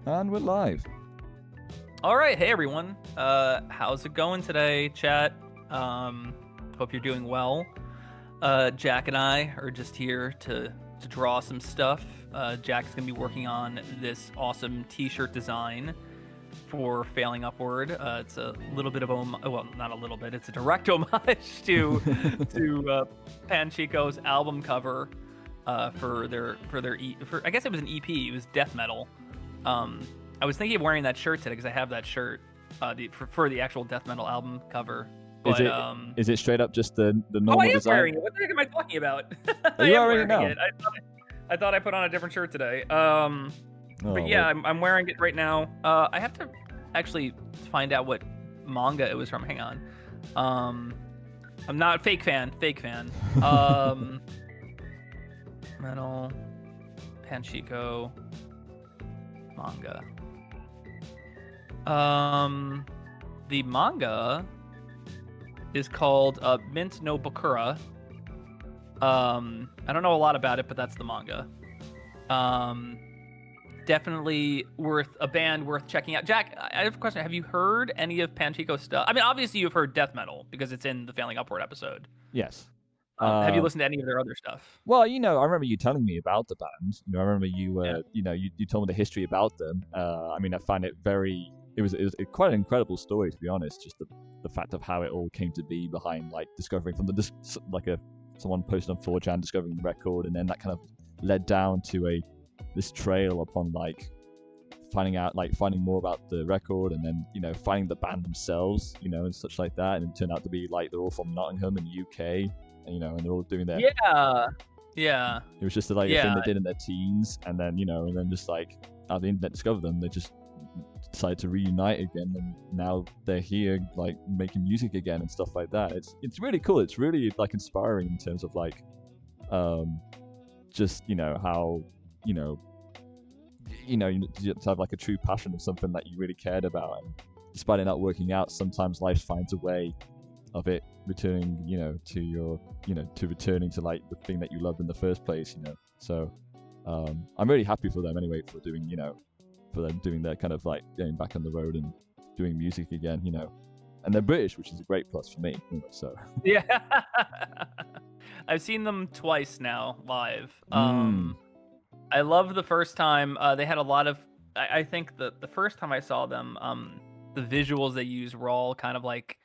And we're live. All right, hey everyone. How's it going today, chat? Hope you're doing well. Jack and I are just here to draw some stuff. Jack's gonna be working on this awesome T-shirt design for Failing Upward. It's a little bit of well, not a little bit. It's a direct homage to Panchico's album cover for I guess it was an EP. It was death metal. I was thinking of wearing that shirt today because I have that shirt for the actual death metal album cover. But, is it straight up just the normal I am design? wearing it. What the heck am I talking about? Are you already now? I thought I put on a different shirt today. But yeah, I'm wearing it right now. I have to actually find out what manga it was from. Hang on. I'm not fake fan. Metal Panchico manga. The manga is called Mint no Bakura. I don't know a lot about it, but that's the manga. Definitely a band worth checking out. Jack, I have a question. Have you heard any of Panchico stuff? I mean, obviously you've heard death metal because it's in the Failing Upward episode. Yes. Have you listened to any of their other stuff? Well, I remember you telling me about the band. I remember you told me the history about them. I mean, I find it it was quite an incredible story, to be honest. Just the fact of how it all came to be behind, like, discovering from someone posted on 4chan, discovering the record, and then that kind of led down to this trail upon, like, finding more about the record, and then, finding the band themselves, and such like that. And it turned out to be, like, they're all from Nottingham in the UK. And they're all doing their yeah. It was just a thing they did in their teens, and then and then just like how the internet discovered them, they just decided to reunite again, and now they're here like making music again and stuff like that. It's really cool. It's really like inspiring in terms of like just how to have like a true passion of something that you really cared about, and despite it not working out, sometimes life finds a way of it returning, to your, to returning to like the thing that you loved in the first place, So I'm really happy for them anyway, for doing, for them doing their kind of like getting back on the road and doing music again, and they're British, which is a great plus for me. So Yeah. I've seen them twice now live. I love the first time. They had a lot of. I think the first time I saw them, the visuals they used were all kind of like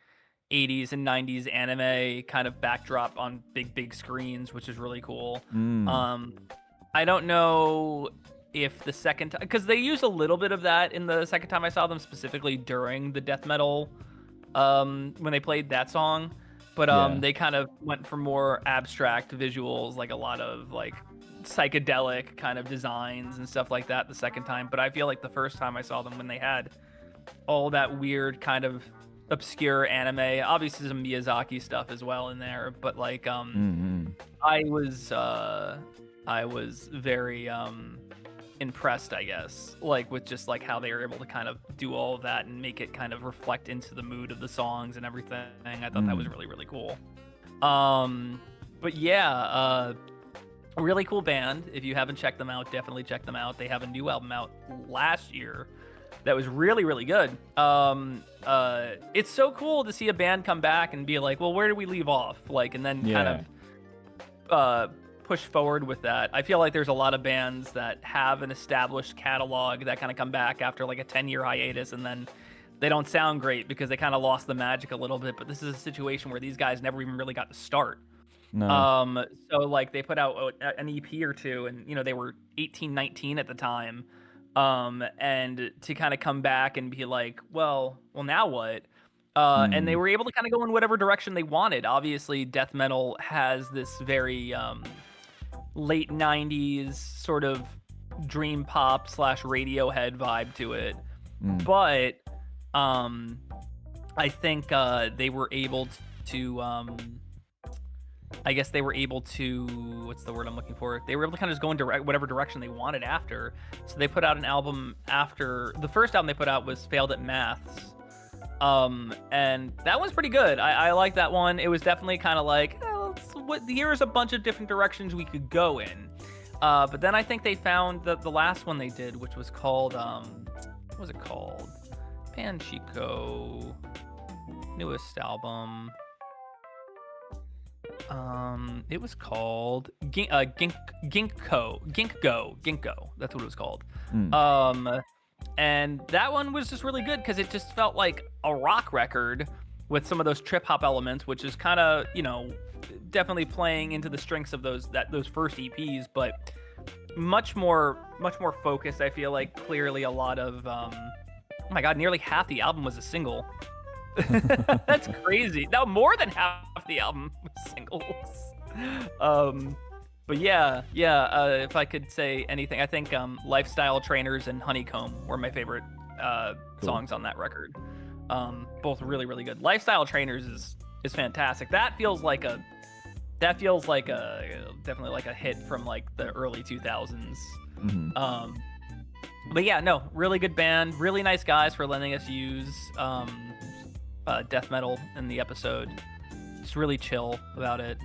80s and 90s anime kind of backdrop on big screens, which is really cool. I don't know if the second time, because they used a little bit of that in the second time I saw them, specifically during the death metal, when they played that song. But they kind of went for more abstract visuals, like a lot of like psychedelic kind of designs and stuff like that the second time. But I feel like the first time I saw them, when they had all that weird kind of obscure anime, obviously some Miyazaki stuff as well in there, but like I was very impressed, I guess, like with just like how they were able to kind of do all of that and make it kind of reflect into the mood of the songs and everything. I thought that was really, really cool. But yeah, a really cool band. If you haven't checked them out, definitely check them out. They have a new album out last year that was really, really good. It's so cool to see a band come back and be like, well, where did we leave off? Like, and then kind of push forward with that. I feel like there's a lot of bands that have an established catalog that kind of come back after like a 10-year hiatus, and then they don't sound great because they kind of lost the magic a little bit. But this is a situation where these guys never even really got to start. No. So like they put out an EP or two, and you know, they were 18, 19 at the time. And to kind of come back and be like, well, now what? And they were able to kind of go in whatever direction they wanted. Obviously, death metal has this very late 90s sort of dream pop / Radiohead vibe to it. But I think they were able to I guess they were able to, what's the word I'm looking for? They were able to kind of just go in whatever direction they wanted after. So they put out an album after, the first album they put out was Failed at Maths. And that one's pretty good. I like that one. It was definitely kind of like, here's a bunch of different directions we could go in. But then I think they found the last one they did, which was called, what was it called? Panchico, newest album. It was called Ginkgo. That's what it was called. And that one was just really good because it just felt like a rock record with some of those trip hop elements, which is kind of, you know, definitely playing into the strengths of those first EPs, but much more focused. I feel like clearly a lot of oh my god, nearly half the album was a single. That's crazy. Now more than half the album was singles. But yeah. If I could say anything, I think Lifestyle Trainers and Honeycomb were my favorite songs on that record. Both really, really good. Lifestyle Trainers is fantastic. That feels like a definitely like a hit from like the early 2000s. But yeah, no, really good band, really nice guys for letting us use death metal in the episode. Just really chill about it.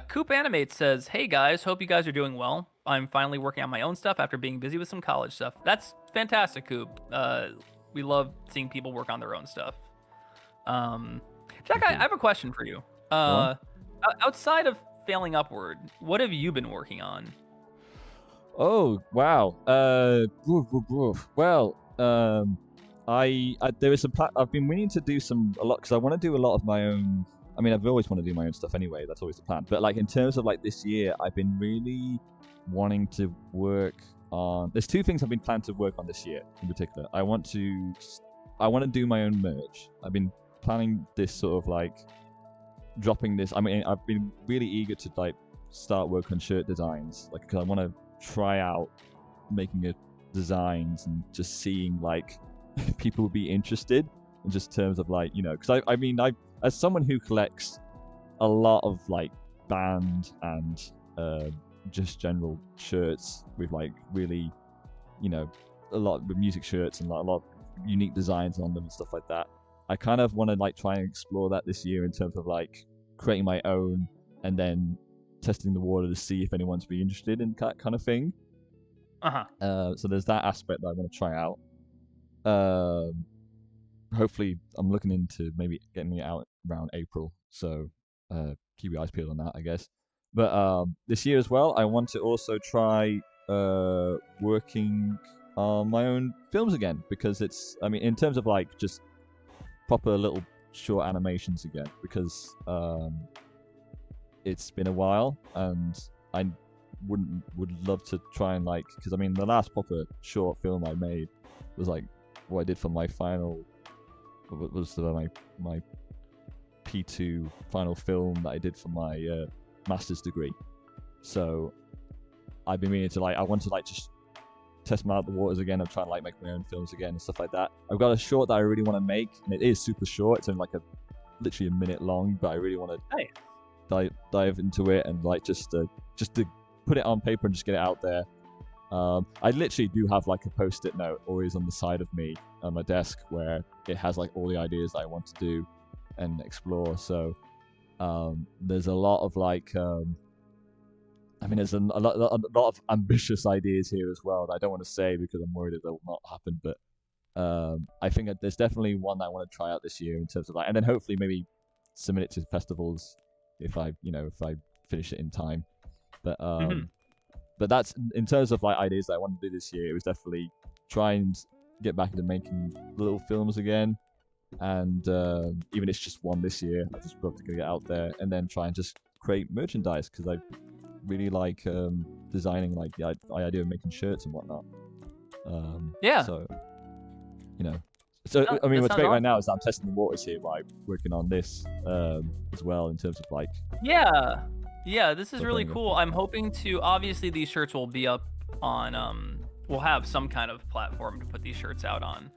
Coop Animate says, hey guys, hope you guys are doing well. I'm finally working on my own stuff after being busy with some college stuff. That's fantastic, Coop. We love seeing people work on their own stuff. Jack, I have a question for you. Outside of Failing Upward, what have you been working on? Oh, wow. Well, there is some I've been meaning to do a lot because I want to do a lot of my own. I mean, I've always wanted to do my own stuff anyway. That's always the plan. But like in terms of like this year, I've been really wanting to work on. There's two things I've been planning to work on this year in particular. I want to do my own merch. I've been planning this sort of like dropping this. I mean, I've been really eager to like start work on shirt designs, like because I want to try out making designs and just seeing like if people would be interested in just terms of like, you know, because I mean as someone who collects a lot of like band and just general shirts with like really, you know, a lot with music shirts and like, a lot of unique designs on them and stuff like that, I kind of want to like try and explore that this year in terms of like creating my own and then testing the water to see if anyone's be interested in that kind of thing. So there's that aspect that I want to try out. hopefully I'm looking into maybe getting it out around April. So keep your eyes peeled on that, I guess. But this year as well, I want to also try working on my own films again, because it's, I mean, in terms of like just proper little short animations again, because it's been a while, and I would love to try and like, because I mean the last proper short film I made was like what I did for my final, what was my P2 final film that I did for my master's degree. So I've been meaning to like, I want to like just test my out the waters again of trying to like make my own films again and stuff like that. I've got a short that I really want to make, and it is super short. It's only like literally a minute long, but I really want to dive into it and like just to put it on paper and just get it out there. I literally do have like a post-it note always on the side of me on my desk where it has like all the ideas that I want to do and explore. So there's a lot of like I mean, there's a lot of ambitious ideas here as well that I don't want to say because I'm worried that they'll not happen. But I think that there's definitely one that I want to try out this year in terms of like, and then hopefully maybe submit it to festivals if I finish it in time. But but that's in terms of like ideas that I want to do this year. It was definitely try and get back into making little films again, and even if it's just one this year, I just love to get it out there, and then try and just create merchandise because I really like designing, like the idea of making shirts and whatnot. Yeah. So I mean, what's great right now is that I'm testing the waters here by working on this as well in terms of like. Yeah, this is really cool. I'm hoping to, obviously these shirts will be up on we'll have some kind of platform to put these shirts out on.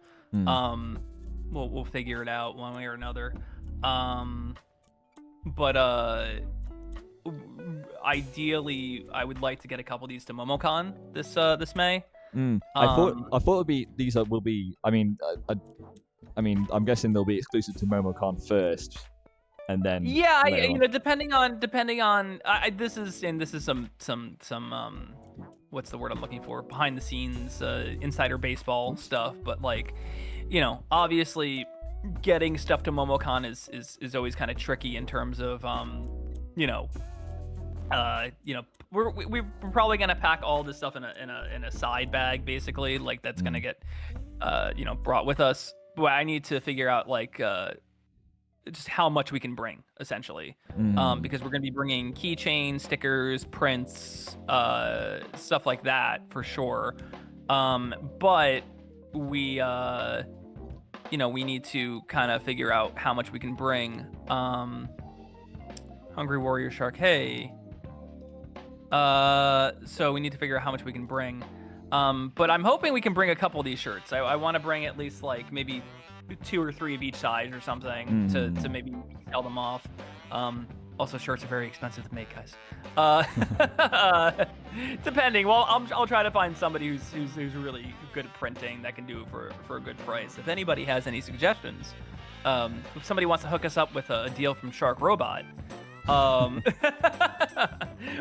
We'll figure it out one way or another. But ideally I would like to get a couple of these to MomoCon this May. I thought it'd be will be. I mean, I'm guessing they'll be exclusive to MomoCon first, and then depending on this is some what's the word I'm looking for, behind the scenes insider baseball stuff, but like obviously getting stuff to MomoCon is always kind of tricky in terms of we're probably gonna pack all this stuff in a side bag, basically, like that's gonna get brought with us. But I need to figure out like just how much we can bring, essentially, because we're gonna be bringing keychains, stickers, prints, stuff like that for sure. But we we need to kind of figure out how much we can bring. Hungry Warrior Shark, hey. So we need to figure out how much we can bring. But I'm hoping we can bring a couple of these shirts. I want to bring at least like maybe 2 or 3 of each size or something to maybe sell them off. Also, shirts are very expensive to make, guys. Depending. Well, I'll try to find somebody who's really good at printing that can do it for a good price. If anybody has any suggestions, if somebody wants to hook us up with a deal from Shark Robot,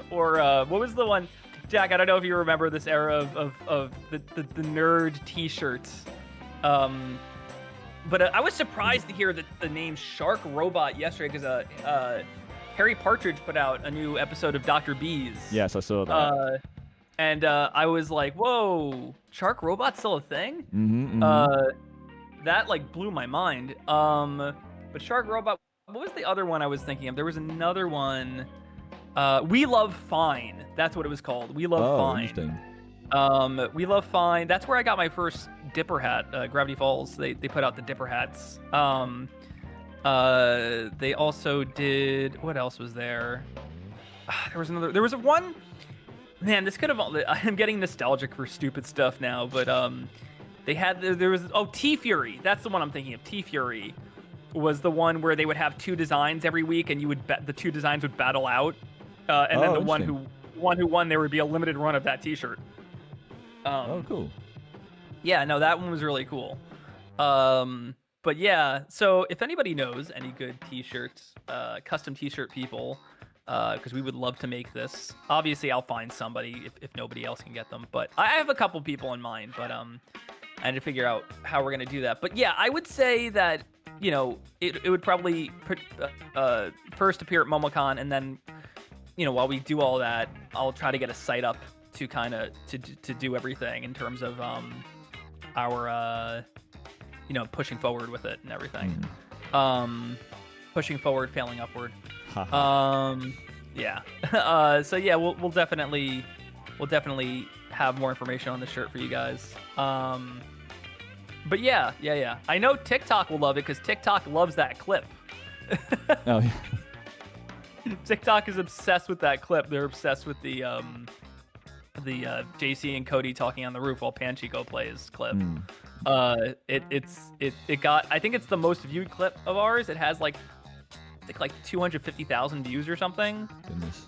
or what was the one, Jack? I don't know if you remember this era of the nerd T-shirts. But I was surprised to hear the name Shark Robot yesterday because Harry Partridge put out a new episode of Dr. Bees. Yes, I saw that. And I was like, whoa, Shark Robot's still a thing? That like blew my mind. But Shark Robot, what was the other one I was thinking of? There was another one. We Love Fine. That's what it was called. We Love Fine. Interesting. We Love Fine. That's where I got my first Dipper hat. Gravity Falls. They put out the Dipper hats. They also did. What else was there? There was one. Man, this could have. I'm getting nostalgic for stupid stuff now, but they had. There was. Oh, T Fury. That's the one I'm thinking of. T Fury was the one where they would have 2 designs every week, and you would the 2 designs would battle out, and then the one who won, there would be a limited run of that T-shirt. Cool. Yeah, no, that one was really cool. But yeah, so if anybody knows any good T-shirts, custom T-shirt people, because we would love to make this. Obviously, I'll find somebody if nobody else can get them. But I have a couple people in mind. But I had to figure out how we're gonna do that. But yeah, I would say that it would probably first appear at MomoCon, and then while we do all that, I'll try to get a site up to kind of to do everything in terms of our pushing forward with it and everything. Pushing forward, failing upward. Yeah. So yeah, we'll definitely have more information on the shirt for you guys. But yeah. I know TikTok will love it because TikTok loves that clip. Oh yeah. TikTok is obsessed with that clip. They're obsessed with the JC and Cody talking on the roof while Panchico plays clip. It got, I think it's the most viewed clip of ours. It has like 250,000 views or something. Goodness.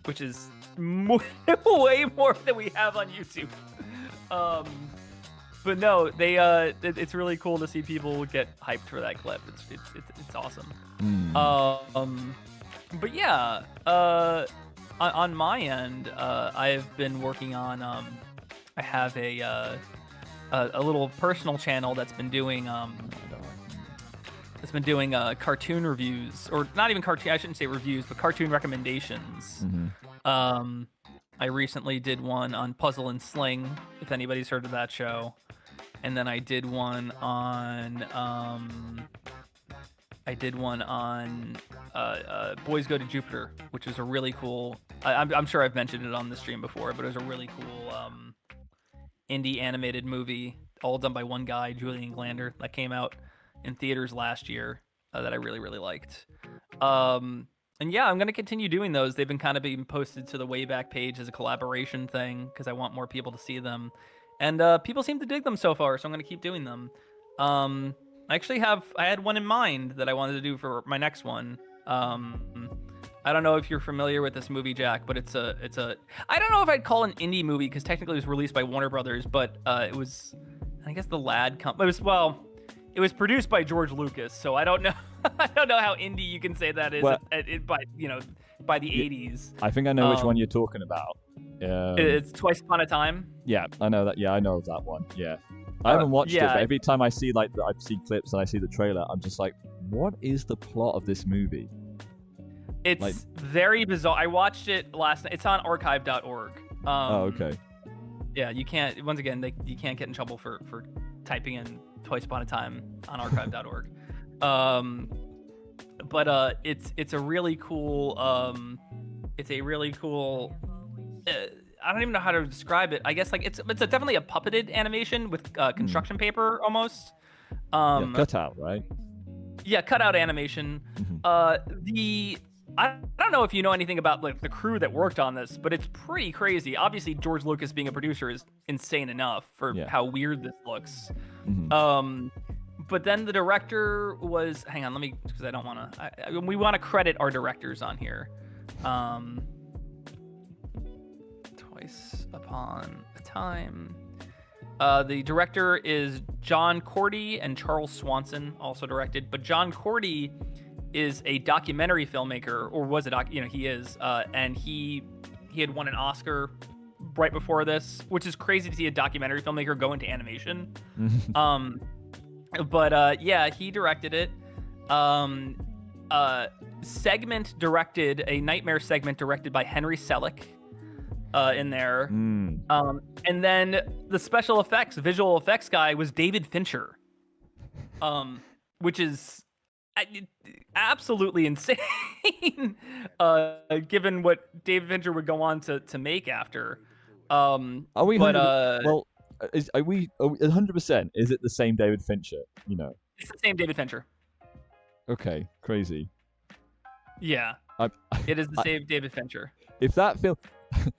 Which is way more than we have on YouTube. But no, it's really cool to see people get hyped for that clip. It's awesome. But yeah, on my end, I've been working on. I have a little personal channel that's been doing cartoon reviews, or not even cartoon. I shouldn't say reviews, but cartoon recommendations. I recently did one on Puzzle and Sling, if anybody's heard of that show, and then I did one on Boys Go to Jupiter, which is a really cool. I'm sure I've mentioned it on the stream before, but it was a really cool indie animated movie, all done by one guy, Julian Glander, that came out in theaters last year that I really, really liked. And yeah, I'm going to continue doing those. They've been kind of being posted to the Wayback page as a collaboration thing because I want more people to see them. And people seem to dig them so far, so I'm going to keep doing them. I had one in mind that I wanted to do for my next one. I don't know if you're familiar with this movie, Jack, but it's a I don't know if I'd call it an indie movie because technically it was released by Warner Brothers, but it was, I guess, the Lad Company. It was produced by George Lucas, so I don't know. I don't know how indie you can say that is by the 80s. I think I know which one you're talking about. It's Twice Upon a Time. Yeah, I know that. Yeah, I know of that one. Yeah, I haven't watched it, but every time I see I see clips and I see the trailer, I'm just like, what is the plot of this movie? It's very bizarre. I watched it last night. It's on archive.org. Oh, okay. Yeah, you can't. Once again, you can't get in trouble for typing in Twice Upon a Time on archive.org. But it's a really cool. It's a really cool. I don't even know how to describe it. I guess it's definitely a puppeted animation with construction paper almost. Cutout, right? Yeah, cutout animation. I don't know if you know anything about the crew that worked on this, but it's pretty crazy. Obviously, George Lucas being a producer is insane enough for how weird this looks. But then the director was, hang on, let me, because I don't want to, we want to credit our directors on here. Twice Upon a Time. The director is John Cordy, and Charles Swanson also directed, but John Cordy is a documentary filmmaker, or was a he is, and he had won an Oscar right before this, which is crazy to see a documentary filmmaker go into animation. But he directed it. Segment directed a Nightmare segment directed by Henry Selick in there. And then the visual effects guy was David Fincher, which is absolutely insane, given what David Fincher would go on to make after. Are we? Are we 100%? Is it the same David Fincher? It's the same David Fincher. Okay, crazy. Yeah, it is the same David Fincher. If that film,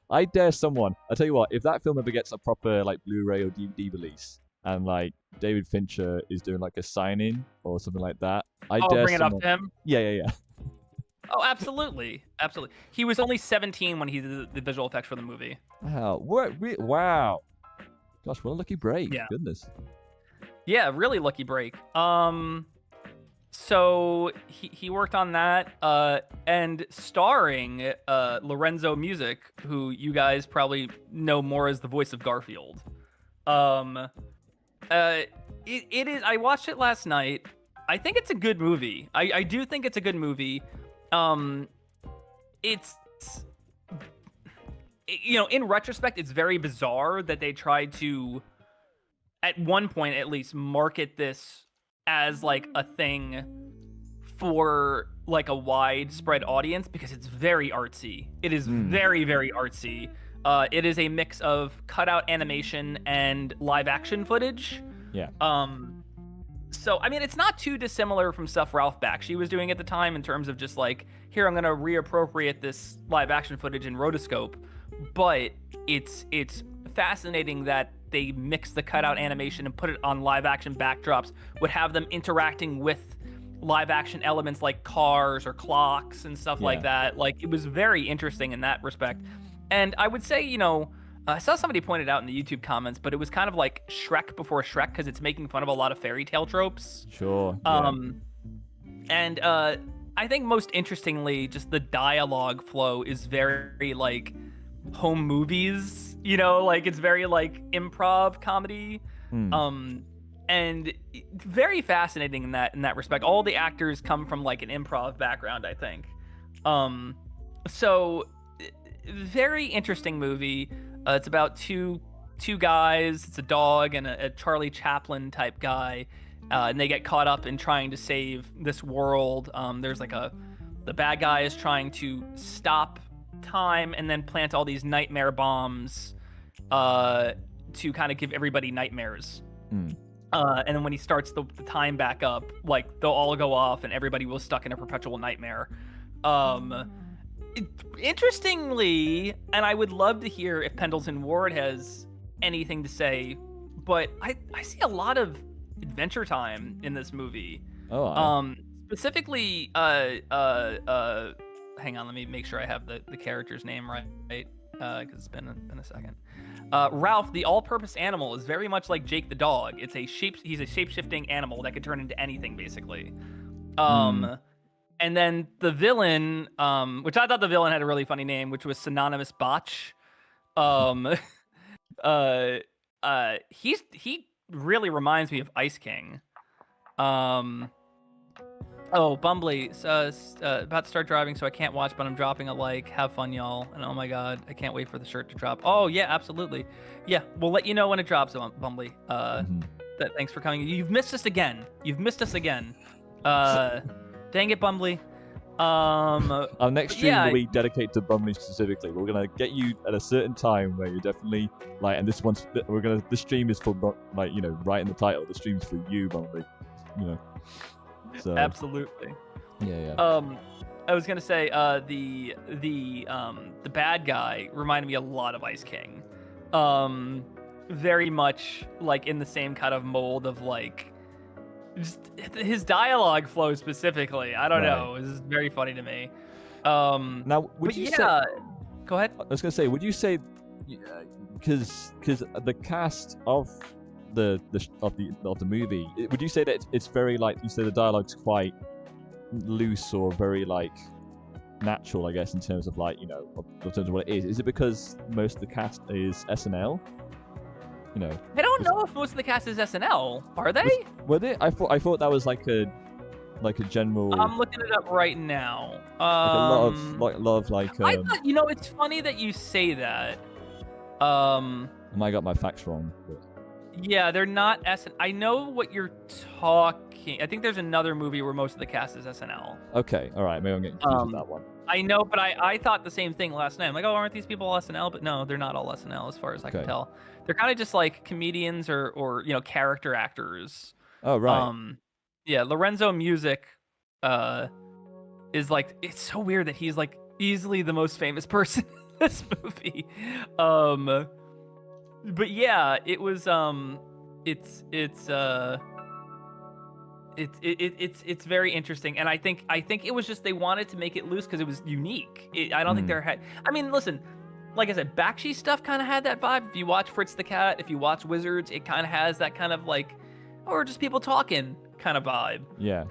I dare someone. I tell you what, if that film ever gets a proper Blu-ray or DVD release, and David Fincher is doing a sign-in or something like that, I dare bring it up to him. Yeah. Oh, absolutely. He was only 17 when he did the visual effects for the movie. Wow. Wow. Gosh, what a lucky break. Yeah. Goodness. Yeah, really lucky break. So he worked on that, and starring Lorenzo Music, who you guys probably know more as the voice of Garfield. It is. I watched it last night. I think it's a good movie. I do think it's a good movie. It's in retrospect, it's very bizarre that they tried to, at one point at least, market this as like a thing for like a widespread audience because it's very artsy. It is very, very artsy. It is a mix of cutout animation and live action footage. Yeah. So, I mean, it's not too dissimilar from stuff Ralph Bakshi was doing at the time in terms of just like, here, I'm going to reappropriate this live action footage in rotoscope. But it's fascinating that they mix the cutout animation and put it on live action backdrops, would have them interacting with live action elements like cars or clocks and stuff like that. Like, it was very interesting in that respect. And I would say, I saw somebody pointed out in the YouTube comments, but it was kind of like Shrek before Shrek because it's making fun of a lot of fairy tale tropes. Sure. And I think most interestingly, just the dialogue flow is very like home movies, like it's very like improv comedy. And very fascinating in that respect. All the actors come from like an improv background, I think. So very interesting movie. It's about two guys. It's a dog and a Charlie Chaplin type guy, and they get caught up in trying to save this world. There's like the bad guy is trying to stop time and then plant all these nightmare bombs to kind of give everybody nightmares. And then when he starts the time back up, like they'll all go off and everybody was stuck in a perpetual nightmare. Interestingly, and I would love to hear if Pendleton Ward has anything to say, but I see a lot of Adventure Time in this movie. Specifically, hang on, let me make sure I have the character's name right, because it's been a second. Ralph, the all-purpose animal, is very much like Jake the dog. He's a shape-shifting animal that could turn into anything, basically. And then the villain, which I thought the villain had a really funny name, which was Synonymous Botch. He really reminds me of Ice King. Bumbly, about to ststart driving, so I can't watch, but I'm dropping a like. Have fun, y'all. And oh my god, I can't wait for the shirt to drop. Oh yeah, absolutely. Yeah, we'll let you know when it drops, Bumbly. Thanks for coming. You've missed us again. Dang it, Bumbly. Our next stream will be dedicated to Bumbly specifically. We're gonna get you at a certain time where you're definitely like, and this stream is for right in the title. The stream's for you, Bumbly. So absolutely. Yeah. I was gonna say the bad guy reminded me a lot of Ice King. Very much like in the same kind of mold of like. Just his dialogue flow specifically. I don't know. It was very funny to me. Now, would you say? Go ahead. I was gonna say, would you say, because the cast of the movie, would you say that it's very like you say the dialogue's quite loose or very like natural, I guess, in terms of like in terms of what it is? Is it because most of the cast is SNL? I don't know if most of the cast is SNL. Are they? Were they? I thought that was like a general. I'm looking it up right now. A lot of I thought, it's funny that you say that. I might got my facts wrong. But... Yeah, they're not SNL. I know what you're talking. I think there's another movie where most of the cast is SNL. Okay, all right. Maybe I'm getting confused with that one. I know, but I thought the same thing last night. I'm like, oh, aren't these people all SNL? But no, they're not all SNL as far as I can tell. They're kind of just like comedians or character actors. Oh, right. Yeah, Lorenzo Music is like, it's so weird that he's like easily the most famous person in this movie. But yeah, it was it's very interesting, and I think it was just they wanted to make it loose because it was unique. I don't think there had. I mean, listen, like I said, Bakshi stuff kind of had that vibe. If you watch Fritz the Cat, if you watch Wizards, it kind of has that kind of like, or just people talking kind of vibe. Yeah.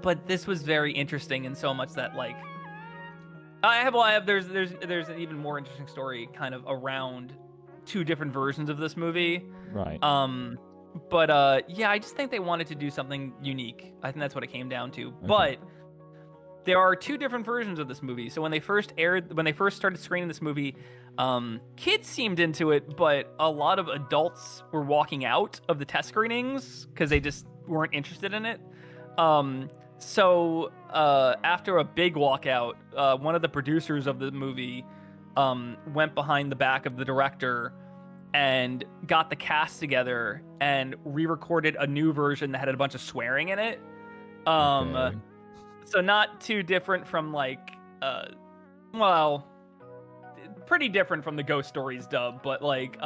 But this was very interesting in so much that like, there's an even more interesting story kind of around two different versions of this movie. Right. But yeah, I just think they wanted to do something unique. I think that's what it came down to. Okay. But there are two different versions of this movie. So when they first started screening this movie, kids seemed into it, but a lot of adults were walking out of the test screenings because they just weren't interested in it. So after a big walkout, one of the producers of the movie went behind the back of the director and got the cast together and re-recorded a new version that had a bunch of swearing in it. Okay. So not too different from like, well, pretty different from the Ghost Stories dub, but like,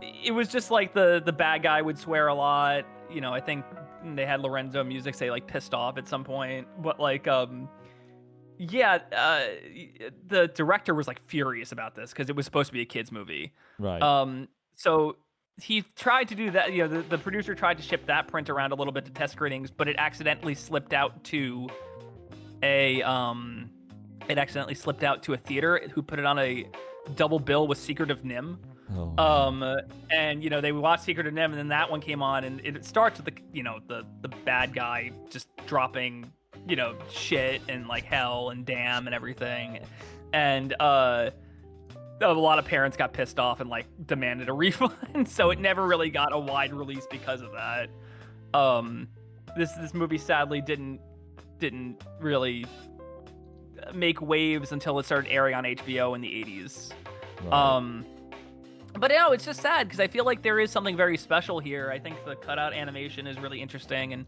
it was just like the bad guy would swear a lot. You know, I think they had Lorenzo music say like pissed off at some point, but like, yeah, the director was like furious about this because it was supposed to be a kids movie. Right. So he tried to do that. You know, the producer tried to ship that print around a little bit to test screenings, but it accidentally slipped out to a theater who put it on a double bill with Secret of Nim. Oh. And you know, they watched Secret of Nim, and then that one came on, and it starts with the bad guy just dropping, you know, shit and like hell and damn and everything. And a lot of parents got pissed off and like demanded a refund. So it never really got a wide release because of that. This movie sadly didn't really make waves until it started airing on HBO in the 80s. Right. But you know, it's just sad because I feel like there is something very special here. I think the cutout animation is really interesting, and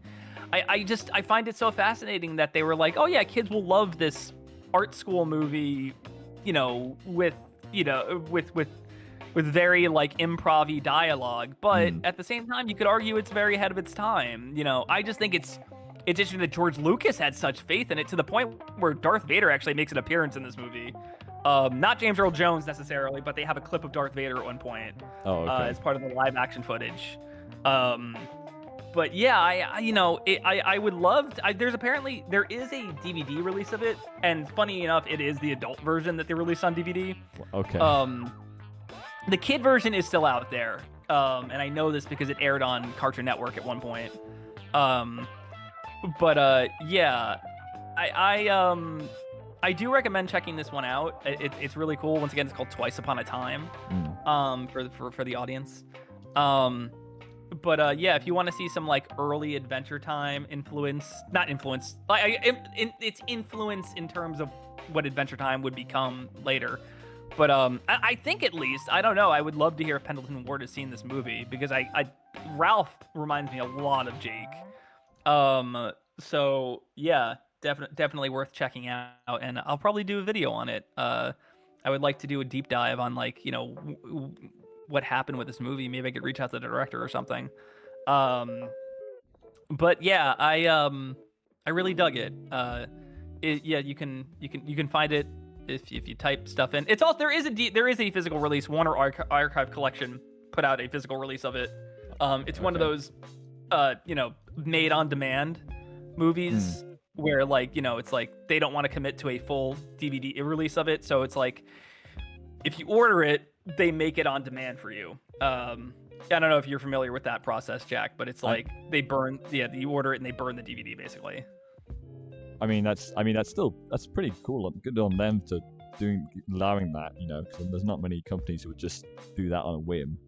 I find it so fascinating that they were like, oh yeah, kids will love this art school movie, you know, with very like improv-y dialogue, but at the same time you could argue it's very ahead of its time. You know, I just think it's interesting that George Lucas had such faith in it to the point where Darth Vader actually makes an appearance in this movie. Not James Earl Jones necessarily, but they have a clip of Darth Vader at one point. Oh, okay. As part of the live action footage. But yeah, I would love to, there is a DVD release of it, and funny enough, it is the adult version that they released on DVD. Okay. The kid version is still out there, and I know this because it aired on Cartoon Network at one point. Yeah, I do recommend checking this one out. It's really cool. Once again, it's called Twice Upon a Time. For the audience. Yeah, if you want to see some like early Adventure Time it's influence in terms of what Adventure Time would become later. But I think at least, I don't know, I would love to hear if Pendleton Ward has seen this movie, because Ralph reminds me a lot of Jake. So yeah, definitely worth checking out, and I'll probably do a video on it. I would like to do a deep dive on like, you know, what happened with this movie. Maybe I could reach out to the director or something. But yeah, I really dug it. Yeah, you can find it if you type stuff in. It's also there is a physical release. Warner Archive Collection put out a physical release of it. It's one of those you know, made on demand movies where, like, you know, it's like they don't want to commit to a full DVD release of it, so it's like if you order it, they make it on demand for you. I don't know if you're familiar with that process, Jack, but it's like you order it and they burn the DVD basically. I mean, that's pretty cool. Good on them to allowing that, you know, because there's not many companies who would just do that on a whim,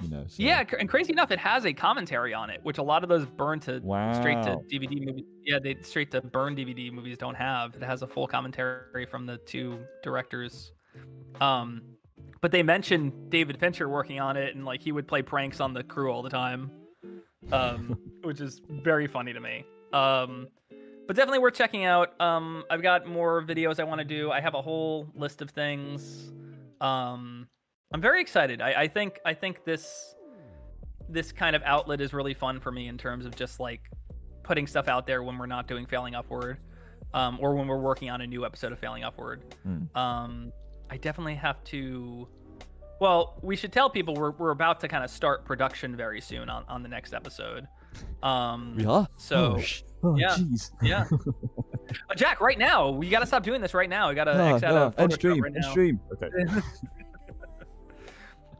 you know. So. Yeah, and crazy enough, it has a commentary on it, which a lot of those straight to DVD movies. Yeah, they straight to burn DVD movies don't have. It has a full commentary from the two directors. But they mentioned David Fincher working on it, and like he would play pranks on the crew all the time, which is very funny to me. But definitely worth checking out. I've got more videos I want to do. I have a whole list of things. I'm very excited. I think this kind of outlet is really fun for me in terms of just like putting stuff out there when we're not doing Failing Upward, or when we're working on a new episode of Failing Upward. I definitely have to. Well, we should tell people we're about to kind of start production very soon on the next episode. We are. So yeah, geez. Yeah. Jack, right now we gotta stop doing this right now. We gotta exit out of end stream. right now. End stream. Okay.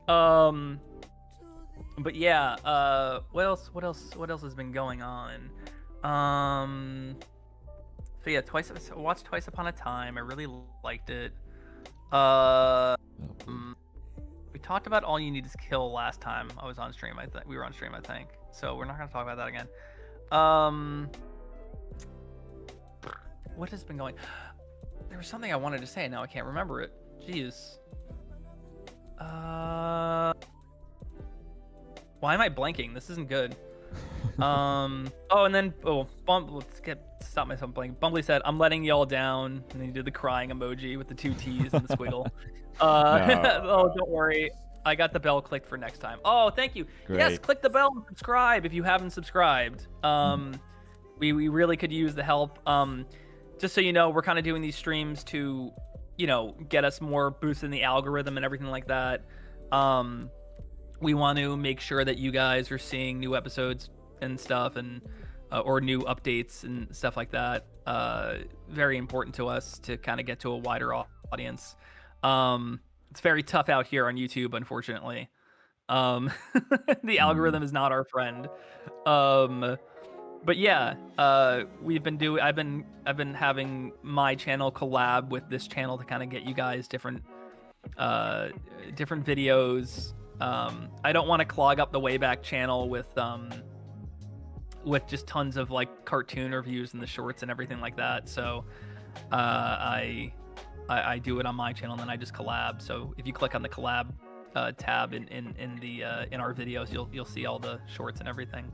But yeah, what else has been going on? So yeah, I watched Twice Upon a Time. I really liked it. We talked about All You Need Is Kill last time I was on stream. We were on stream, I think. So we're not gonna talk about that again. What has been going? There was something I wanted to say. Now I can't remember it. Jeez. Why am I blanking? This isn't good. Stop myself blanking. Bumbly said, "I'm letting y'all down," and then he did the crying emoji with the 2 T's and the squiggle. No. Oh, don't worry. I got the bell clicked for next time. Oh, thank you. Great. Yes, click the bell and subscribe if you haven't subscribed. We really could use the help. Just so you know, we're kind of doing these streams to, get us more boosts in the algorithm and everything like that. We want to make sure that you guys are seeing new episodes and stuff, and or new updates and stuff like that. Very important to us to kind of get to a wider audience. It's very tough out here on YouTube, unfortunately. The algorithm is not our friend. But yeah, I've been having my channel collab with this channel to kind of get you guys different videos. I don't want to clog up the Wayback channel with just tons of like cartoon reviews and the shorts and everything like that. So I do it on my channel and then I just collab. So if you click on the collab tab in our videos, you'll see all the shorts and everything.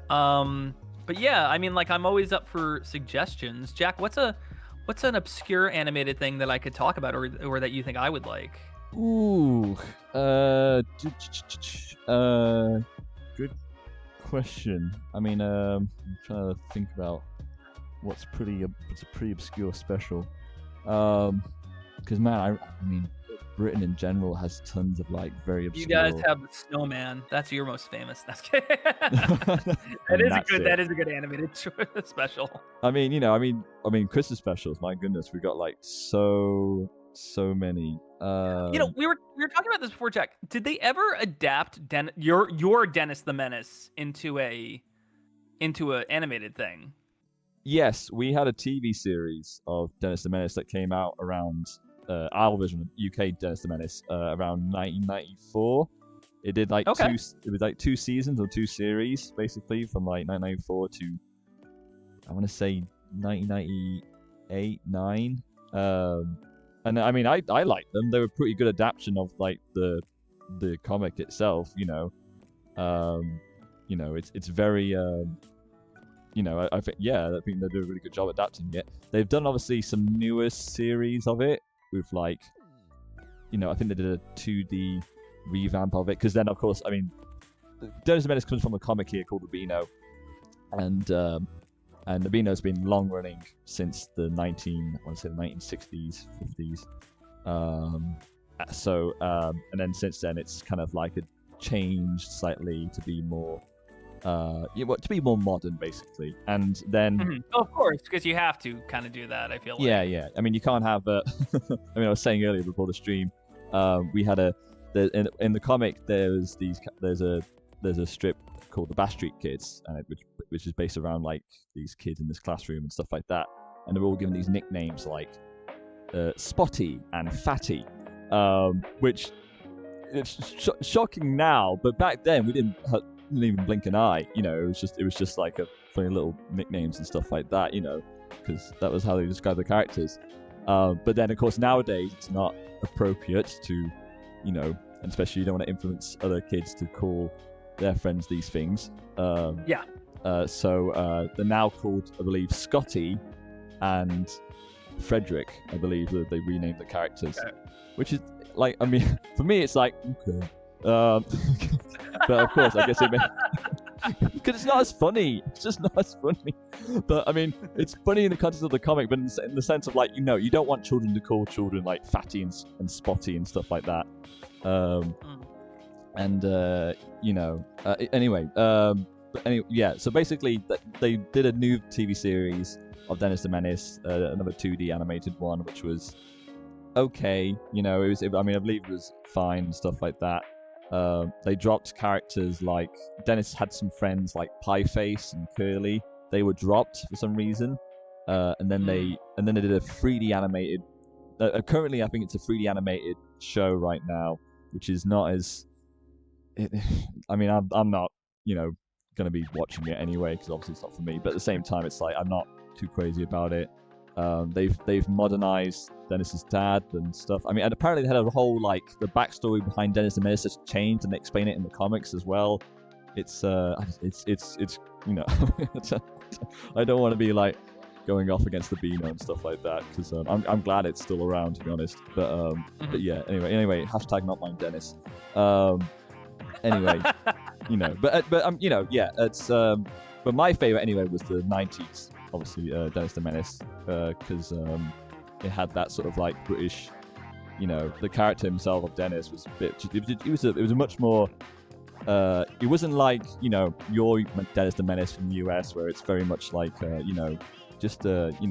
But yeah, I mean, like, I'm always up for suggestions. Jack, what's an obscure animated thing that I could talk about or that you think I would like? Ooh, good question. I mean, I'm trying to think about what's a pretty obscure special. Because man, I mean, Britain in general has tons of like very obscure. You guys have the Snowman. That's your most famous. That's that is a good animated special. I mean, Christmas specials. My goodness, we got like so many. We were talking about this before, Jack. Did they ever adapt your Dennis the Menace into an animated thing? Yes, we had a TV series of Dennis the Menace that came out around our version of UK Dennis the Menace around 1994. It did like two seasons or 2 series basically from like 1994 to I want to say 1998-9. And I mean, I liked them. They were pretty good adaptation of like the comic itself. It's very. I think they do a really good job adapting it. They've done obviously some newer series of it with like, I think they did a 2D revamp of it. Because then, of course, I mean, Dennis the Menace comes from a comic here called Abino, and Abino's been long running since the 1960s, 50s. And then since then, it's kind of like changed slightly to be more. To be more modern, basically, and then of course, because you have to kind of do that. I feel like. Yeah. I mean, you can't have. I was saying earlier before the stream, we had in the comic there's a strip called the Bash Street Kids, which is based around like these kids in this classroom and stuff like that, and they're all given these nicknames like Spotty and Fatty, which it's shocking now, but back then we didn't even blink an eye. It was just like a funny little nicknames and stuff like that, because that was how they described the characters. But then of course nowadays it's not appropriate to, and especially you don't want to influence other kids to call their friends these things. So they're now called, I believe, Scotty and Frederick, I believe, that they renamed the characters. Okay. Which is like, I mean, for me it's like, okay. But of course, I guess it may because it's not as funny. It's just not as funny. But I mean, it's funny in the context of the comic, but in the sense of like, you don't want children to call children like Fatty and Spotty and stuff like that. So basically, they did a new TV series of Dennis the Menace, another 2D animated one, which was okay. I believe it was fine and stuff like that. They dropped characters like Dennis had some friends like Pieface and Curly. They were dropped for some reason, and then they did a 3D animated. Currently, I think it's a 3D animated show right now, which is not as. I mean, I'm not gonna be watching it anyway because obviously it's not for me. But at the same time, it's like I'm not too crazy about it. They've modernized Dennis's dad and stuff. I mean, and apparently they had a whole like the backstory behind Dennis the Menace has changed, and they explain it in the comics as well. It's I don't want to be like going off against the Beano and stuff like that because I'm glad it's still around, to be honest. But yeah, anyway, hashtag not mind Dennis. Anyway, yeah, it's but my favorite anyway was the 90s, obviously Dennis the Menace, because it had that sort of like British, the character himself of Dennis was a bit. It was a much more. It wasn't like your Dennis the Menace from the US where it's very much like just he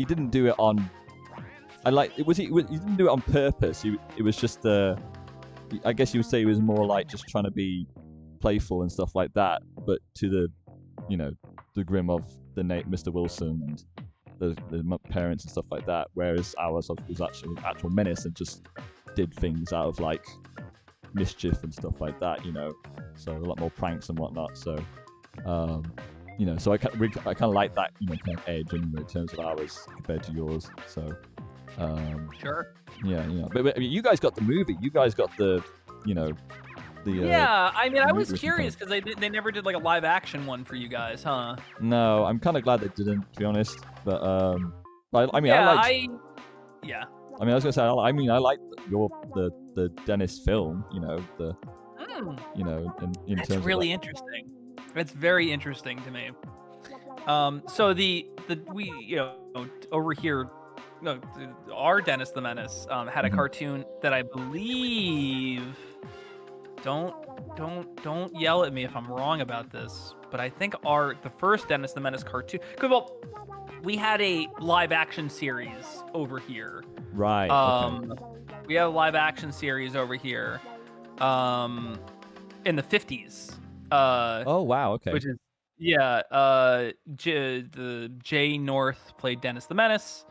didn't do it on. He didn't do it on purpose. It was just I guess you would say he was more like just trying to be playful and stuff like that, but to the grim of the Mr. Wilson and the parents and stuff like that. Whereas ours was actually actual menace and just did things out of like mischief and stuff like that, So a lot more pranks and whatnot. So, so I kind of like that, kind of edge anyway in terms of ours compared to yours. So, sure. Yeah. But I mean, you guys got the movie. You guys got the. Yeah, I mean, I was curious because they never did like a live action one for you guys, huh? No, I'm kind of glad they didn't, to be honest. But I mean, yeah, I was gonna say, I like the Dennis film, in That's terms really of interesting. It's very interesting to me. So we over here, our Dennis the Menace had a cartoon that I believe. Don't yell at me if I'm wrong about this, but I think the first Dennis the Menace cartoon. Well, we had a live action series over here. Right. Okay. We have a live action series over here, in the 50s. Oh wow. Okay. Which is Jay North played Dennis the Menace.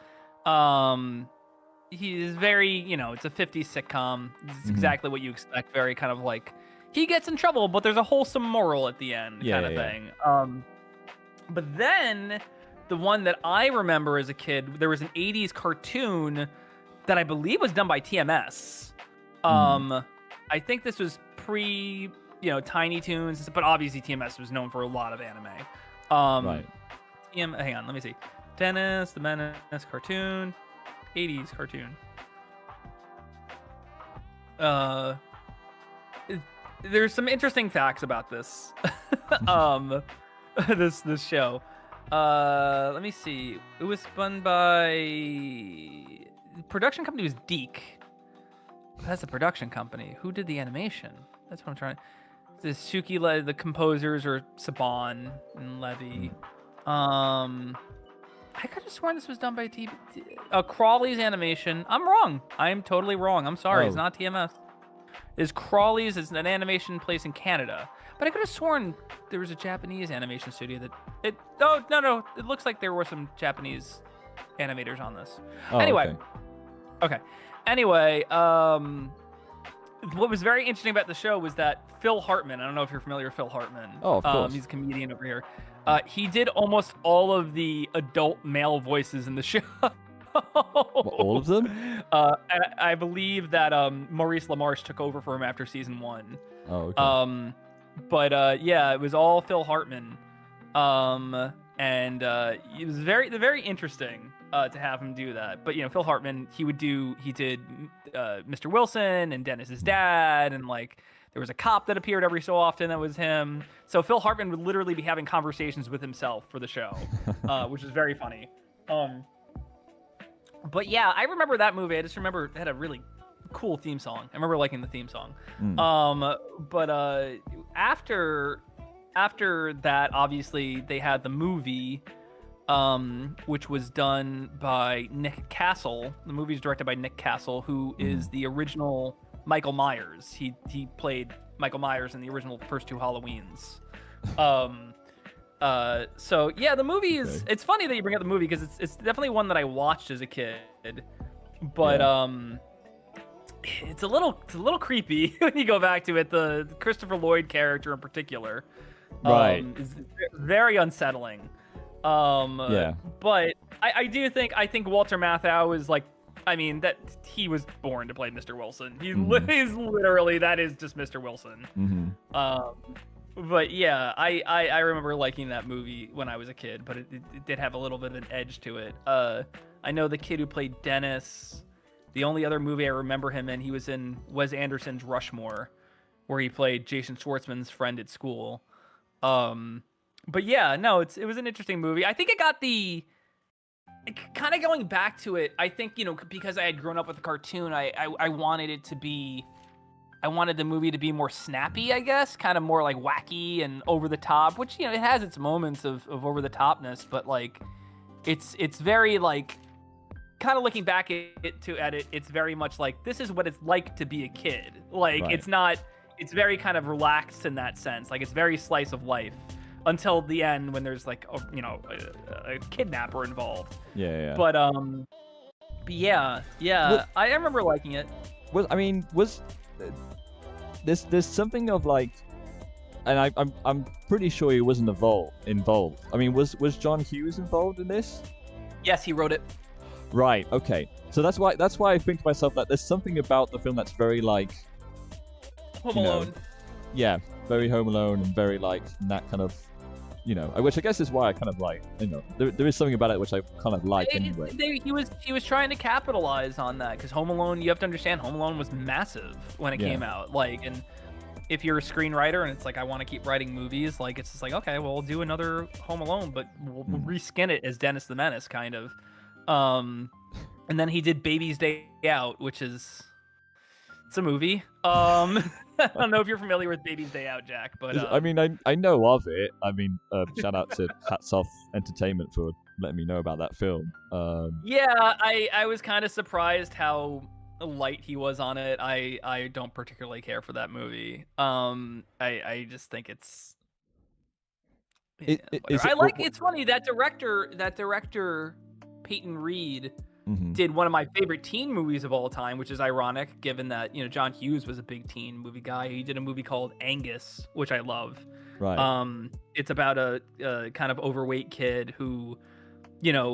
He is very, it's a 50s sitcom. It's exactly what you expect. Very kind of like he gets in trouble, but there's a wholesome moral at the end kind of thing. But then the one that I remember as a kid, there was an 80s cartoon that I believe was done by TMS. I think this was pre, Tiny Toons, but obviously TMS was known for a lot of anime. Right. Hang on, let me see. Dennis the Menace cartoon. 80s cartoon. There's some interesting facts about this. This show. Let me see. It was spun by the production company was Deke. That's a production company. Who did the animation? That's what I'm trying. The Suki, the composers are Saban and Levy. I could have sworn this was done by Crawley's animation. I'm wrong. I am totally wrong. I'm sorry. It's not TMS. It's Crawley's. It's an animation place in Canada. But I could have sworn there was a Japanese animation studio that. No. It looks like there were some Japanese animators on this. Anyway. Okay. Anyway, what was very interesting about the show was that Phil Hartman. I don't know if you're familiar with Phil Hartman. Oh, of course. He's a comedian over here. He did almost all of the adult male voices in the show. All of them? I believe that Maurice LaMarche took over for him after season 1. Oh, okay. But yeah, it was all Phil Hartman. And it was very interesting to have him do that. But Phil Hartman, he did Mr. Wilson and Dennis's dad, and like there was a cop that appeared every so often that was him. So Phil Hartman would literally be having conversations with himself for the show, which was very funny. But yeah, I remember that movie. I just remember it had a really cool theme song. I remember liking the theme song. But after that, obviously they had the movie, which was done by Nick Castle. The movie is directed by Nick Castle, who is the original Michael Myers. He played Michael Myers in the original first two Halloweens. So yeah, the movie is. Okay. It's funny that you bring up the movie because it's definitely one that I watched as a kid, but it's a little creepy when you go back to it. The Christopher Lloyd character in particular, Right. is very unsettling. But I think Walter Matthau is like. I mean, that he was born to play Mr. Wilson. He's literally, that is just Mr. Wilson. But yeah, I remember liking that movie when I was a kid, but it did have a little bit of an edge to it. I know the kid who played Dennis, the only other movie I remember him in, he was in Wes Anderson's Rushmore, where he played Jason Schwartzman's friend at school. But yeah, no, it was an interesting movie. I think it got kind of going back to it, I think, because I had grown up with the cartoon, I wanted it to be, I wanted the movie to be more snappy, I guess, kind of more like wacky and over the top, which, it has its moments of over the topness, but like, it's very like, kind of looking back at it, it's very much like, this is what it's like to be a kid. Like, right. It's very kind of relaxed in that sense. Like, it's very slice of life. Until the end, when there's like a kidnapper involved. Yeah. But yeah. Well, I remember liking it. Well, I mean, there's something of like, and I'm pretty sure he wasn't involved. I mean, was John Hughes involved in this? Yes, he wrote it. Right. Okay. So that's why I think to myself that there's something about the film that's very like Home Alone. Yeah, very Home Alone and very like that kind of. Which I guess is why I kind of like, there is something about it which I kind of like anyway. He was trying to capitalize on that because Home Alone, you have to understand, Home Alone was massive when it came out. Like, and if you're a screenwriter and it's like, I want to keep writing movies, like, it's just like, okay, well, we'll do another Home Alone, but we'll reskin it as Dennis the Menace, kind of. And then he did Baby's Day Out, which is, it's a movie. I don't know if you're familiar with Baby's Day Out, Jack, but I mean, I know of it. I mean, shout out to Hats Off Entertainment for letting me know about that film. Yeah, I was kind of surprised how light he was on it. I don't particularly care for that movie. I just think it's. It's funny that director Peyton Reed. Did one of my favorite teen movies of all time, which is ironic given that, John Hughes was a big teen movie guy. He did a movie called Angus, which I love. Right. It's about a kind of overweight kid who, he's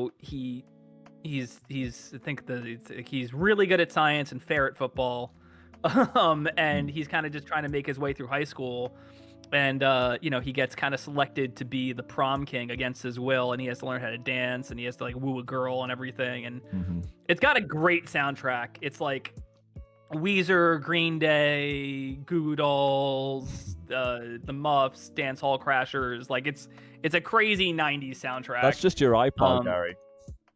really good at science and fair at football. And he's kind of just trying to make his way through high school. And, he gets kind of selected to be the prom king against his will, and he has to learn how to dance, and he has to, like, woo a girl and everything. And it's got a great soundtrack. It's, like, Weezer, Green Day, Goo Goo Dolls, the Muffs, Dance Hall Crashers. Like, it's a crazy 90s soundtrack. That's just your iPod, Gary.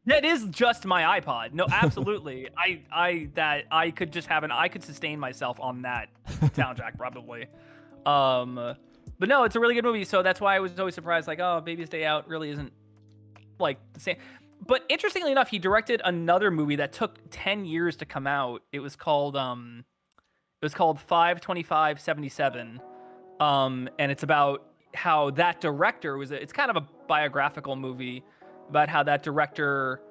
That is just my iPod. No, absolutely. I could just I could sustain myself on that soundtrack, probably. But no, it's a really good movie, so that's why I was always surprised, like, oh, Baby's Day Out really isn't, like, the same. But interestingly enough, he directed another movie that took 10 years to come out. It was called 5/25/77, and it's about how that director it's kind of a biographical movie about how that director,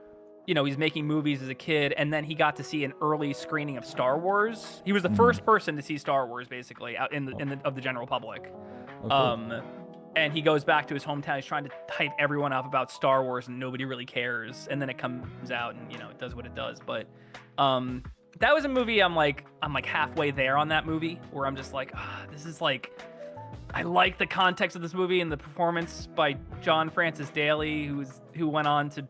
he's making movies as a kid, and then he got to see an early screening of Star Wars. He was the first person to see Star Wars, basically, out of the general public. Okay. And he goes back to his hometown. He's trying to hype everyone up about Star Wars, and nobody really cares. And then it comes out, and it does what it does. But that was a movie. I'm like halfway there on that movie, where I'm just like, this is like, I like the context of this movie and the performance by John Francis Daley, who went on to,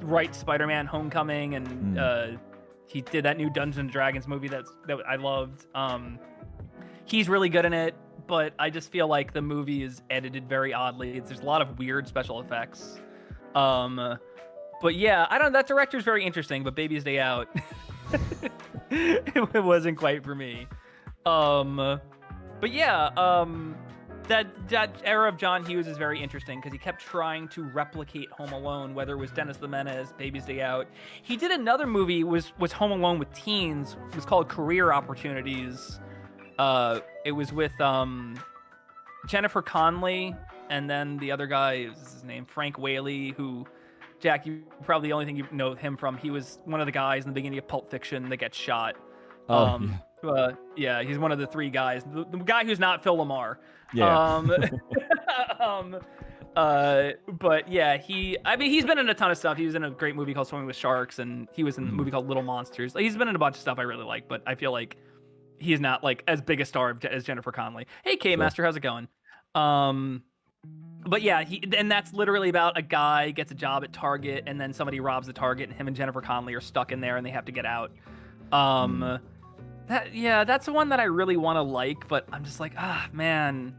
write Spider-Man: Homecoming, and he did that new Dungeons and Dragons movie that I loved. He's really good in it, but I just feel like the movie is edited very oddly. There's a lot of weird special effects. But yeah, I don't know. That director's very interesting, but Baby's Day Out, it wasn't quite for me. But yeah, that era of John Hughes is very interesting because he kept trying to replicate Home Alone, whether it was Dennis the Menace, Baby's Day Out. He did another movie was Home Alone with teens. It was called Career Opportunities. It was with Jennifer Connelly, and then the other guy, is his name, Frank Whaley, who, Jack, you probably the only thing you know him from. He was one of the guys in the beginning of Pulp Fiction that gets shot. Yeah, he's one of the three guys. The guy who's not Phil Lamar. Yeah. But yeah, he's been in a ton of stuff. He was in a great movie called Swimming with Sharks, and he was in a movie called Little Monsters. He's been in a bunch of stuff I really like, but I feel like he's not like as big a star as Jennifer Connelly. Hey, K-Master, how's it going? But yeah, and that's literally about a guy gets a job at Target, and then somebody robs the Target, and him and Jennifer Connelly are stuck in there, and they have to get out. That's the one that I really want to like, but I'm just like, man.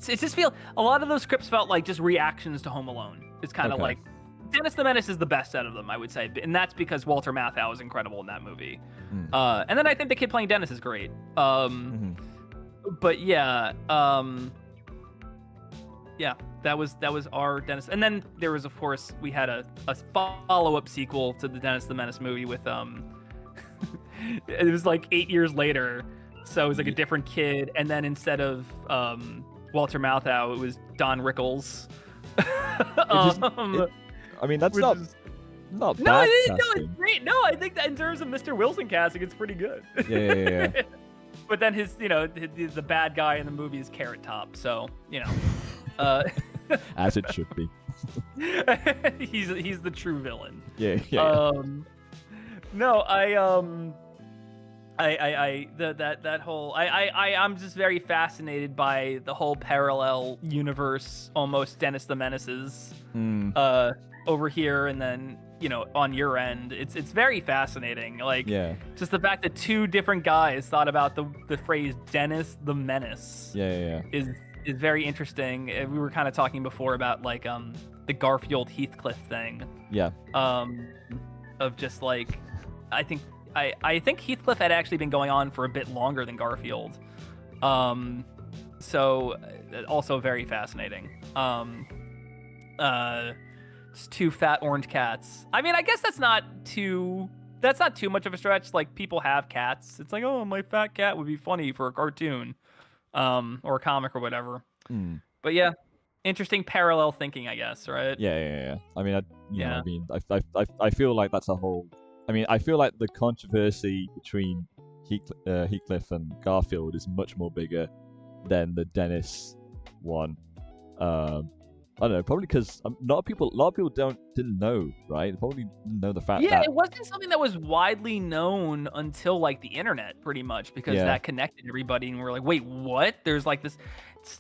It just feel a lot of those scripts felt like just reactions to Home Alone. It's kind of like Dennis the Menace is the best out of them, I would say, and that's because Walter Matthau is incredible in that movie. And then I think the kid playing Dennis is great. But yeah, that was our Dennis. And then there was, of course, we had a follow-up sequel to the Dennis the Menace movie with it was like 8 years later, so it was like a different kid, and then instead of Walter Matthau, it was Don Rickles. I mean, that's not bad. No, it's great. No, I think that in terms of Mr. Wilson casting, it's pretty good. Yeah. But then the bad guy in the movie is Carrot Top, so as it should be. he's the true villain. Yeah. No, I'm just very fascinated by the whole parallel universe, almost Dennis the Menaces over here, and then on your end, it's very fascinating. Like, just the fact that two different guys thought about the phrase Dennis the Menace. Is very interesting. We were kind of talking before about like the Garfield Heathcliff thing. Of just like, I think Heathcliff had actually been going on for a bit longer than Garfield. So also very fascinating. Just two fat orange cats. I mean, I guess that's not too much of a stretch. Like, people have cats. It's like, oh, my fat cat would be funny for a cartoon, or a comic or whatever. But yeah, interesting parallel thinking, I guess, right? Yeah. I mean, I feel like that's a whole. I mean, I feel like the controversy between Heathcliff and Garfield is much more bigger than the Dennis one. I don't know, probably because a lot of people didn't know, right? They probably didn't know the fact that... it wasn't something that was widely known until like the internet, pretty much, because that connected everybody, and we're like, wait, what? There's like this...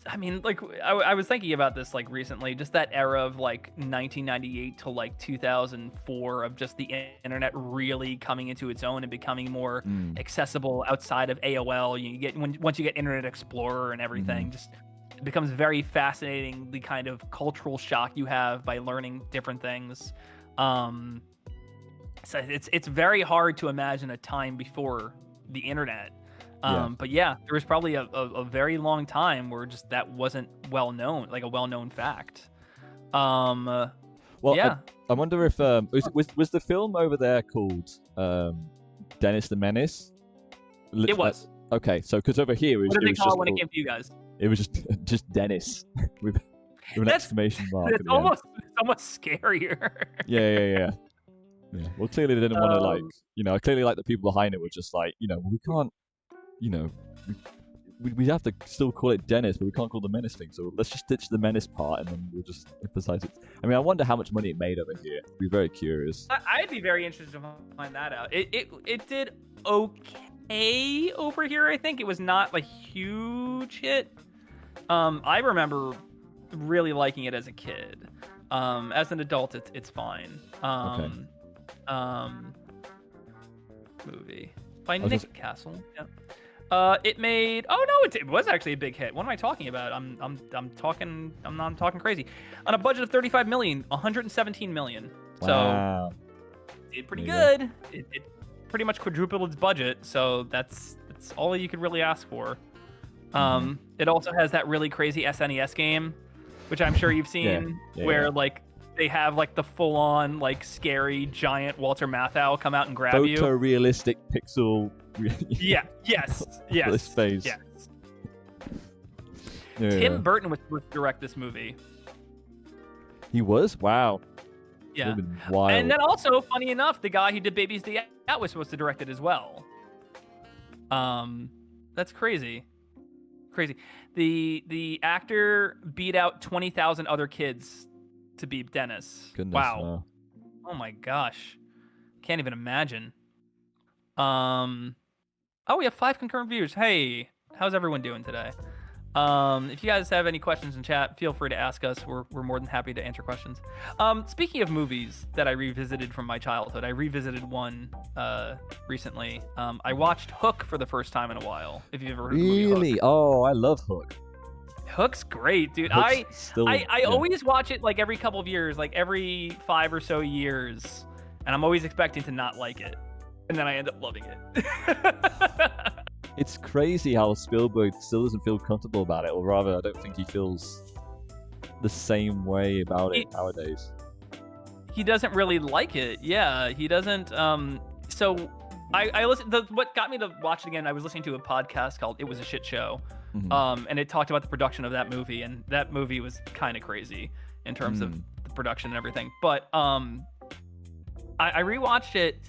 I mean, like, I was thinking about this like recently, just that era of like 1998 to like 2004 of just the internet really coming into its own and becoming more accessible outside of AOL. Once you get Internet Explorer and everything, just it becomes very fascinating, the kind of cultural shock you have by learning different things. So it's very hard to imagine a time before the internet. But yeah, there was probably a very long time where just that wasn't well known, like a well-known fact. I wonder if was the film over there called Dennis the Menace? It was. Okay, so because over here what did they call it when it came to you guys? It was just Dennis with an exclamation mark. It's almost scarier. Yeah. Well, clearly they didn't want to clearly like the people behind it were just like, we can't. We have to still call it Dennis, but we can't call the Menace thing. So let's just ditch the Menace part, and then we'll just emphasize it. I mean, I wonder how much money it made over here. I'd be very curious. I'd be very interested to find that out. It did okay over here. I think it was not a huge hit. I remember really liking it as a kid. As an adult, it's fine. Movie by Nick Castle. Yeah. It made. Oh no, it was actually a big hit. What am I talking about? I'm talking crazy. On a budget of $35 million, $117 million. Wow. So it did pretty good. It pretty much quadrupled its budget. So that's all you could really ask for. It also has that really crazy SNES game, which I'm sure you've seen, where like they have like the full-on like scary giant Walter Matthau come out and grab you. Photorealistic pixel. Yes. Space. Yes. Yeah. Tim Burton was supposed to direct this movie. He was? Wow. Yeah. Wild. And then also, funny enough, the guy who did Baby's Day Out was supposed to direct it as well. That's crazy. Crazy. The actor beat out 20,000 other kids to be Dennis. Goodness, wow. Oh my gosh. Can't even imagine. Oh, we have 5 concurrent viewers. Hey, how's everyone doing today? If you guys have any questions in chat, feel free to ask us. We're more than happy to answer questions. Speaking of movies that I revisited from my childhood, I revisited one recently. I watched Hook for the first time in a while. If you've ever heard of the movie Hook. Really? Oh, I love Hook. Hook's great, dude. Hook's I always watch it like every couple of years, like every 5 or so years, and I'm always expecting to not like it, and then I end up loving it. It's crazy how Spielberg still doesn't feel comfortable about it, or rather, I don't think he feels the same way about it nowadays. He doesn't really like it. Yeah, he doesn't. So I listened. What got me to watch it again? I was listening to a podcast called "It Was a Shit Show," and it talked about the production of that movie, and that movie was kind of crazy in terms of the production and everything. But I rewatched it.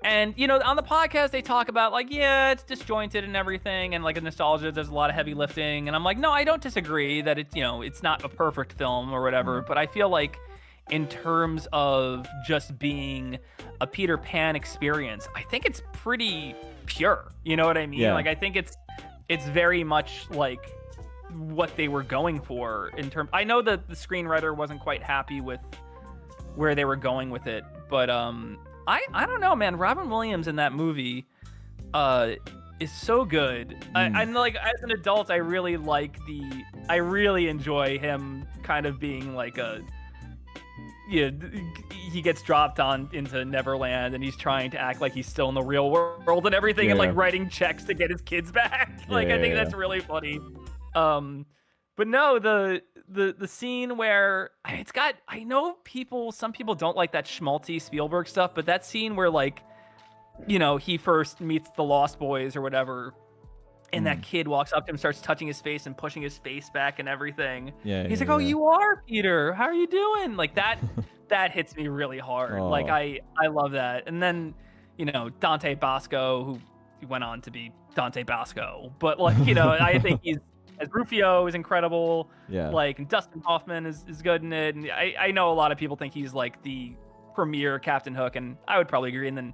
And, you know, on the podcast, they talk about, like, yeah, it's disjointed and everything, and, like, a nostalgia, there's a lot of heavy lifting. And I'm like, no, I don't disagree that it's, you know, it's not a perfect film or whatever. But I feel like in terms of just being a Peter Pan experience, I think it's pretty pure. You know what I mean? Yeah. Like, I think it's very much, like, what they were going for in terms... I know that the screenwriter wasn't quite happy with where they were going with it, but, I don't know, man. Robin Williams in that movie is so good. I'm like, as an adult, I really enjoy him kind of being like he gets dropped into Neverland and he's trying to act like he's still in the real world and everything, and like writing checks to get his kids back. Like, I think that's really funny. But no, the scene where it's got, I know some people don't like that schmaltzy Spielberg stuff, but that scene where, like, you know, he first meets the Lost Boys or whatever, and that kid walks up to him, starts touching his face and pushing his face back and everything. He's like, "Oh, you are Peter. How are you doing?" Like that hits me really hard. Oh. Like I love that. And then, you know, Dante Basco, who went on to be Dante Basco, but, like, you know, I think he's, as Rufio is incredible. Yeah. Like, Dustin Hoffman is good in it. And I know a lot of people think he's like the premier Captain Hook, and I would probably agree. And then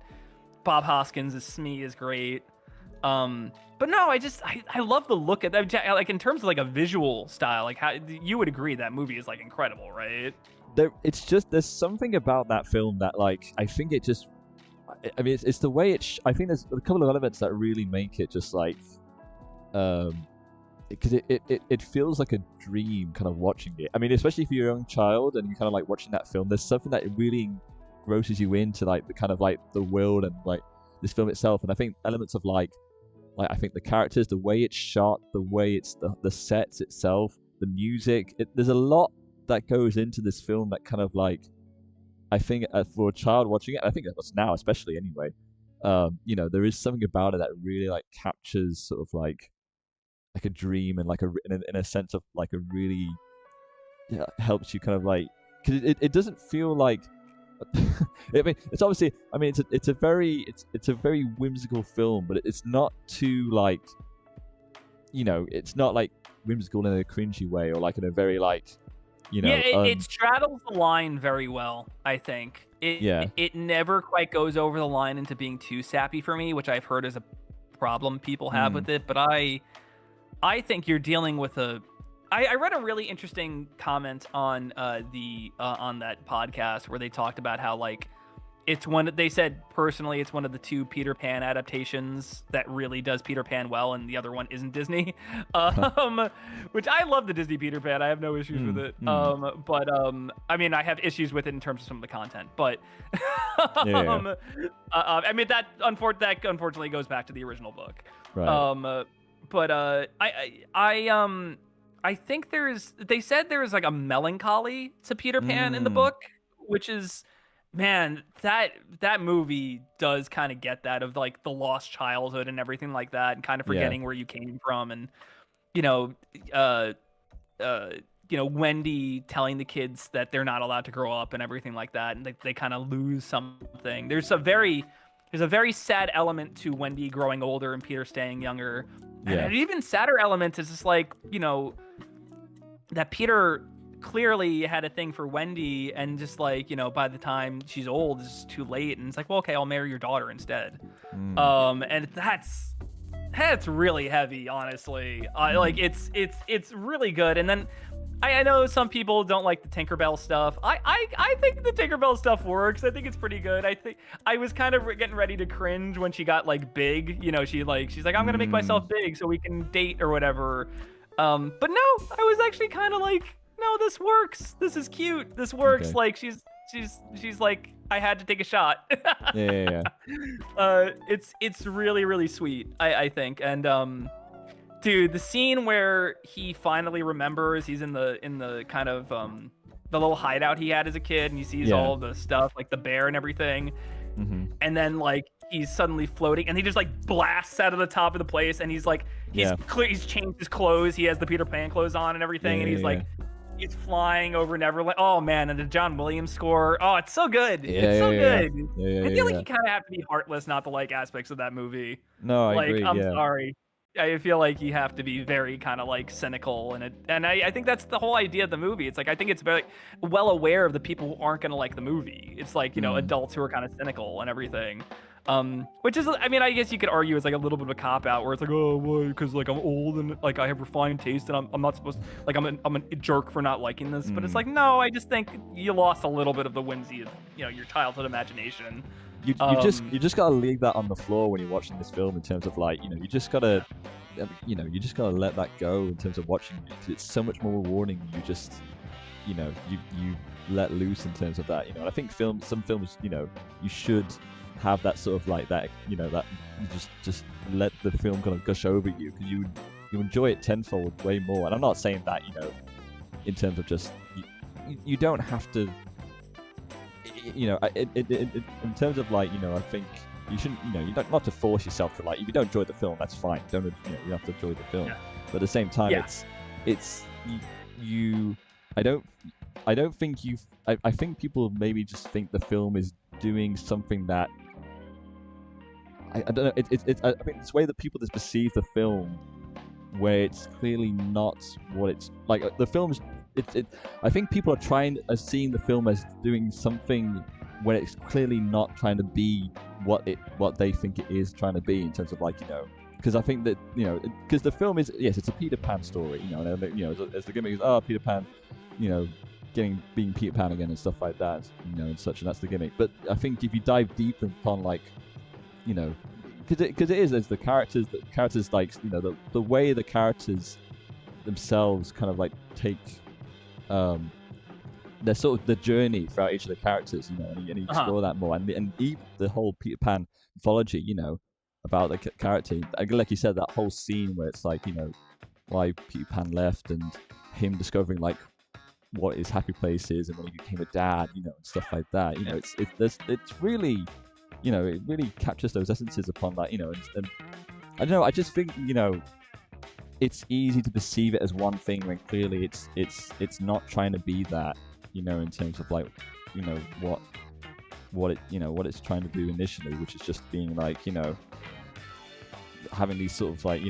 Bob Hoskins as Smee is great. But no, I love the look at that. Like, in terms of like a visual style, like, how you would agree that movie is like incredible, right? It's just, there's something about that film that, like, I think it just, I mean, it's the way I think there's a couple of elements that really make it just like, because it feels like a dream kind of watching it. I mean, especially if you're a young child and you're kind of like watching that film, there's something that really grosses you into, like, the kind of like the world and like this film itself. And I think elements of like I think the characters, the way it's shot, the way it's the sets itself, the music, there's a lot that goes into this film that kind of like, I think for a child watching it, I think that's now especially anyway, you know, there is something about it that really like captures sort of like a dream, and like in a sense of like a really helps you kind of like, because it doesn't feel like I mean, it's obviously, I mean, it's a very whimsical film, but it's not too like, you know, it's not like whimsical in a cringy way, or like in a very like, you know, it straddles the line very well. I think it never quite goes over the line into being too sappy for me, which I've heard is a problem people have with it. But I think you're dealing with I read a really interesting comment on on that podcast where they talked about how, like, they said personally it's one of the 2 Peter Pan adaptations that really does Peter Pan well, and the other one isn't Disney. Which I love the Disney Peter Pan. I have no issues with it. But I mean, I have issues with it in terms of some of the content. But I mean, that unfortunately goes back to the original book. Right. but I think they said there is like a melancholy to Peter Pan in the Mm, book, which is, man, that movie does kind of get that of like the lost childhood and everything like that, and kind of yeah, forgetting where you came from, and you know, uh, uh, Wendy telling the kids that they're not allowed to grow up and everything like that, and they kind of lose something. There's a very sad element to Wendy growing older and Peter staying younger. And yeah, an even sadder element is just like, that Peter clearly had a thing for Wendy, and just like, by the time she's old, it's too late. And it's like, well, okay, I'll marry your daughter instead. mm, And that's really heavy, honestly. Like mm, it's really good. And then I know some people don't like the Tinkerbell stuff. I think the Tinkerbell stuff works. I think it's pretty good. I think I was kind of getting ready to cringe when she got like big. She's like, I'm gonna make mm. myself big so we can date or whatever. But no, I was actually kind of like, no, this works. This is cute. This works. Okay. Like she's like, I had to take a shot. Yeah, yeah, yeah. It's really really sweet. I think. And dude, the scene where he finally remembers he's in the kind of the little hideout he had as a kid, and he sees Yeah. all the stuff like the bear and everything, Mm-hmm. and then like he's suddenly floating, and he just like blasts out of the top of the place, and he's like Yeah. he's changed his clothes, he has the Peter Pan clothes on and everything, Yeah, and he's yeah, like he's flying over Neverland. Oh man, and the John Williams score. Oh, it's so good. yeah, It's so yeah, good. yeah, yeah, I feel like yeah. you kind of have to be heartless not to like aspects of that movie. No, I Like, agree. I'm Yeah. sorry. I feel like you have to be very kind of like cynical, and I think that's the whole idea of the movie. It's like, I think it's very well aware of the people who aren't gonna like the movie. It's like, Mm, adults who are kind of cynical and everything. Which is, I mean, I guess you could argue it's like a little bit of a cop out, where it's like, oh, why? Because like I'm old and like I have refined taste, and I'm not supposed like I'm a jerk for not liking this. But it's mm. like, no, I just think you lost a little bit of the whimsy of your childhood imagination. You just gotta leave that on the floor when you're watching this film, in terms of like, you just gotta let that go in terms of watching it, 'cause it's so much more rewarding. You let loose in terms of that. And I think some films, you should have that sort of like that, that you just let the film kind of gush over you, because you enjoy it tenfold way more. And I'm not saying that, in terms of just you don't have to, in terms of like, I think you shouldn't, you don't not to force yourself to, like, if you don't enjoy the film, that's fine. Don't, you have to enjoy the film. Yeah. But at the same time, Yeah. it's you. I don't think you. I think people maybe just think the film is doing something that I don't know. I think it's the way that people just perceive the film, where it's clearly not what it's like. The film's. I think people are seeing the film as doing something when it's clearly not trying to be what they think it is trying to be, in terms of like, because I think that, because the film is, yes, it's a Peter Pan story, and as the gimmick is, oh, Peter Pan, being Peter Pan again and stuff like that, and such, and that's the gimmick. But I think if you dive deep upon, like, because it is, as the characters like, the way the characters themselves kind of like take their sort of the journey throughout each of the characters, and you explore that more, and even the whole Peter Pan mythology, about the character, like you said, that whole scene where it's like, why Peter Pan left, and him discovering like what his happy place is, and when he became a dad, and stuff like that. It's really, it really captures those essences upon that, and I don't know. I just think, it's easy to perceive it as one thing, when clearly it's not trying to be that, in terms of like, what it's trying to do initially, which is just being like, having these sort of like,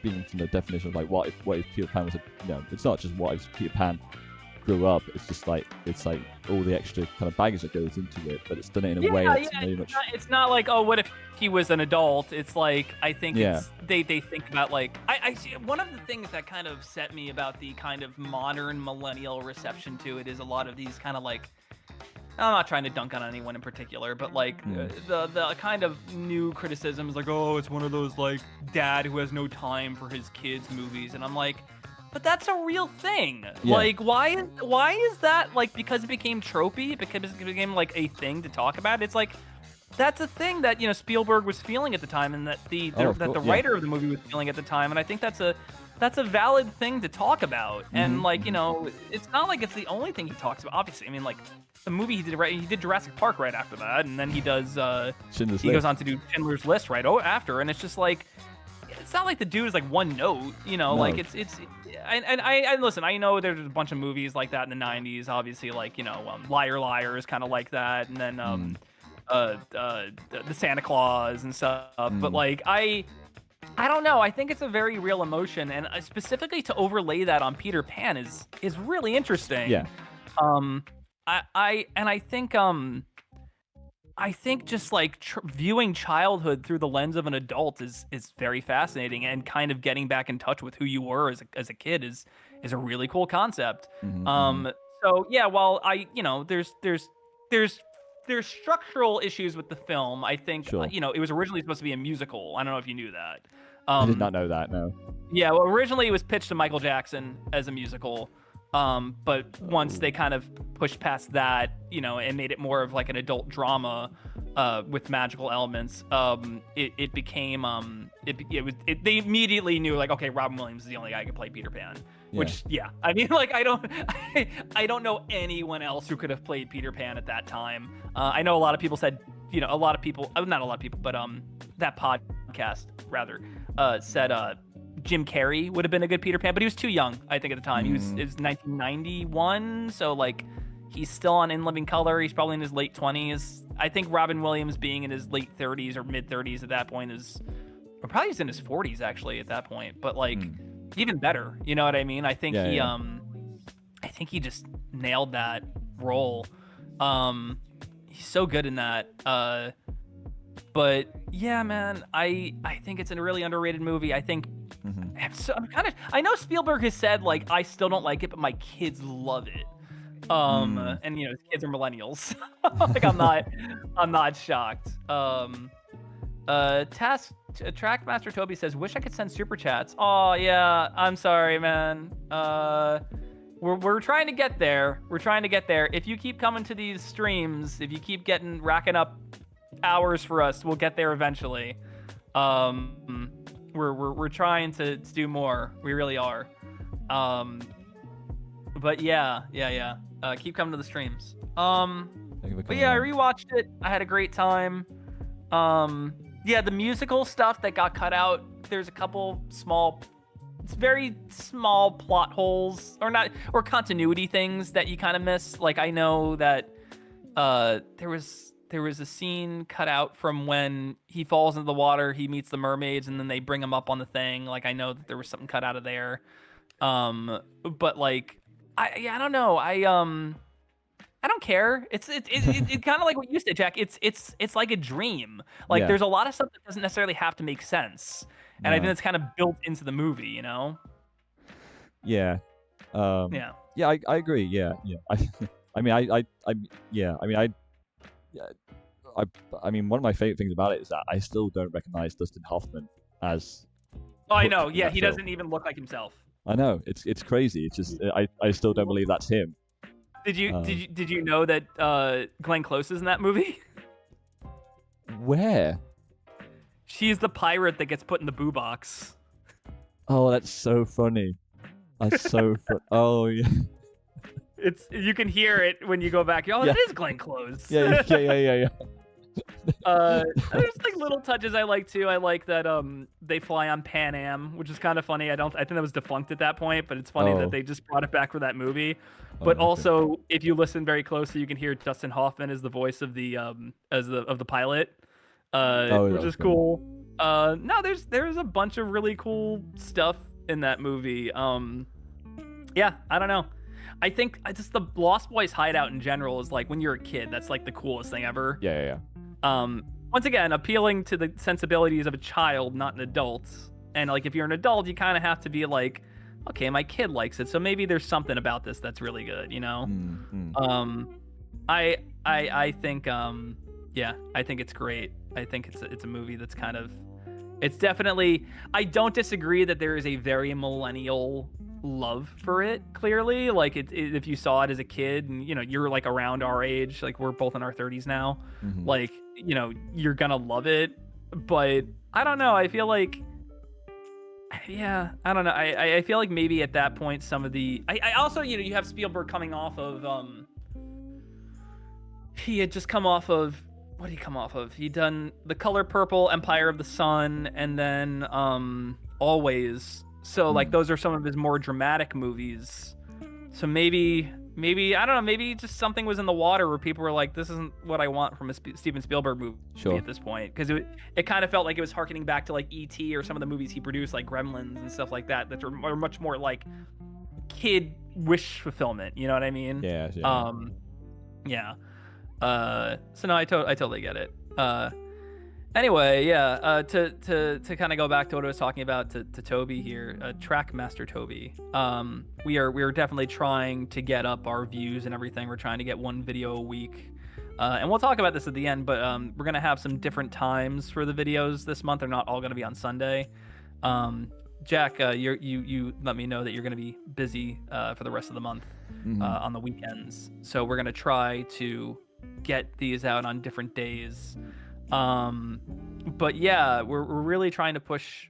being from the definition of like, what if Peter Pan was it's not just what if Peter Pan grew up, it's just like, it's like all the extra kind of baggage that goes into it, but it's done it in a way that's very much. It's not like, oh, what if he was an adult? It's like, I think Yeah. they think about like, I see one of the things that kind of set me about the kind of modern millennial reception to it is a lot of these kind of like, I'm not trying to dunk on anyone in particular, but like the kind of new criticisms, like, oh, it's one of those like dad who has no time for his kids movies, and I'm like, but that's a real thing. Yeah. Like, why is that, like, because it became tropey, because it became like a thing to talk about? It's like, that's a thing that Spielberg was feeling at the time, and that the writer of the movie was feeling at the time, and I think that's a valid thing to talk about. And like it's not like it's the only thing he talks about. Obviously, I mean, like the movie he did Jurassic Park right after that, and then he does goes on to do Schindler's List right after, and it's just like it's not like the dude is like one note, no. Like it's I listen, I know there's a bunch of movies like that in the 90s, obviously, like Liar Liar is kind of like that, and then the Santa Claus and stuff, but like I don't know. I think it's a very real emotion, and specifically to overlay that on Peter Pan is really interesting. Yeah. I think just like viewing childhood through the lens of an adult is very fascinating, and kind of getting back in touch with who you were as a kid is a really cool concept. So yeah, while there's structural issues with the film. I think Sure. it was originally supposed to be a musical. I don't know if you knew that. I did not know that. No. Yeah, well, originally it was pitched to Michael Jackson as a musical. But once they kind of pushed past that, and made it more of like an adult drama with magical elements, it became they immediately knew, like, okay, Robin Williams is the only guy who can play Peter Pan. Yeah. Which, yeah, I mean, like, I don't know anyone else who could have played Peter Pan at that time. I know a lot of people said, not a lot of people, but that podcast rather said Jim Carrey would have been a good Peter Pan, but he was too young, I think, at the time. It was 1991, so like he's still on In Living Color. He's probably in his late 20s. I think Robin Williams being in his late 30s or mid 30s at that point or probably he's in his 40s actually at that point. But like even better, you know what I mean? I think I think he just nailed that role. He's so good in that. But yeah, man, I think it's a really underrated movie. I think I know Spielberg has said, like, I still don't like it, but my kids love it. And his kids are millennials. Like, I'm not shocked. Trackmaster Toby says, wish I could send super chats. Oh yeah, I'm sorry, man. We're trying to get there. If you keep coming to these streams, if you keep racking up hours for us, we'll get there eventually. We're trying to do more. We really are. But yeah. Keep coming to the streams. But yeah, I rewatched it. I had a great time. Yeah, the musical stuff that got cut out. There's a couple very small plot holes or continuity things that you kind of miss. Like, I know that there was a scene cut out from when he falls into the water, he meets the mermaids, and then they bring him up on the thing. Like, I know that there was something cut out of there. But like, I don't know. I don't care. It's kind of like what you said, Jack. It's like a dream. Like, there's a lot of stuff that doesn't necessarily have to make sense. And I think it's kind of built into the movie, Yeah. Yeah, I agree. Yeah. I mean, one of my favorite things about it is that I still don't recognize Dustin Hoffman as. Oh, I know. Yeah, he doesn't even look like himself. I know. It's crazy. It's just I still don't believe that's him. Did you know that Glenn Close is in that movie? Where? She's the pirate that gets put in the boo box. Oh, that's so funny. That's so fun. Oh yeah. You can hear it when you go back. Oh, that is Glenn Close. Yeah. There's like little touches I like too. I like that they fly on Pan Am, which is kind of funny. I think that was defunct at that point, but it's funny that they just brought it back for that movie. But also, if you listen very closely, you can hear Dustin Hoffman as the voice of the pilot, which is cool. No, there's a bunch of really cool stuff in that movie. Yeah, I don't know. I think just the Lost Boys hideout in general is like, when you're a kid, that's like the coolest thing ever. Yeah. Once again, appealing to the sensibilities of a child, not an adult. And like, if you're an adult, you kind of have to be like, okay, my kid likes it, so maybe there's something about this that's really good, I think I think it's great. I think it's a movie that's kind of, it's definitely, I don't disagree that there is a very millennial love for it, clearly. Like, if you saw it as a kid and you're like around our age, like we're both in our 30s now, like you're gonna love it. But I don't know. I feel like, yeah, I don't know. I feel like maybe at that point some of the I also you have Spielberg coming off of he had just come off of, what did he come off of? He'd done The Color Purple, Empire of the Sun, and then Always. So like those are some of his more dramatic movies. So maybe I don't know, maybe just something was in the water where people were like, this isn't what I want from a Steven Spielberg movie at this point, because it kind of felt like it was harkening back to like E.T. or some of the movies he produced, like Gremlins and stuff like that are much more like kid wish fulfillment. You know what I mean? Yeah. Yeah. So no, I totally get it. Anyway, yeah. To kind of go back to what I was talking about to Toby here, Trackmaster Toby. We are definitely trying to get up our views and everything. We're trying to get one video a week. And we'll talk about this at the end, but we're gonna have some different times for the videos this month. They're not all gonna be on Sunday. Jack, you let me know that you're gonna be busy for the rest of the month on the weekends. So we're gonna try to get these out on different days. But yeah, we're really trying to push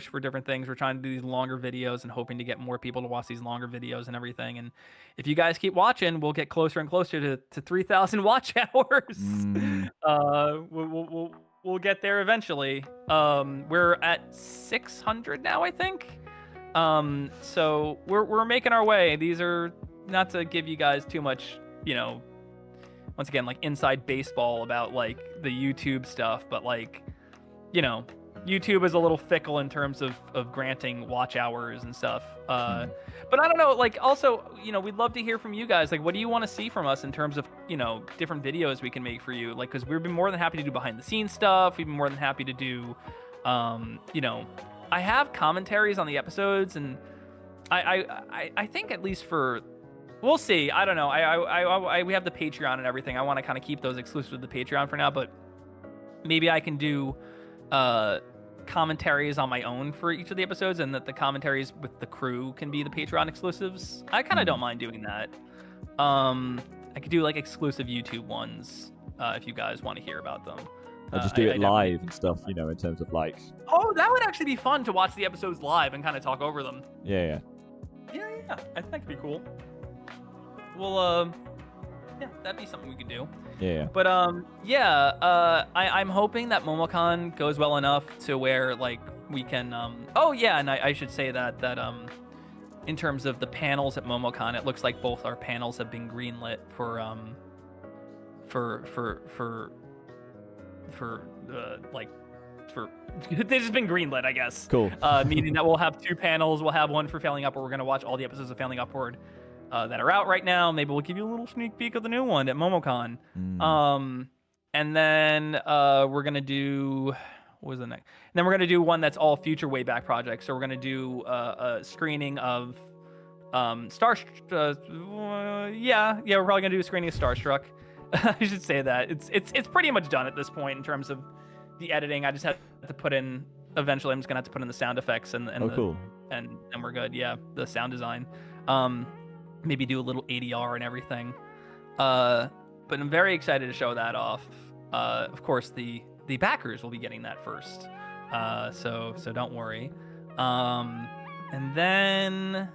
for different things. We're trying to do these longer videos and hoping to get more people to watch these longer videos and everything. And if you guys keep watching, we'll get closer and closer to 3,000 watch hours. We'll get there eventually. We're at 600 now, I think. So we're making our way. These are not to give you guys too much, once again, like inside baseball about like the YouTube stuff, but like, YouTube is a little fickle in terms of granting watch hours and stuff. But I don't know, like also, we'd love to hear from you guys. Like, what do you want to see from us in terms of, different videos we can make for you? Like, because we'd be more than happy to do behind the scenes stuff. We'd be more than happy to do, I have commentaries on the episodes, and I think at least for, we'll see. I don't know. We have the Patreon and everything. I want to kind of keep those exclusive to the Patreon for now, but maybe I can do commentaries on my own for each of the episodes, and that the commentaries with the crew can be the Patreon exclusives. I kind of don't mind doing that. I could do like exclusive YouTube ones if you guys want to hear about them. Just do it live and stuff, in terms of like. Oh, that would actually be fun to watch the episodes live and kind of talk over them. Yeah. I think that could be cool. Well, yeah, that'd be something we could do. Yeah. But I'm hoping that MomoCon goes well enough to where like we can. Oh yeah, and I should say that in terms of the panels at MomoCon, it looks like both our panels have been greenlit for they've just been greenlit, I guess. Cool. Meaning that we'll have two panels. We'll have one for Failing Upward. We're gonna watch all the episodes of Failing Upward that are out right now. Maybe we'll give you a little sneak peek of the new one at MomoCon. And then we're gonna do, what was the next? And then we're gonna do one that's all future Wayback projects. So we're gonna do a screening of Starstruck. We're probably gonna do a screening of Starstruck. I should say that it's pretty much done at this point in terms of the editing. I just have to put in. Eventually, I'm just gonna have to put in the sound effects and cool. And we're good. Yeah, the sound design. Maybe do a little ADR and everything. But I'm very excited to show that off. Of course, the backers will be getting that first. So don't worry. And then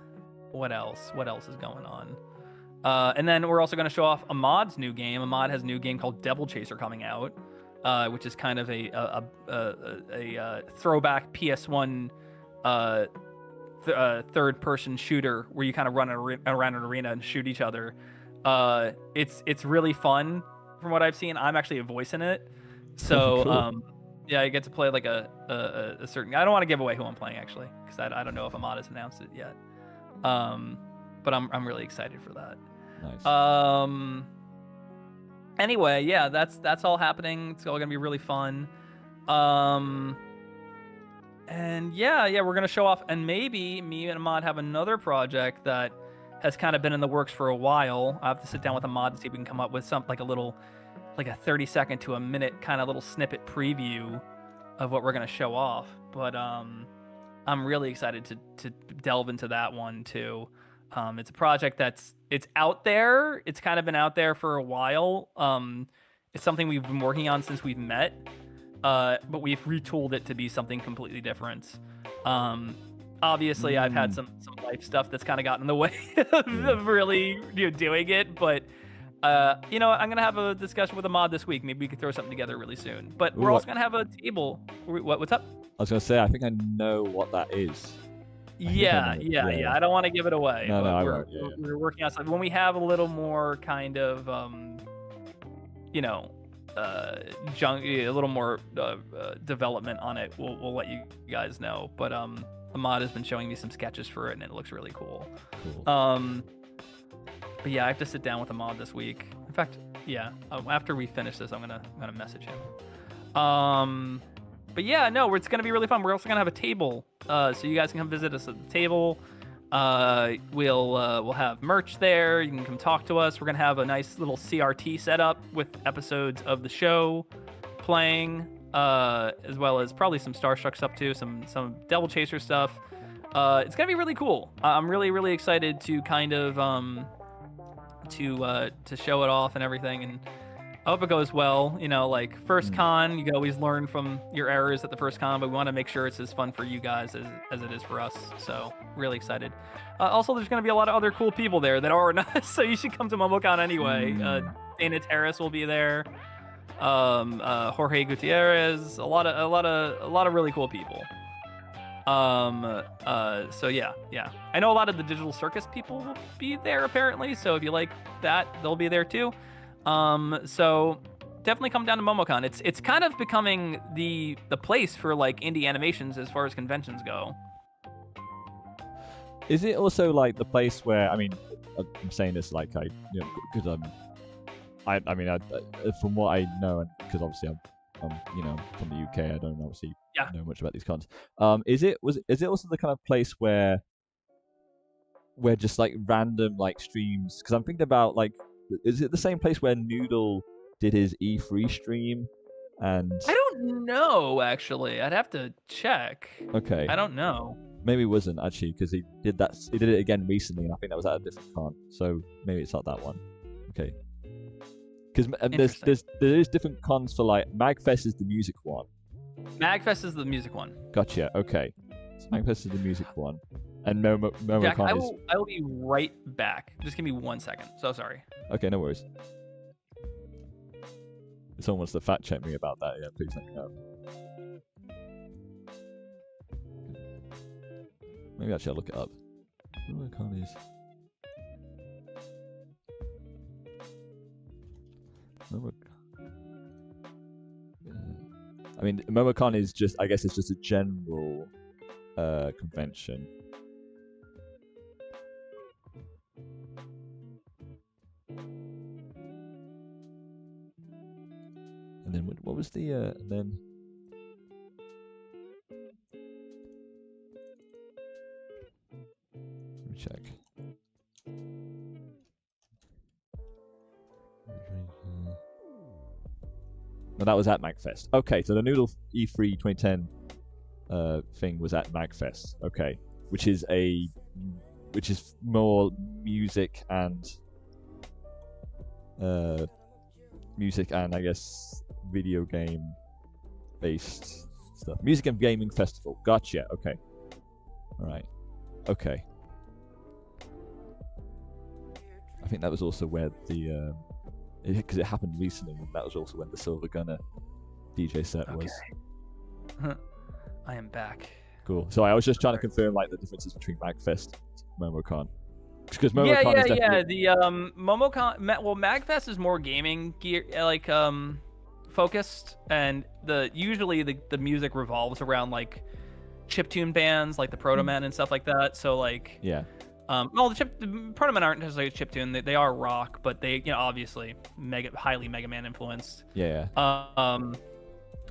what else? What else is going on? And then we're also going to show off Ahmad's new game. Ahmad has a new game called Devil Chaser coming out, which is kind of a throwback PS1 third-person shooter where you kind of run around an arena and shoot each other. It's really fun from what I've seen. I'm actually a voice in it, so cool. Yeah, I get to play like a certain. I don't want to give away who I'm playing actually, because I don't know if Ahmad has announced it yet. But I'm really excited for that. Nice. Anyway, yeah, that's all happening. It's all gonna be really fun. And yeah, we're gonna show off, and maybe me and Ahmad have another project that has kind of been in the works for a while. I have to sit down with Ahmad to see if we can come up with something like a 30-second to a minute kind of little snippet preview of what we're gonna show off. But I'm really excited to delve into that one too. It's a project it's out there. It's kind of been out there for a while. It's something we've been working on since we've met, but we've retooled it to be something completely different. Obviously, I've had some life stuff that's kind of gotten in the way of really doing it, but I'm gonna have a discussion with Ahmad this week. Maybe we could throw something together really soon. But we're also gonna have a table. What's up? I was gonna say, I think I know what that is. Yeah. I don't want to give it away. No, I we're, won't. Yeah. We're working on something. When we have a little more kind of, a little more development on it, we'll let you guys know. But Ahmad has been showing me some sketches for it, and it looks really cool. But yeah, I have to sit down with Ahmad this week. In fact, yeah, after we finish this, I'm gonna message him. But yeah, no, it's gonna be really fun. We're also gonna have a table, so you guys can come visit us at the table. We'll have merch there. You can come talk to us. We're gonna have a nice little CRT setup with episodes of the show playing, as well as probably some Starstruck stuff too, some Devil Chaser stuff. It's gonna be really cool. I'm really, really excited to kind of to show it off and everything, and I hope it goes well. Like first con, you can always learn from your errors at the first con, but we want to make sure it's as fun for you guys as it is for us. So really excited. Also, there's going to be a lot of other cool people there that aren't us, so you should come to MomoCon anyway. Dana Terrace will be there. Jorge Gutierrez, a lot of really cool people. So yeah. I know a lot of the Digital Circus people will be there apparently, so if you like that, they'll be there too. So definitely come down to MomoCon. It's kind of becoming the place for like indie animations as far as conventions go. Is it also like the place where, I mean, I'm saying this like because from what I know, and because obviously I'm from the UK, I don't obviously know much about these cons. Is it also the kind of place where just like random like streams? Because I'm thinking about like, is it the same place where Noodle did his E3 stream? And I don't know, actually. I'd have to check. Okay. I don't know. Maybe it wasn't actually, because he did it again recently, and I think that was at a different con. So maybe it's not that one. Okay. Because there is different cons for like Magfest is the music one. Magfest is the music one. Gotcha. Okay. So Magfest is the music one. And Jack, MomoCon I will be right back. Just give me 1 second. So sorry. Okay, no worries. If someone wants to fact check me about that, yeah, please let me know. Maybe actually I'll look it up. MomoCon is... I mean, MomoCon is just, I guess it's just a general convention. And then what was the and then let me check. No, that was at Magfest. Okay, so the Noodle E3 2010 thing was at Magfest. Okay, which is more music and I guess video game based stuff. Music and gaming festival. Gotcha. Okay. All right. Okay. I think that was also where the because it happened recently, and that was also when the Silver Gunner DJ set was. I am back. Cool. So I was just trying to confirm like the differences between Magfest and MomoCon. Because MomoCon is definitely... The MomoCon, well, Magfest is more gaming gear, like focused, and usually the music revolves around like chiptune bands, like the Proto Man and stuff like that. So like well, the Proto Man aren't necessarily chiptune; they are rock, but they obviously highly Mega Man influenced. Yeah.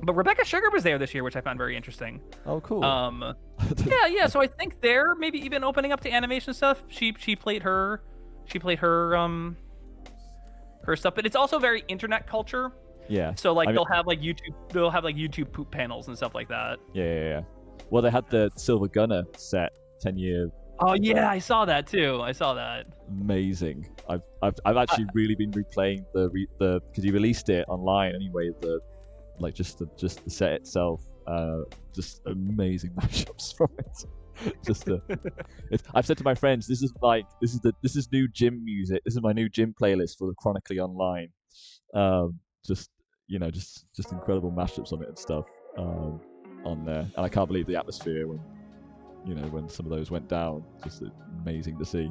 But Rebecca Sugar was there this year, which I found very interesting. Oh, cool. Yeah. So I think they're maybe even opening up to animation stuff. She played her stuff, but it's also very internet culture. Yeah. So like they'll have like YouTube poop panels and stuff like that. Yeah. Well, they had the Silver Gunner set 10-year Oh yeah, I saw that too. I saw that. Amazing. I've actually really been replaying the because he released it online anyway. Just the set itself. Just amazing mashups from it. I've said to my friends, this is new gym music. This is my new gym playlist for the Chronically Online. Just just incredible mashups on it and stuff on there. And I can't believe the atmosphere when some of those went down. Just amazing to see.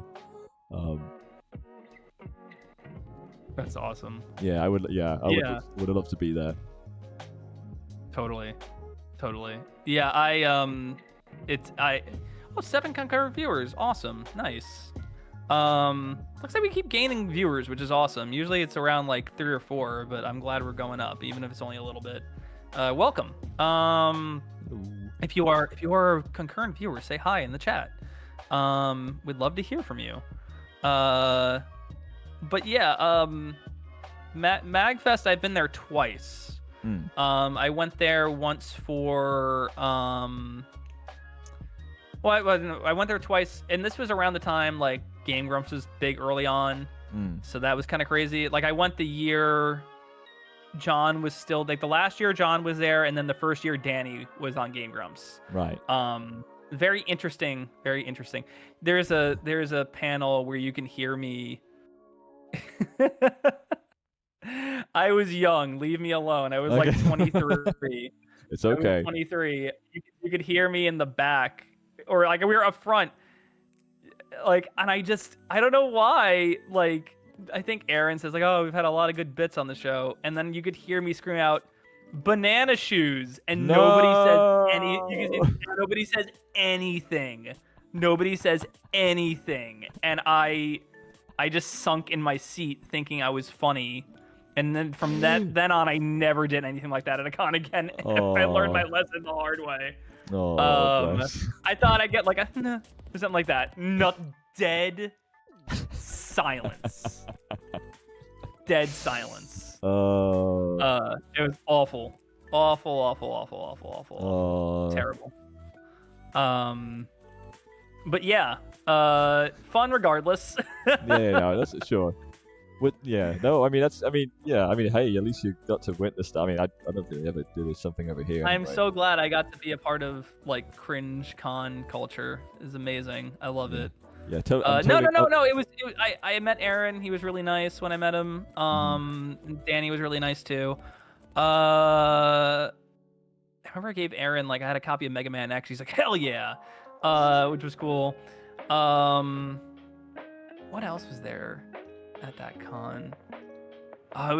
That's awesome. Yeah, I would. Yeah, I would have loved to be there. Totally. Yeah, oh, 7 concurrent viewers. Awesome. Nice. Looks like we keep gaining viewers, which is awesome. Usually it's around like 3 or 4, but I'm glad we're going up, even if it's only a little bit. Welcome. If you are a concurrent viewer, say hi in the chat. We'd love to hear from you. But yeah, Magfest, I've been there twice. I went there once for I went there twice, and this was around the time like Game Grumps was big early on, so that was kind of crazy. Like I went the year John was still like the last year John was there, and then the first year Danny was on Game Grumps. Right. Very interesting. Very interesting. There's a panel where you can hear me. I was young. Leave me alone. I was like 23. It's okay. I was 23. You could hear me in the back, or like we were up front. Like, and I don't know why. Like, I think Aaron says like, "Oh, we've had a lot of good bits on the show," and then you could hear me scream out, "Banana shoes," and nobody says anything. Nobody says anything, and I just sunk in my seat thinking I was funny. And then from then on, I never did anything like that at a con again. I learned my lesson the hard way. I thought I'd get like a or something like that. Not dead silence. Dead silence. It was awful. Awful. Terrible. But yeah, fun regardless. No, that's sure. Hey, at least you got to witness that. I mean, I don't think they ever do something over here. I'm so glad I got to be a part of like cringe con culture. It's amazing. I love it. Yeah. No. It was. I met Aaron. He was really nice when I met him. Danny was really nice too. I remember I gave Aaron I had a copy of Mega Man X. He's like, hell yeah, which was cool. What else was there at that con? I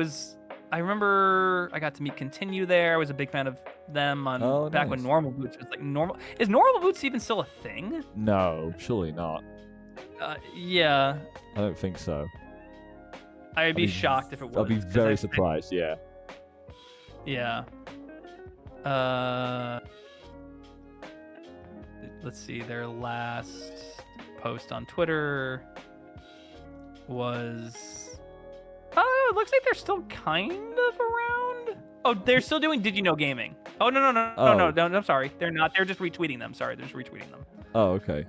remember I got to meet Continue there. I was a big fan of them back when Normal Boots was like normal. Is Normal Boots even still a thing? No, surely not. Yeah. I don't think so. I'd be shocked if it was. I'd be very surprised, yeah. Yeah. Let's see, their last post on Twitter was... Oh, it looks like they're still kind of around. Oh, they're still doing Did You Know Gaming. Oh, no, I'm sorry. They're not. They're just retweeting them. Sorry, they're just retweeting them. Oh, okay.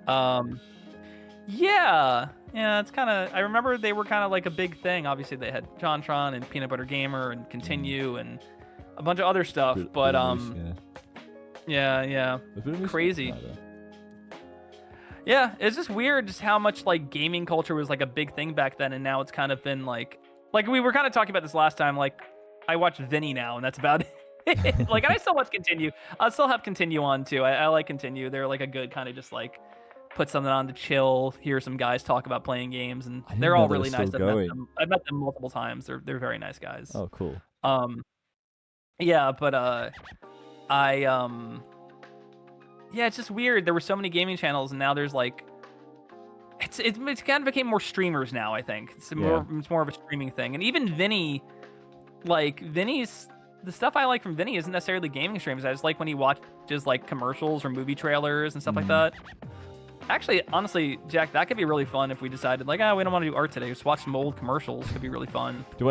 Yeah, it's kind of... I remember they were kind of like a big thing. Obviously, they had JonTron and Peanut Butter Gamer and Continue and a bunch of other stuff, but yeah. Crazy. Yeah, it's just weird just how much like gaming culture was like a big thing back then, and now it's kind of been like we were kind of talking about this last time. Like, I watch Vinny now, and that's about it. And I still watch Continue. I'll still have Continue on too. I like Continue. They're like a good kind of just like put something on to chill, hear some guys talk about playing games, and they're all really nice. I've met them multiple times. They're very nice guys. Oh, cool. Yeah, but yeah, it's just weird. There were so many gaming channels, and now there's like, it's kind of became more streamers now. I think it's more of a streaming thing. And even Vinny, Vinny's the stuff I like from Vinny isn't necessarily gaming streams. I just like when he watches like commercials or movie trailers and stuff like that. Actually, honestly, Jack, that could be really fun if we decided we don't want to do art today. Just watch some old commercials. Could be really fun. Do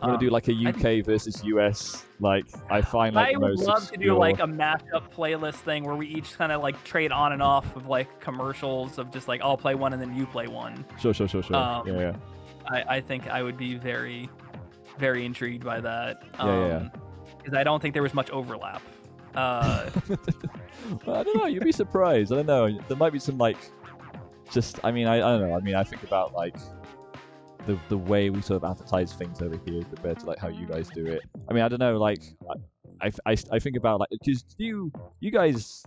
You want to do like a UK versus US? Like I find like I would most love obscure... to do like a mashup playlist thing where we each kind of like trade on and off of like commercials of just like I'll play one and then you play one. Sure. Yeah. I think I would be very, very intrigued by that. Yeah. Because I don't think there was much overlap. Well, I don't know. You'd be surprised. I don't know. There might be some like, just. I mean, I don't know. I mean, I think about like the way we sort of advertise things over here compared to like how you guys do it. I mean, I don't know. Like, I think about like because you guys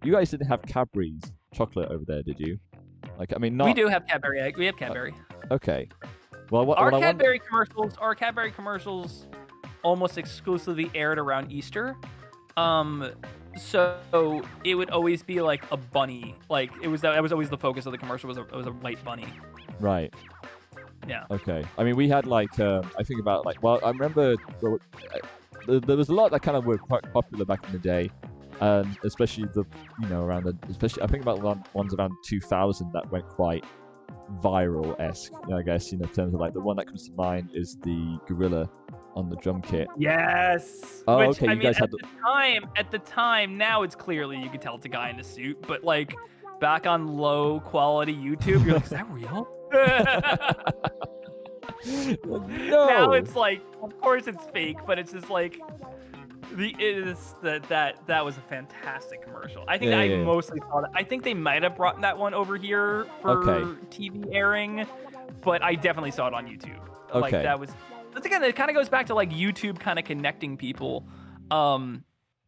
didn't have Cadbury's chocolate over there, did you? Like, I mean, not. We do have Cadbury egg. We have Cadbury. Okay. Well, Our Cadbury commercials almost exclusively aired around Easter. So it would always be like a bunny. Like that was always the focus of the commercial was a white bunny. Right. Yeah. Okay. I mean, we had like I think about like I remember there was a lot that kind of were quite popular back in the day, and especially especially I think about ones around 2000 that went quite viral-esque. I guess in terms of like the one that comes to mind is the gorilla on the drum kit. Yes. Oh, Which, okay. I You mean, guys had at the time, now it's clearly you can tell it's a guy in a suit, but like back on low quality YouTube, you're like, is that real? No. Now it's like, of course it's fake, but it's just like that was a fantastic commercial. I think I mostly saw that. I think they might have brought that one over here for TV airing, but I definitely saw it on YouTube. Okay. Like that was. Once again, it kind of goes back to like YouTube kind of connecting people.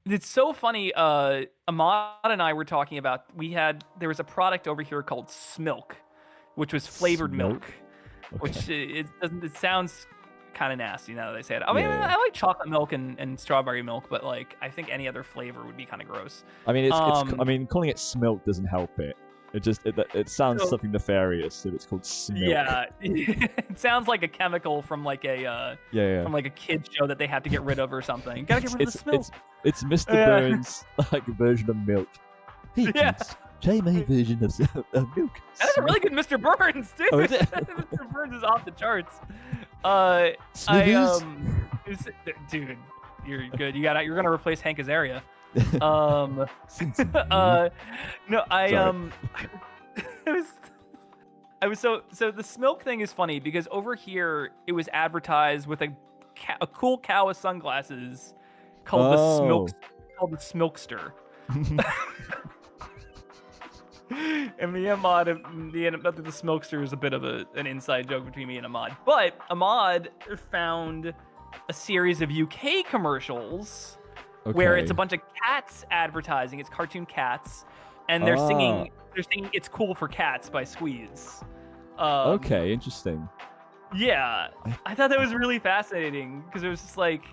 It's so funny. Ahmad and I were talking about there was a product over here called Smilk, which was flavored milk, which it sounds kind of nasty now that I say it. I mean, I like chocolate milk and strawberry milk, but like I think any other flavor would be kind of gross. I mean, I mean, calling it Smilk doesn't help it. It sounds something nefarious if it's called Smilk. Yeah, it sounds like a chemical from like a from like a kids show that they have to get rid of or something. Gotta get rid of the Smilk. It's Mr. Burns' like version of milk. Hey, kids, try my version of milk. That's a really good Mr. Burns, dude. Oh, is it? Mr. Burns is off the charts. Dude, you're good. You're gonna replace Hank Azaria. No, so the Smilk thing is funny because over here it was advertised with a cool cow with sunglasses called the Smilkster. And me and Ahmad, the Smilkster is a bit of an inside joke between me and Ahmad. But Ahmad found a series of UK commercials where it's a bunch of cats advertising. It's cartoon cats, and they're singing. They're singing "It's Cool for Cats" by Squeeze. Okay, interesting. Yeah, I thought that was really fascinating because it was just like,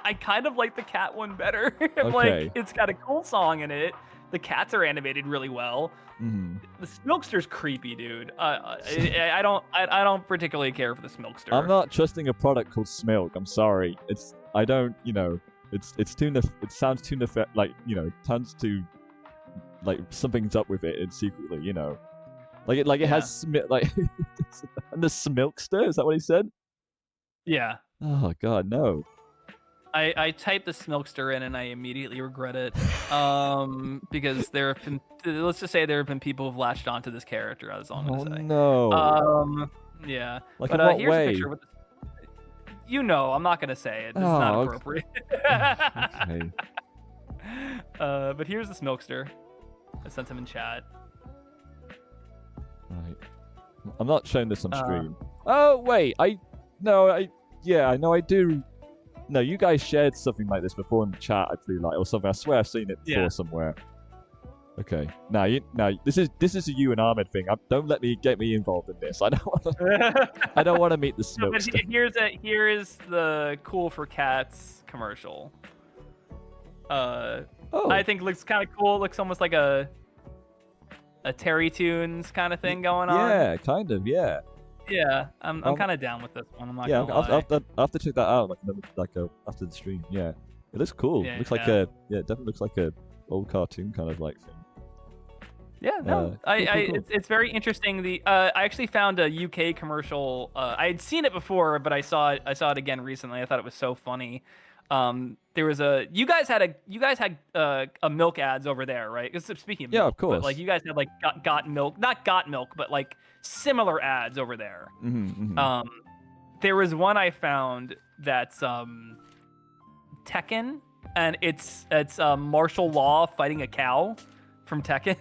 I kind of like the cat one better. Like, it's got a cool song in it. The cats are animated really well. Mm-hmm. The Smilkster's creepy, dude. I don't particularly care for the Smilkster. I'm not trusting a product called Smilk. I'm sorry. It sounds too tons to like something's up with it and secretly, it has like and the Smilkster, is that what he said? Yeah. Oh god, no. I typed the Smilkster in and I immediately regret it. Because let's just say there have been people who've latched onto this character, that's all I'm gonna say. No. Yeah. Like, but in what here's way? a picture with I'm not gonna say it. It's not appropriate. Okay. But here's the Smilkster. I sent him in chat. Right. I'm not showing this on stream. Oh wait, I know I do. No, you guys shared something like this before in the chat. I feel like, or something. I swear I've seen it before somewhere. Okay. Now this is a you and Ahmed thing. Don't get me involved in this. I don't want to meet the Smilkster. Here is the Cool for Cats commercial. I think it looks kind of cool. It looks almost like a Terry Tunes kind of thing going on. Yeah, kind of. Yeah. Yeah, I'm kind of down with this one. I'm not gonna lie. I'll have to check that out after the stream. Yeah, it looks cool. Yeah, looks like definitely looks like a old cartoon kind of like thing. Yeah, no, Cool. it's very interesting. I actually found a UK commercial. I had seen it before, but I saw it again recently. I thought it was so funny. There was you guys had a milk ads over there, right? 'Cause speaking of Yeah, milk, of but like course. you guys had like got milk, not got milk, but like similar ads over there. Mm-hmm. There was one I found that's Tekken, and it's martial law fighting a cow from Tekken,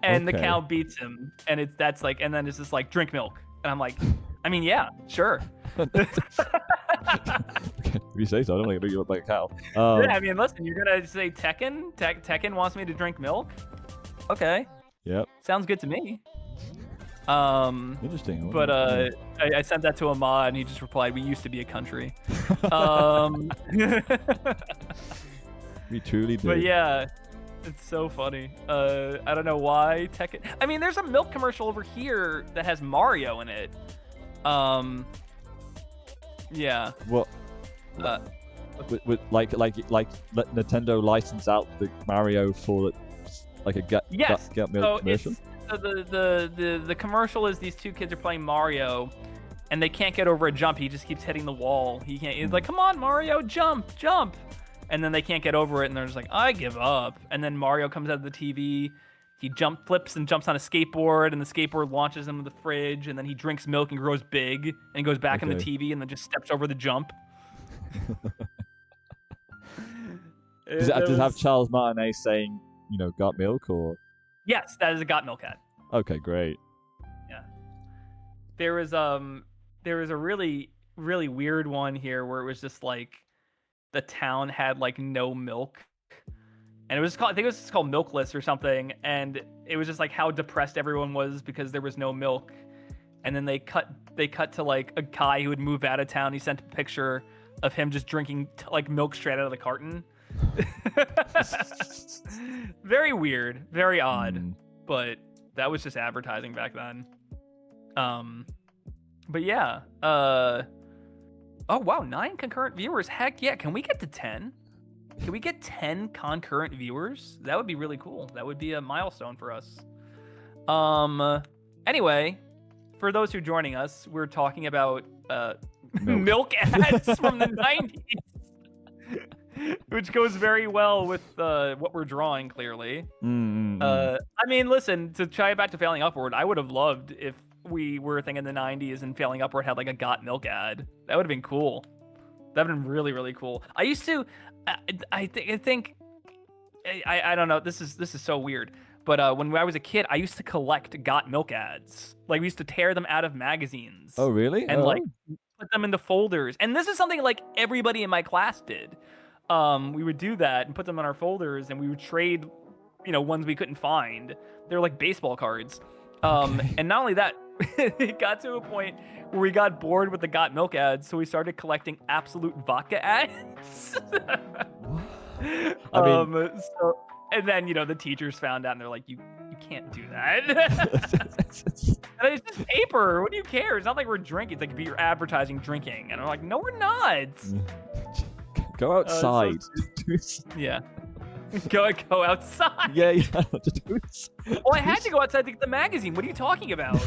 and the Okay. cow beats him, and and then it's just like drink milk, and I'm like, I mean, yeah, sure. If you say so, I don't want to beat you up like a cow. Yeah, I mean, listen, you're gonna say Tekken? Tekken wants me to drink milk? Okay, Yep. sounds good to me. Interesting. But I sent that to Ahmad, and he just replied, "We used to be a country." We truly do. But yeah, it's so funny. I don't know why Tekken. I mean, there's a milk commercial over here that has Mario in it. Yeah. What? Uh, With like let Nintendo license out the Mario for like a gut yes. milk commercial. So the commercial is these two kids are playing Mario, and they can't get over a jump. He just keeps hitting the wall. He can't. He's like, "Come on, Mario, jump!" And then they can't get over it, and they're just like, "I give up." And then Mario comes out of the TV. He flips and jumps on a skateboard, and the skateboard launches him in the fridge, and then he drinks milk and grows big, and he goes back in the TV, and then just steps over the jump. Does it have Charles Martinet saying, got milk or? Yes, that is a got milk ad. Okay, great. Yeah. There was a really, really weird one here where it was just like the town had like no milk. And it was called, I think it was just called Milkless or something, and it was just like how depressed everyone was because there was no milk. And then they cut to like a guy who had moved out of town. He sent a picture of him just drinking like milk straight out of the carton. Very weird, very odd, but that was just advertising back then. But yeah. Oh wow, 9 concurrent viewers. Heck yeah, can we get to 10? Can we get 10 concurrent viewers? That would be really cool. That would be a milestone for us. Anyway, for those who are joining us, we're talking about milk ads from the 90s. Which goes very well with what we're drawing, clearly. I mean, listen, to try it back to Failing Upward, I would have loved if we were a thing in the 90s and Failing Upward had like a got milk ad. That would have been cool. That would have been really, really cool. I used to, I think, I don't know, this is so weird. But when I was a kid, I used to collect got milk ads. Like, we used to tear them out of magazines. Oh, really? And like put them into folders. And this is something like everybody in my class did. We would do that and put them in our folders, and we would trade, ones we couldn't find. They were like baseball cards. And not only that, it got to a point where we got bored with the got milk ads, so we started collecting Absolute vodka ads. And then, the teachers found out, and they're like, you can't do that. And it's just paper. What do you care? It's not like we're drinking. It's like, you're advertising drinking. And I'm like, no, we're not. Go outside. Yeah. Go outside. Yeah. Well, I had to go outside to get the magazine. What are you talking about?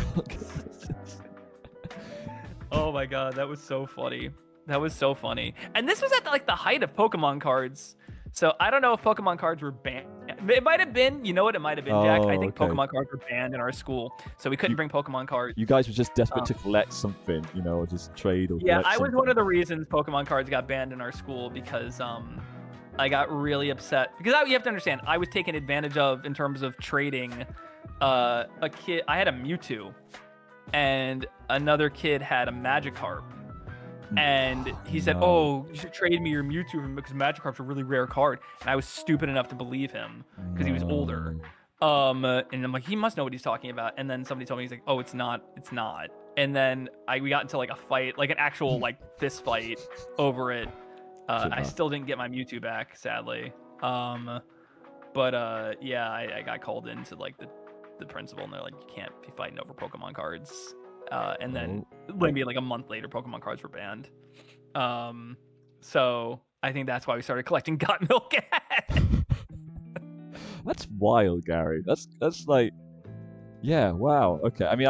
Oh my god, that was so funny. That was so funny. And this was at like the height of Pokemon cards. So I don't know if Pokemon cards were banned. It might have been. You know what? It might have been, Jack. I think Pokemon cards were banned in our school, so we couldn't bring Pokemon cards. You guys were just desperate to collect something, or just trade or. Yeah, I was something. one of the reasons Pokemon cards got banned in our school because I got really upset because you have to understand I was taken advantage of in terms of trading. A kid, I had a Mewtwo, and another kid had a Magikarp. And he said, "Oh, you should trade me your Mewtwo because Magikarp's a really rare card." And I was stupid enough to believe him because he was older. And I'm like, he must know what he's talking about. And then somebody told me, he's like, "Oh, it's not. And then we got into like a fight, like an actual like fist fight over it. I still didn't get my Mewtwo back, sadly. But yeah, I got called into like the principal, and they're like, "You can't be fighting over Pokemon cards." And then maybe like a month later, Pokemon cards were banned. So I think that's why we started collecting got milk ads. That's wild, Gary. That's like, yeah, wow, okay. I mean,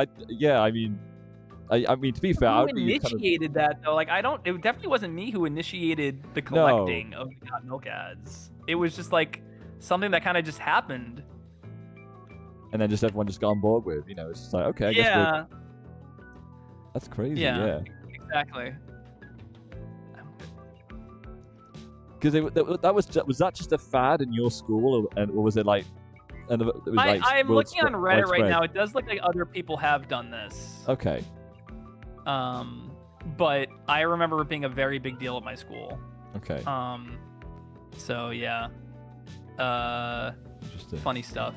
I mean, to be fair, I Who would be kind of initiated that though? Like, I don't. It definitely wasn't me who initiated the no, collecting of the Got Milk ads. It was just like something that kind of just happened. and then just everyone just got on board with. You know, it's just like, okay, I guess Yeah. that's crazy. Yeah. Yeah. Exactly. Because was that just a fad in your school, or was it like, and it was like I'm looking on Reddit right widespread? now. It does look like other people have done this. Okay. But I remember it being a very big deal at my school. Okay. So yeah. Interesting. Funny stuff.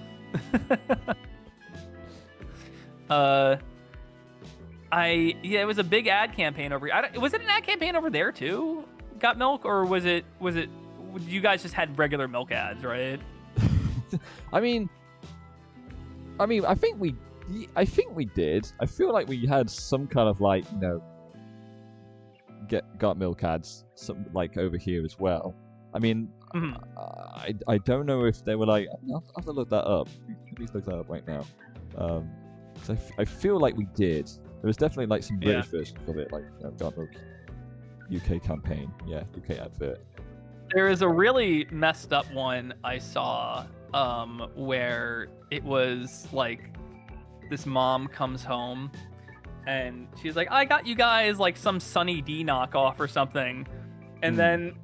It was a big ad campaign over. Was it an ad campaign over there too? Got Milk, or was it? You guys just had regular milk ads, right? I mean, I think we did. I feel like we had some kind of like, you know, got milk ads, some like over here as well. I mean, I don't know if they were like. I'll have to look that up. Please look that up right now. Because I feel like we did. There was definitely like some British versions of it, like got milk UK campaign. Yeah, UK advert. There is a really messed up one I saw where it was like this mom comes home and she's like, I got you guys like some Sunny D knockoff or something. And then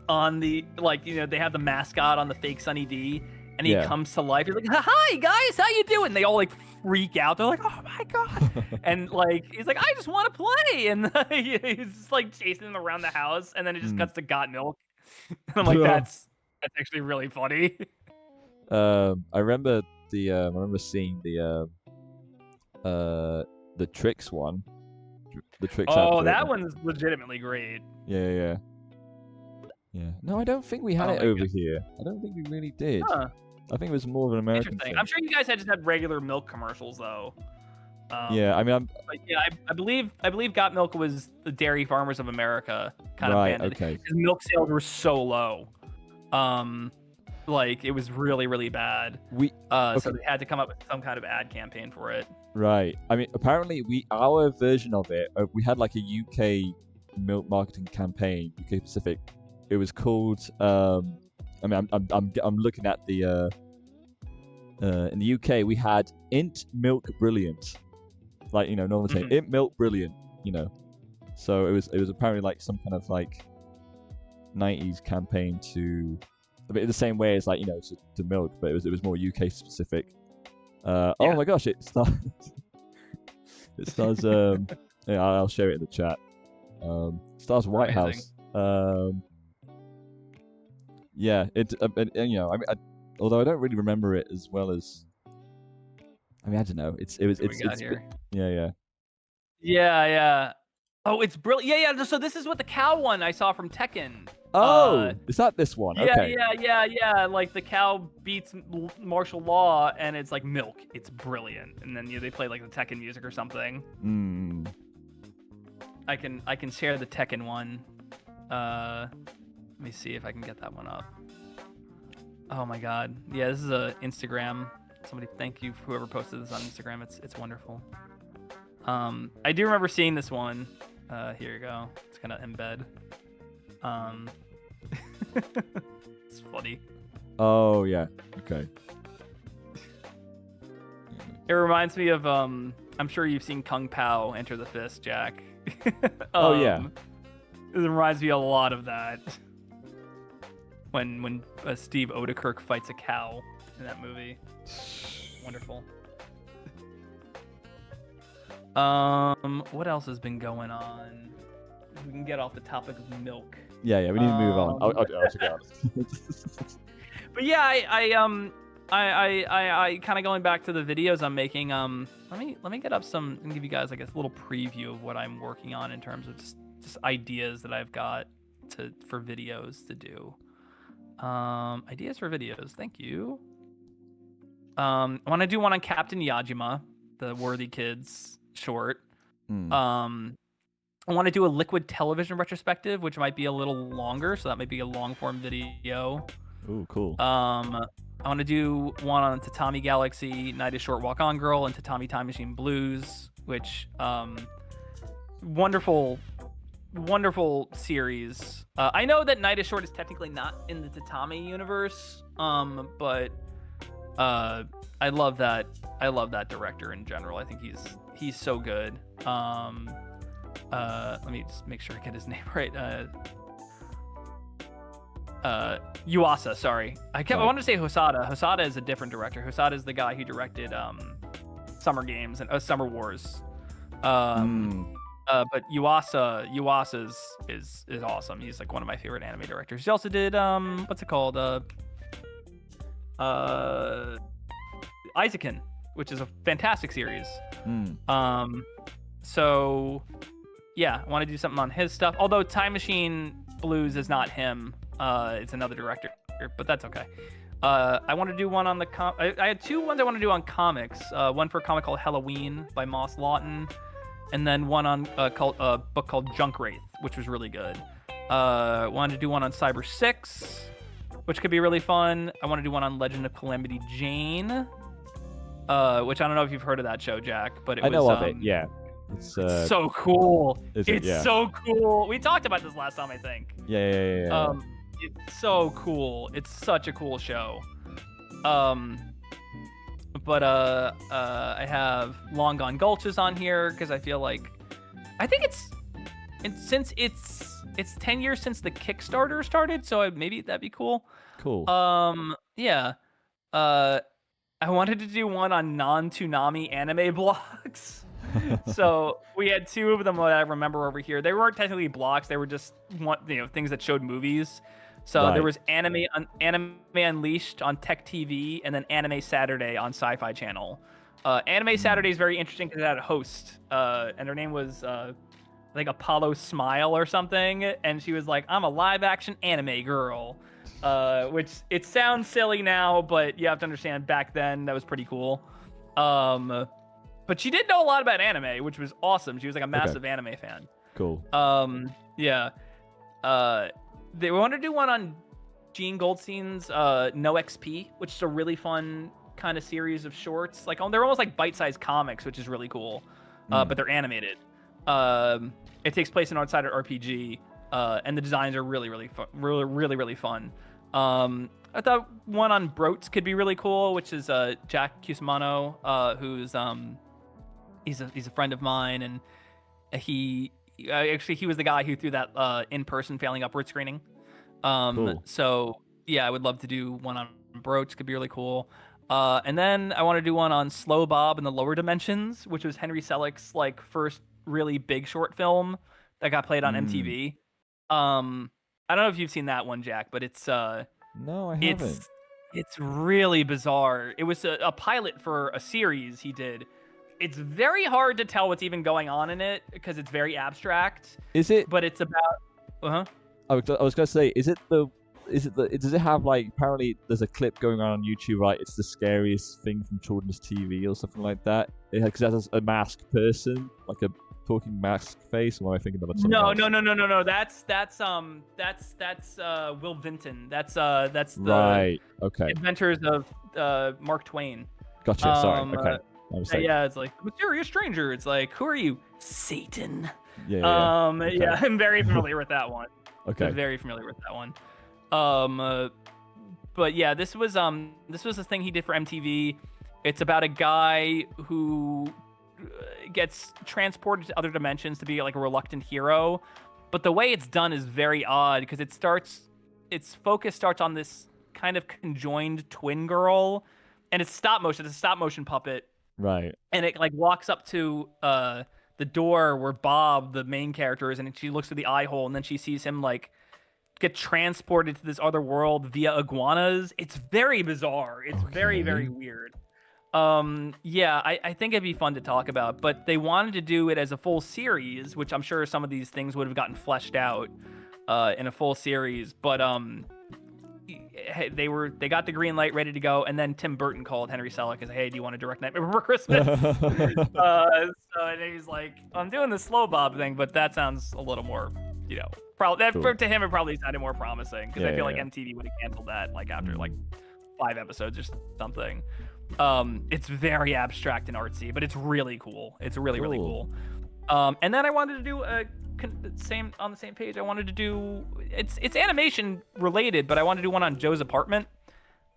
on the, like, you know, they have the mascot on the fake Sunny D and he comes to life. He's like, hi guys, how you doing? They all like freak out. They're like, oh my God. And like, he's like, I just want to play. And he's just like chasing them around the house. And then it just cuts to Got Milk. And I'm like, that's actually really funny. I remember seeing the Tricks one. The Tricks Oh, advert. that one's legitimately great. Yeah. No, I don't think we had it over here. I don't think we really did. Huh. I think it was more of an American thing. I'm sure you guys had just had regular milk commercials though. Yeah, I mean, I believe Got Milk was the Dairy Farmers of America kind of band. Okay. His milk sales were so low. Like it was really, really bad. So they had to come up with some kind of ad campaign for it. Right. I mean, apparently our version of it, we had like a UK milk marketing campaign, UK Pacific. It was called. I mean, I'm looking at the. In the UK, we had Int Milk Brilliant, like, you know, normally say Int Milk Brilliant, you know. So it was apparently like some kind of like 90s campaign to, a bit the same way as like, you know, to milk, but it was more UK specific. Oh my gosh, it stars. It stars. Yeah, I'll share it in the chat. Stars White House. Yeah, you know, I mean, although I don't really remember it as well as, I mean, I don't know. Yeah. Oh, it's brilliant. Yeah. So this is what the cow one I saw from Tekken. Oh, is that this one? Yeah, okay. Yeah. Like the cow beats martial law, and it's like milk. It's brilliant. And then they play like the Tekken music or something. I can share the Tekken one. Let me see if I can get that one up. Oh my God. Yeah, this is a Instagram. Somebody, thank you for whoever posted this on Instagram. It's wonderful. I do remember seeing this one. Here you go. It's gonna embed. It's funny. Oh yeah. Okay. It reminds me of I'm sure you've seen Kung Pao Enter the Fist, Jack. Oh yeah. It reminds me a lot of that. When Steve Odekirk fights a cow in that movie. Wonderful. What else has been going on? We can get off the topic of milk. Yeah, we need to move on. I'll check it out. But yeah, I kind of going back to the videos I'm making. Let me get up some and give you guys like a little preview of what I'm working on in terms of just ideas that I've got for videos to do. Ideas for videos. Thank you. I want to do one on Captain Yajima, the Worthy Kids short. I want to do a Liquid Television retrospective, which might be a little longer, so that might be a long form video. Ooh, cool. I want to do one on Tatami Galaxy, Night is Short, Walk On Girl, and Tatami Time Machine Blues, which wonderful series. I know that Night is Short is technically not in the Tatami universe, but I love that director in general. I think he's so good. Let me just make sure I get his name right. Yuasa, sorry. I wanted to say Hosada. Hosada is a different director. Hosada is the guy who directed Summer Games and Summer Wars. But Yuasa is awesome. He's like one of my favorite anime directors. He also did what's it called? Isaacin, which is a fantastic series. So yeah, I want to do something on his stuff. Although Time Machine Blues is not him. It's another director, but that's okay. I want to do one on the I had two ones I want to do on comics. One for a comic called Halloween by Moss Lawton, and then one on a book called Junk Wraith, which was really good. Wanted to do one on Cyber 6, which could be really fun. I want to do one on Legend of Calamity Jane, which I don't know if you've heard of that show, Jack, but I know of it. Yeah, it's so cool. Yeah. So cool. We talked about this last time, I think. Yeah. It's so cool. It's such a cool show. But I have Long Gone Gulches on here because I feel like since it's 10 years since the Kickstarter started, so maybe that'd be cool. Cool. Yeah. I wanted to do one on non-Toonami anime blocks. So we had two of them that I remember over here. They weren't technically blocks; they were just things that showed movies. So there was Anime Unleashed on Tech TV, and then Anime Saturday on Sci-Fi Channel. Anime Saturday is very interesting because it had a host, and her name was like Apollo Smile or something, and she was like, "I'm a live-action anime girl," which it sounds silly now, but you have to understand back then that was pretty cool. But she did know a lot about anime, which was awesome. She was like a massive anime fan. Cool. Yeah. They wanted to do one on Gene Goldstein's No XP, which is a really fun kind of series of shorts. Like they're almost like bite-sized comics, which is really cool. But they're animated. It takes place in Outsider RPG, and the designs are really, really fun. Really fun. I thought one on Broats could be really cool, which is Jack Cusimano, who's he's a friend of mine, and he was the guy who threw that in-person Failing Upward screening. Cool. So yeah, I would love to do one on Broach. Could be really cool. And then I want to do one on Slow Bob in the Lower Dimensions, which was Henry Selick's like first really big short film that got played on MTV. I don't know if you've seen that one, Jack, but it's no, I haven't. It's really bizarre. It was a pilot for a series he did. It's very hard to tell what's even going on in it because it's very abstract. Is it? But it's about. I was gonna say, does it have like, apparently there's a clip going on YouTube, right? It's the scariest thing from children's TV or something like that. Because it has a masked person, like a talking mask face. Or am I thinking about something else? No. That's Will Vinton. That's the right. Okay. Inventors of Mark Twain. Gotcha. Sorry. Okay. Yeah, it's like mysterious stranger. It's like, who are you? Satan. Yeah. Okay. Yeah, I'm very familiar with that one. Okay. I'm very familiar with that one. But yeah, this was a thing he did for MTV. It's about a guy who gets transported to other dimensions to be like a reluctant hero. But the way it's done is very odd because its focus starts on this kind of conjoined twin girl, and it's stop motion. It's a stop motion puppet. Right. And it like walks up to the door where Bob, the main character, is, and she looks through the eye hole, and then she sees him like get transported to this other world via iguanas. It's very bizarre. It's very, very weird. Yeah, I think it'd be fun to talk about, but they wanted to do it as a full series, which I'm sure some of these things would have gotten fleshed out in a full series, but they got the green light ready to go, and then Tim Burton called Henry Selick and said, "Hey, do you want to direct Nightmare Before Christmas?" And he's like, "I'm doing the Slow Bob thing, but that sounds a little more, probably cool. To him it probably sounded more promising because I feel like MTV would have canceled that like after like 5 episodes or something. It's very abstract and artsy, but it's really cool. It's really cool. And then I wanted to do on the same page. I wanted to do it's animation related, but I wanted to do one on Joe's Apartment.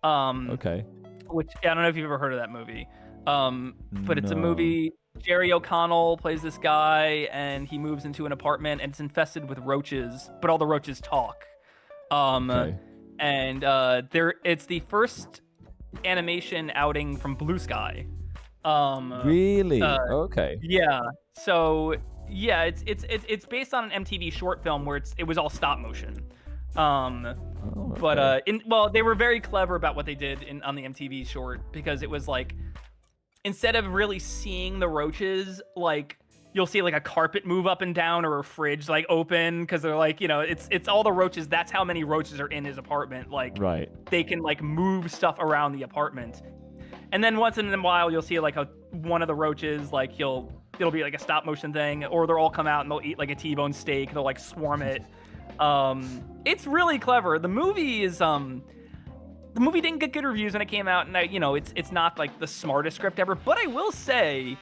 Okay. Which I don't know if you've ever heard of that movie. But it's a No. movie. Jerry O'Connell plays this guy, and he moves into an apartment, and it's infested with roaches, but all the roaches talk. Okay. And it's the first animation outing from Blue Sky. Really? Okay. Yeah. So yeah, it's based on an MTV short film where it was all stop motion. Oh, But okay. they were very clever about what they did on the MTV short, because it was like, instead of really seeing the roaches, like you'll see like a carpet move up and down or a fridge like open, because they're like, it's all the roaches. That's how many roaches are in his apartment. Like Right. they can like move stuff around the apartment. And then once in a while you'll see like one of the roaches, like it'll be like a stop motion thing, or they'll all come out and they'll eat like a T-bone steak. They'll like swarm it. It's really clever. The movie didn't get good reviews when it came out, and it's not like the smartest script ever, but I will say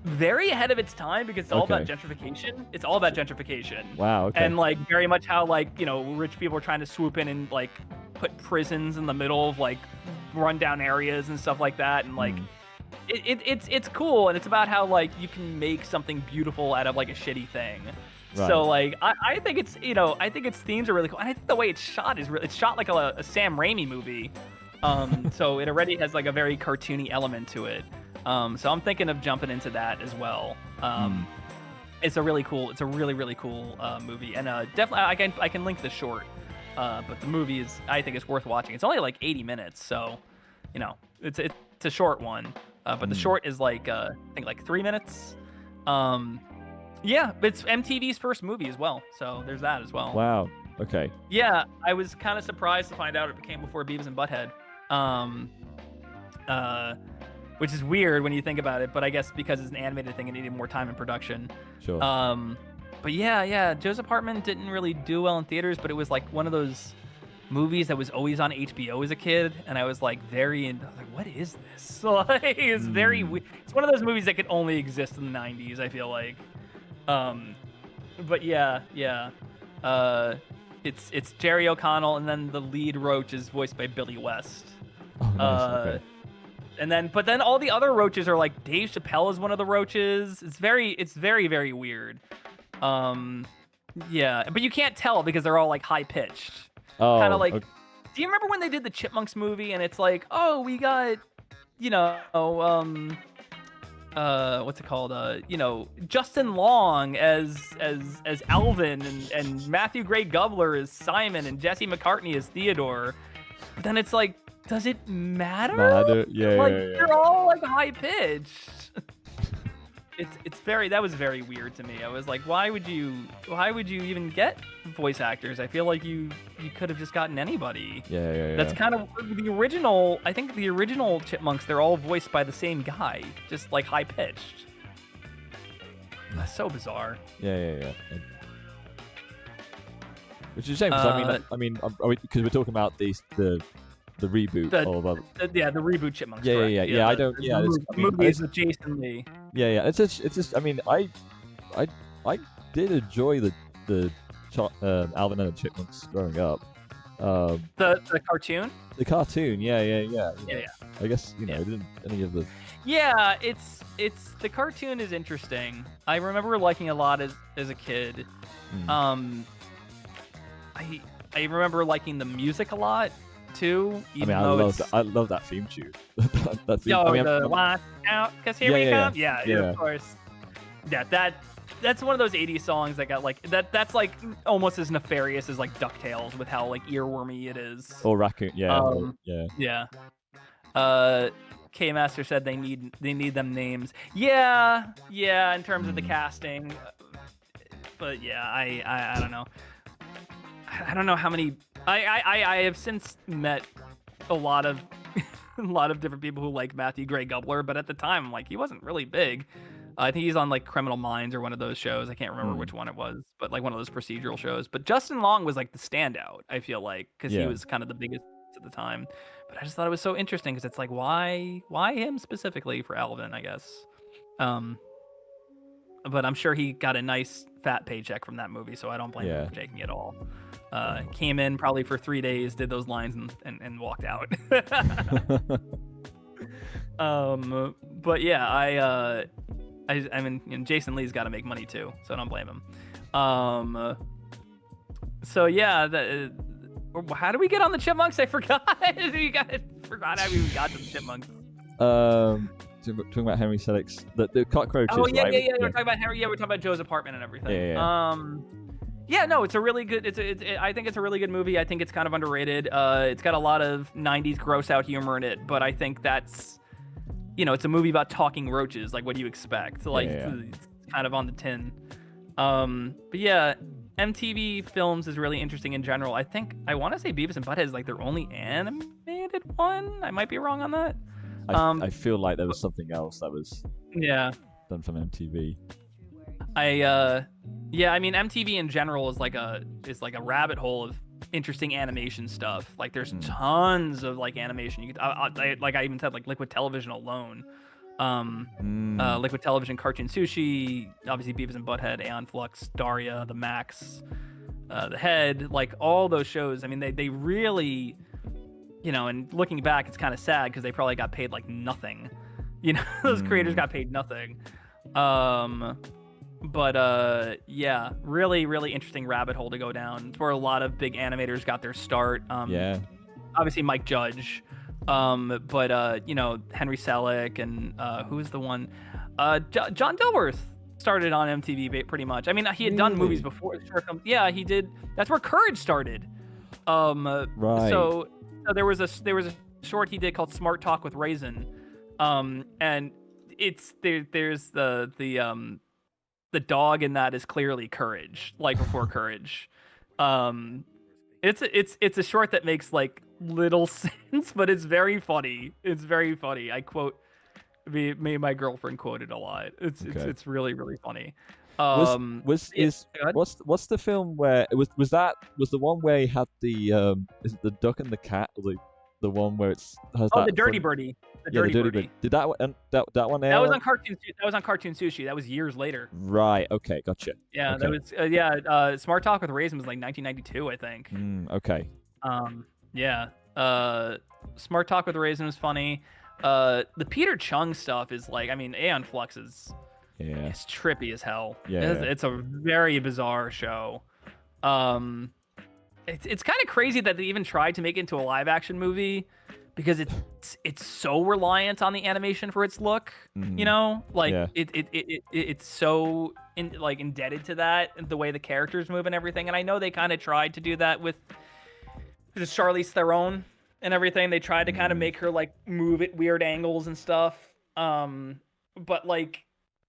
very ahead of its time, because it's all about gentrification. It's all about gentrification. Wow. Okay. And like very much how like, rich people are trying to swoop in and like put prisons in the middle of like rundown areas and stuff like that, and like it's cool, and it's about how like you can make something beautiful out of like a shitty thing. Right. So like I think its themes are really cool, and I think the way it's shot is it's shot like a Sam Raimi movie. So it already has like a very cartoony element to it. So I'm thinking of jumping into that as well. It's a really really cool movie, and definitely I can link the short. But the movie I think is worth watching. It's only like 80 minutes, so it's a short one. But the short is like I think like 3 minutes. Yeah, it's MTV's first movie as well, so there's that as well. Wow. Okay. Yeah, I was kind of surprised to find out it became before Beavis and Butthead. Which is weird when you think about it, but I guess because it's an animated thing, it needed more time in production. Sure. But yeah, Joe's Apartment didn't really do well in theaters, but it was like one of those movies that was always on HBO as a kid, and I was like what is this? Like, it's very weird. It's one of those movies that could only exist in the 90s, I feel like. But yeah. It's Jerry O'Connell, and then the lead roach is voiced by Billy West. Oh, nice. Okay. But then all the other roaches are like, Dave Chappelle is one of the roaches. It's very, very weird. Yeah, but you can't tell because they're all like high pitched. Oh, Kind of like, okay. do you remember when they did the Chipmunks movie, and it's like, oh, we got, what's it called? Justin Long as Alvin, and Matthew Gray Gubler as Simon, and Jesse McCartney as Theodore. But then it's like, does it matter? Yeah, like yeah. they're all like high pitched. That was very weird to me. I was like, why would you even get voice actors? I feel like you could have just gotten anybody. Yeah. That's kind of the original. I think the original Chipmunks, they're all voiced by the same guy, just like high pitched. That's so bizarre. Yeah. Which is a shame, because because we're talking about the reboot of the reboot Chipmunks. Yeah. I don't. Yeah, the movie is with Jason Lee. Yeah. It's just. I mean, I did enjoy the Alvin and the Chipmunks growing up. The cartoon. The cartoon. Yeah. I guess I Yeah. didn't any of the. Yeah, it's the cartoon is interesting. I remember liking a lot as a kid. I remember liking the music a lot too. Even I love that theme tune. that theme, watch out, cause here we come. Yeah, of course. Yeah, that's one of those 80s songs that got like that's like almost as nefarious as like DuckTales with how like earwormy it is. Or Raccoon. Yeah. Yeah. K-Master said they need them names. Yeah, in terms of the casting. But yeah, I don't know. I don't know how many. I have since met a lot of different people who like Matthew Gray Gubler, but at the time, like, he wasn't really big. I think he's on like Criminal Minds or one of those shows. I can't remember which one it was, but like one of those procedural shows. But Justin Long was like the standout, I feel like, because he was kind of the biggest at the time. But I just thought it was so interesting because it's like, why him specifically for Alvin, I guess. But I'm sure he got a nice fat paycheck from that movie, so I don't blame him for taking it all. Came in probably for 3 days, did those lines, and walked out. But yeah, I mean, Jason Lee's got to make money too, so I don't blame him. So yeah, how do we get on the Chipmunks? I forgot. Forgot how we even got to the Chipmunks. Talking about Henry Selick's the cockroaches. Oh yeah, right? yeah. We're talking about Harry. Yeah, we're talking about Joe's apartment and everything. Yeah. No, it's a really good. I think it's a really good movie. I think it's kind of underrated. It's got a lot of '90s gross out humor in it, but I think that's, it's a movie about talking roaches. Like, what do you expect? Like, it's kind of on the tin. But yeah, MTV Films is really interesting in general. I want to say Beavis and Butthead is like their only animated one. I might be wrong on that. I feel like there was something else that was done from MTV. I mean, MTV in general is like a rabbit hole of interesting animation stuff. Like, there's tons of like animation. You could, I even said like Liquid Television alone. Liquid Television, Cartoon Sushi, obviously Beavis and Butthead, Aeon Flux, Daria, The Max, The Head, like all those shows. I mean, they really, and looking back, it's kind of sad because they probably got paid like nothing. Those creators got paid nothing. But yeah, really, really interesting rabbit hole to go down. It's where a lot of big animators got their start. Obviously Mike Judge, but Henry Selick, and who's the one? John Dilworth started on MTV pretty much. I mean, he had done movies before. Yeah, he did. That's where Courage started. Right. So there was a short he did called Smart Talk with Raisin, and it's there's the dog in that is clearly Courage, like before Courage. It's a short that makes like little sense, but it's very funny. It's very funny. I quote me and my girlfriend quote it a lot. It's really, really funny. What's the film where it was the one where he had the is it the duck and the cat, or the one where it's has the Dirty Birdie. The Dirty Birdie. Did that one air? That was on Cartoon Sushi. That was years later. Right. Okay. Gotcha. Yeah. Okay. That was Smart Talk with Raisin was like 1992, I think. Okay. Yeah. Smart Talk with Raisin was funny. The Peter Chung stuff is like, I mean, Aeon Flux is it's trippy as hell. Yeah. It's a very bizarre show. It's kind of crazy that they even tried to make it into a live action movie, because it's so reliant on the animation for its look. It's so indebted to that, the way the characters move and everything. And I know they kind of tried to do that with Charlize Theron and everything. They tried to kind of make her like move at weird angles and stuff. But like,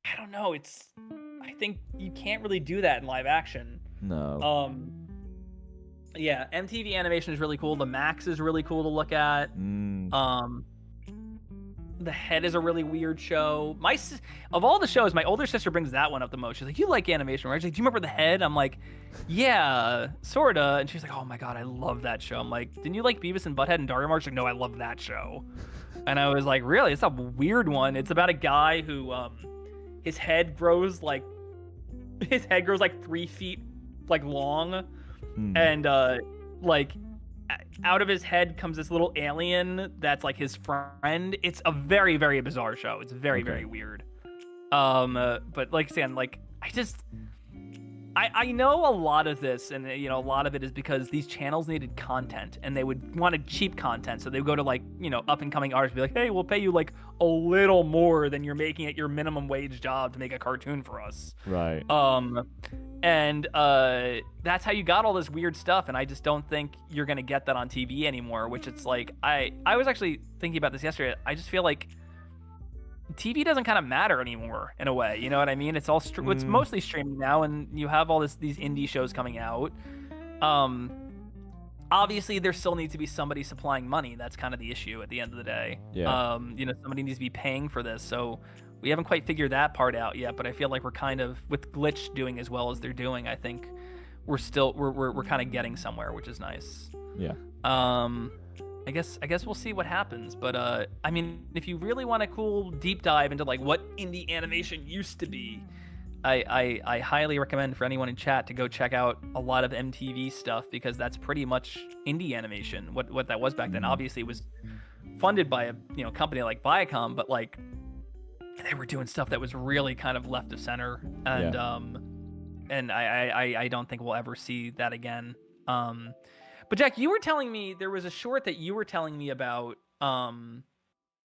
I don't know. I think you can't really do that in live action. No. Yeah, MTV animation is really cool. The Max is really cool to look at. The Head is a really weird show. Of all the shows, my older sister brings that one up the most. She's like, "You like animation, right?" She's like, "Do you remember The Head?" I'm like, "Yeah, sorta." And she's like, "Oh my god, I love that show." I'm like, "Didn't you like Beavis and Butthead and Daria March?" She's like, "No, I love that show." And I was like, "Really? It's a weird one. It's about a guy who his head grows like 3 feet like long, and like out of his head comes this little alien that's like his friend. It's a very, very bizarre show. It's very, very weird. But like saying, like, I know a lot of this, and a lot of it is because these channels needed content, and they wanted cheap content, so they would go to like up and coming artists, and be like, "Hey, we'll pay you like a little more than you're making at your minimum wage job to make a cartoon for us." Right. And that's how you got all this weird stuff, and I just don't think you're gonna get that on TV anymore. Which it's like I was actually thinking about this yesterday. I just feel like TV doesn't kind of matter anymore in a way. You know what I mean? It's all it's mostly streaming now, and you have all these indie shows coming out. Obviously, there still needs to be somebody supplying money. That's kind of the issue at the end of the day. Yeah. Somebody needs to be paying for this. So we haven't quite figured that part out yet. But I feel like we're kind of, with Glitch doing as well as they're doing, I think we're kind of getting somewhere, which is nice. Yeah. I guess we'll see what happens. But I mean, if you really want a cool deep dive into like what indie animation used to be, I highly recommend for anyone in chat to go check out a lot of MTV stuff, because that's pretty much indie animation. What that was back then. Obviously, it was funded by a company like Viacom, but like they were doing stuff that was really kind of left of center, and and I don't think we'll ever see that again. But Jack, you were telling me there was a short that you were telling me about on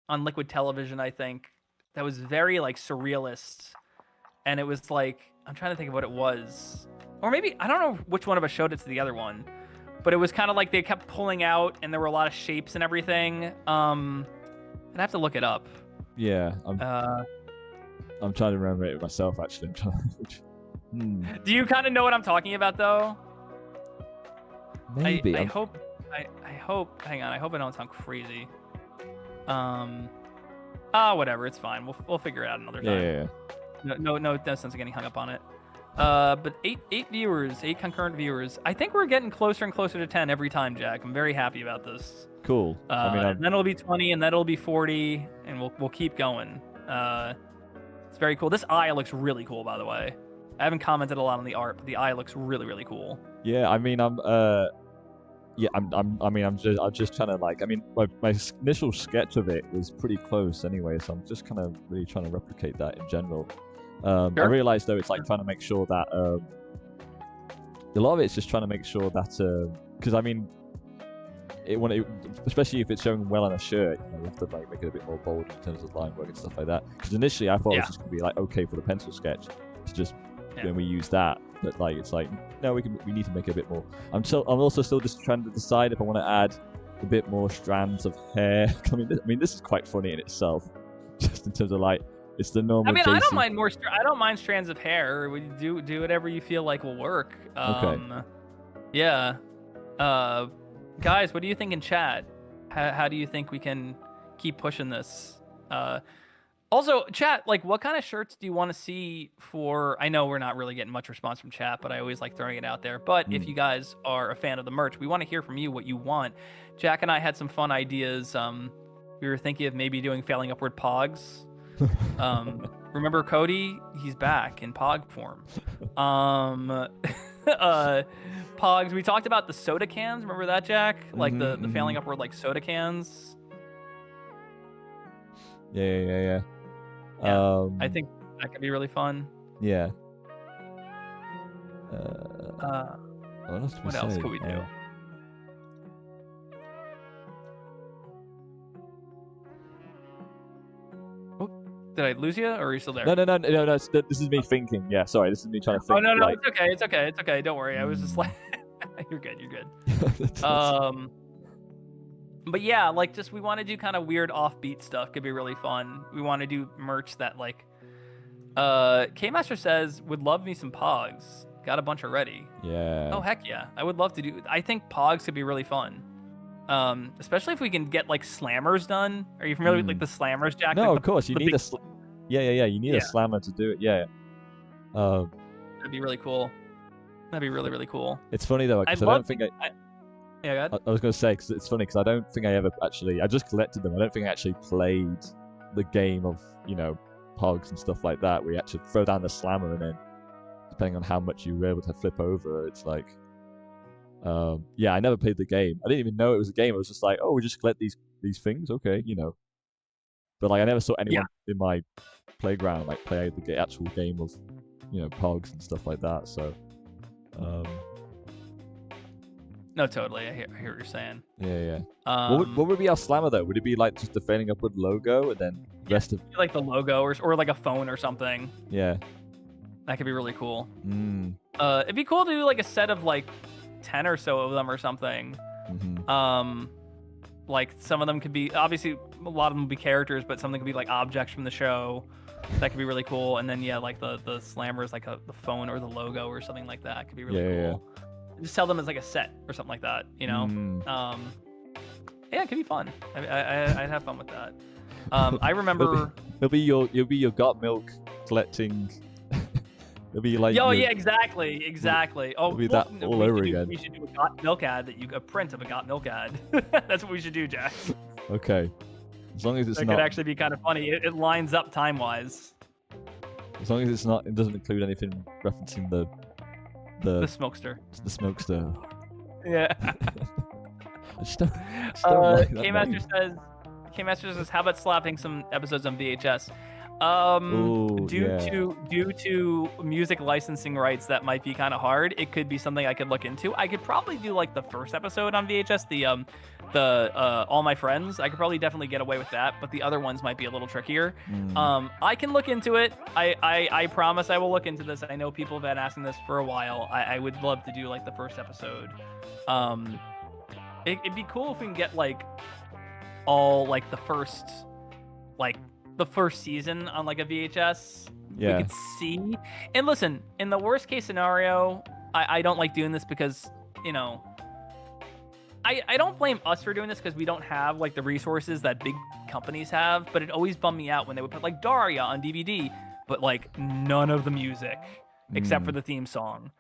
Liquid Television, I think, that was very like surrealist, and it was like, I'm trying to think of what it was, or maybe I don't know which one of us showed it to the other one, but it was kind of like they kept pulling out, and there were a lot of shapes and everything. I'd have to look it up. Yeah, I'm trying to remember it myself. Actually, I'm trying. Do you kind of know what I'm talking about, though? Maybe. I hope. Hang on. I hope I don't sound crazy. Whatever. It's fine. We'll figure it out another time. Yeah. No sense in getting hung up on it. But eight viewers, 8 concurrent viewers. I think we're getting closer and closer to 10 every time, Jack. I'm very happy about this. Cool. And then it'll be 20, and then it'll be 40, and we'll keep going. It's very cool. This eye looks really cool, by the way. I haven't commented a lot on the art, but the eye looks really, really cool. Yeah, I mean, I'm just trying to like. I mean, my initial sketch of it was pretty close anyway, so I'm just kind of really trying to replicate that in general. Sure. I realized though, it's like trying to make sure that a lot of it's just trying to make sure that because I mean, especially if it's showing well on a shirt, you have to like make it a bit more bold in terms of line work and stuff like that. Because initially I thought it was just gonna be like okay for the pencil sketch to just when we use that, but like it's like no, we need to make it a bit more. I'm also still just trying to decide if I want to add a bit more strands of hair. I mean this is quite funny in itself, just in terms of like it's the normal. I mean, Jason... I don't mind strands of hair. We do whatever you feel like will work. Okay. Yeah. Guys, what do you think in chat? How do you think we can keep pushing this? Also, chat, like, what kind of shirts do you want to see for... I know we're not really getting much response from chat, but I always like throwing it out there. But if you guys are a fan of the merch, we want to hear from you what you want. Jack and I had some fun ideas. We were thinking of maybe doing Failing Upward Pogs. Remember Cody? He's back in Pog form. Pogs. We talked about the soda cans. Remember that, Jack? Like the Failing Upward like soda cans. Yeah. I think that could be really fun. Yeah. What else could we do? Did I lose you, or are you still there? No. This is me thinking. Yeah, sorry. This is me trying to think. Oh no, like... it's okay. Don't worry. I was just like, you're good. But yeah, like we want to do kind of weird offbeat stuff. Could be really fun. We want to do merch that like, K-Master says would love me some Pogs. Got a bunch already. Yeah. Oh heck yeah, I would love to do. I think Pogs could be really fun. Especially if we can get like slammers done. Are you familiar with like the slammers, Jack? No, like, of course. You need You need a slammer to do it. Yeah. That'd be really cool. That'd be really, really cool. It's funny though, because I don't think yeah, go ahead. I was going to say, because it's funny, because I don't think I ever actually... I just collected them. I don't think I actually played the game of, Pogs and stuff like that, where you actually throw down the slammer and then, depending on how much you were able to flip over, it's like... I never played the game. I didn't even know it was a game. I was just like, oh, we just collect these things? Okay, But like, I never saw anyone in my playground like play the actual game of, Pogs and stuff like that, so... No, totally. I hear what you're saying. Yeah. What would be our slammer though? Would it be like just the Failing Upward logo and then the rest of like the logo or like a phone or something? Yeah. That could be really cool. It'd be cool to do like a set of like 10 or so of them or something. Like some of them could be obviously a lot of them would be characters, but something could be like objects from the show. That could be really cool. And then like the slammers like the phone or the logo or something like that could be really cool. Yeah. Just sell them as like a set or something like that, Yeah, it could be fun. I'd have fun with that. I remember you'll be your Got Milk collecting It'll be like Yo, yeah, exactly. Oh, it'll be that all over again. We should do a Got Milk ad a print of a Got Milk ad. That's what we should do, Jack. Okay. As long as it's that not. Could actually be kind of funny. It lines up time-wise. As long as it's not, it doesn't include anything referencing the smokester. The smokester. Yeah. I just don't like that K-Master says, how about slapping some episodes on VHS? Due to music licensing rights, that might be kind of hard. It could be something I could look into. I could probably do like the first episode on VHS, the All My Friends. I could probably definitely get away with that, but the other ones might be a little trickier. I can look into it. I promise I will look into this. I know people have been asking this for a while. I would love to do like the first episode. It'd be cool if we can get like all like the first season on like a VHS. Yeah. We could see. And listen, in the worst case scenario, I don't like doing this because, you know, I don't blame us for doing this because we don't have like the resources that big companies have, but it always bummed me out when they would put like Daria on DVD, but like none of the music except for the theme song.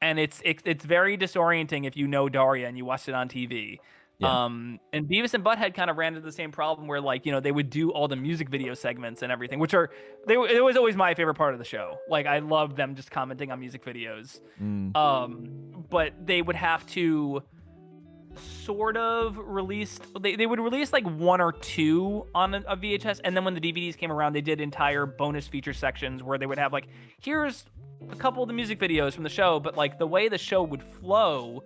And it's very disorienting if you know Daria and you watched it on TV. Yeah. And Beavis and Butthead kind of ran into the same problem where, like, you know, they would do all the music video segments and everything, which it was always my favorite part of the show. Like, I loved them just commenting on music videos. But they would have to sort of release, they would release like one or two on a VHS, and then when the DVDs came around, they did entire bonus feature sections where they would have like, here's a couple of the music videos from the show, but like the way the show would flow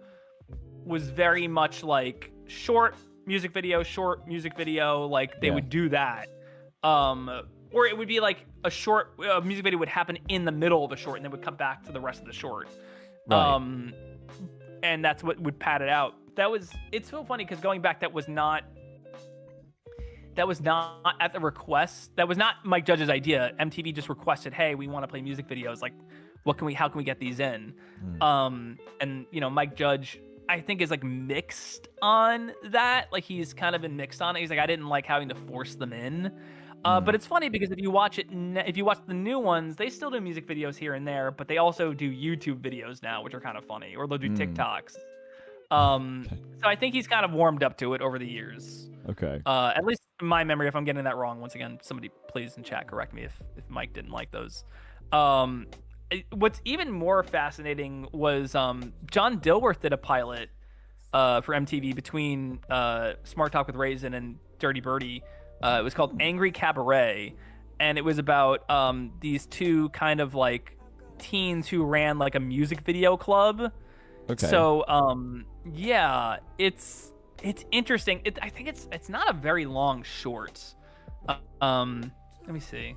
was very much like short music video, like they would do that. Or it would be like a short music video would happen in the middle of a short and then would come back to the rest of the short. Right. And that's what would pad it out. It's so funny because going back, that was not at the request. That was not Mike Judge's idea. MTV just requested, hey, we want to play music videos. Like, how can we get these in? And you know, Mike Judge, I think, is like mixed on that. Like, he's kind of been mixed on it. He's like, I didn't like having to force them in. But it's funny because if you watch the new ones, they still do music videos here and there, but they also do YouTube videos now, which are kind of funny, or they'll do TikToks. So I think he's kind of warmed up to it over the years. Okay. At least in my memory, if I'm getting that wrong, once again, somebody please in chat correct me if Mike didn't like those. What's even more fascinating was John Dilworth did a pilot for MTV between Smart Talk with Raisin and Dirty Birdie. It was called Angry Cabaret, and it was about these two kind of like teens who ran like a music video club. Okay. So yeah, it's interesting. I think it's not a very long short. Let me see.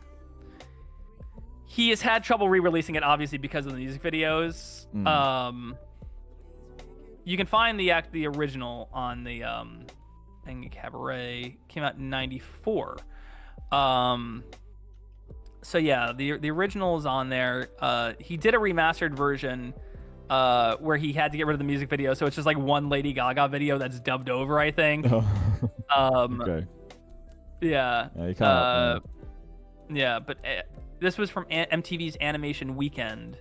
He has had trouble re-releasing it, obviously, because of the music videos. You can find the original on the Angry Cabaret. Came out in '94. So yeah, the original is on there. He did a remastered version where he had to get rid of the music video, so it's just like one Lady Gaga video that's dubbed over, I think. Okay. Yeah. Yeah, you can't. Yeah, but this was from MTV's Animation Weekend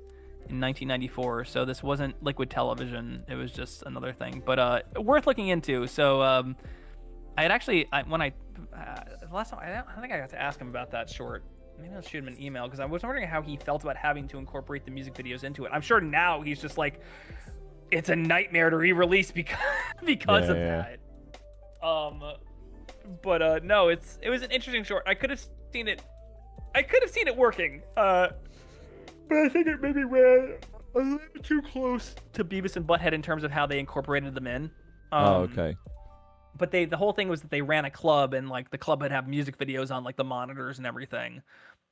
in 1994, so this wasn't Liquid Television. It was just another thing, but worth looking into. So I had actually, last time, I think I got to ask him about that short. Maybe I'll shoot him an email because I was wondering how he felt about having to incorporate the music videos into it. I'm sure now he's just like, it's a nightmare to re-release because of that. But no, it was an interesting short. I could have seen it working. But I think it maybe ran a little too close to Beavis and Butthead in terms of how they incorporated them in. Okay. But the whole thing was that they ran a club, and like the club would have music videos on like the monitors and everything.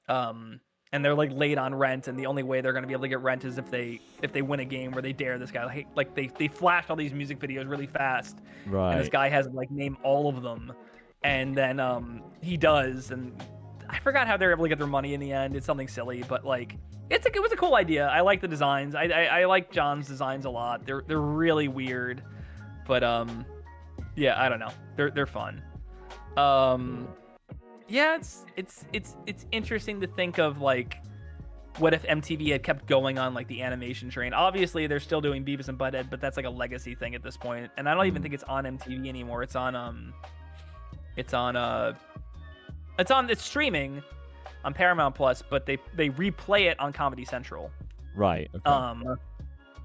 And they're like late on rent, and the only way they're gonna be able to get rent is if they win a game where they dare this guy. Like they flash all these music videos really fast. Right. And this guy has to like name all of them. And then he does, and I forgot how they're able to get their money in the end. It's something silly, but like it was a cool idea. I like the designs. I like John's designs a lot. They're really weird, but yeah, I don't know. They're fun. Yeah, it's interesting to think of like what if MTV had kept going on like the animation train? Obviously, they're still doing Beavis and Butthead, but that's like a legacy thing at this point. And I don't even think it's on MTV anymore. It's streaming on Paramount Plus, but they replay it on Comedy Central. Right. Okay.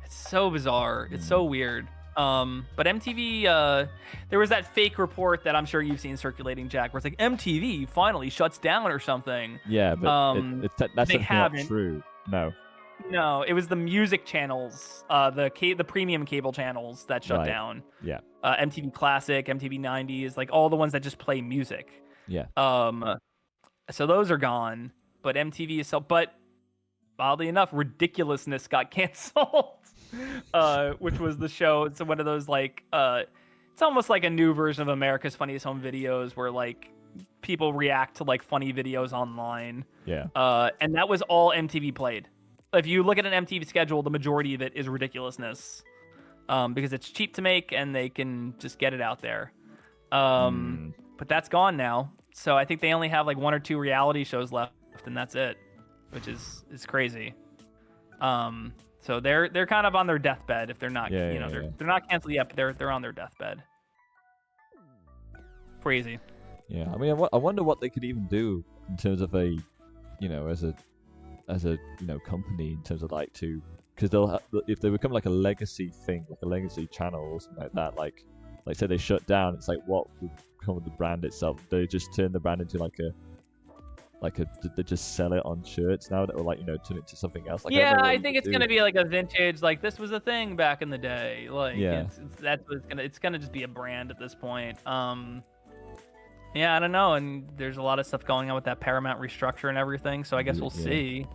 It's so bizarre. It's so weird. But MTV, there was that fake report that I'm sure you've seen circulating, Jack, where it's like MTV finally shuts down or something. Yeah, but that's not true. No, it was the music channels, the premium cable channels that shut down. Yeah. MTV Classic, MTV 90s, like all the ones that just play music. Yeah. So those are gone, but MTV is but oddly enough, Ridiculousness got canceled. Which was the show. It's one of those like it's almost like a new version of America's Funniest Home Videos where like people react to like funny videos online. Yeah. And that was all MTV played. If you look at an MTV schedule, the majority of it is Ridiculousness. Because it's cheap to make and they can just get it out there. But that's gone now. So I think they only have like 1 or 2 reality shows left and that's it, which is crazy. So they're kind of on their deathbed if they're not, they're not canceled yet, but they're on their deathbed. Crazy. Yeah, I mean, I wonder what they could even do in terms of a, as a company in terms of like because they'll if they become like a legacy thing, like a legacy channel or something like that, like say they shut down, it's like what would become of the brand itself? They just turn the brand into they just sell it on shirts now, or turn it to something else. Like, I think it's gonna be like a vintage, like this was a thing back in the day. Like it's gonna just be a brand at this point. Yeah, I don't know, and there's a lot of stuff going on with that Paramount restructure and everything. So I guess we'll see.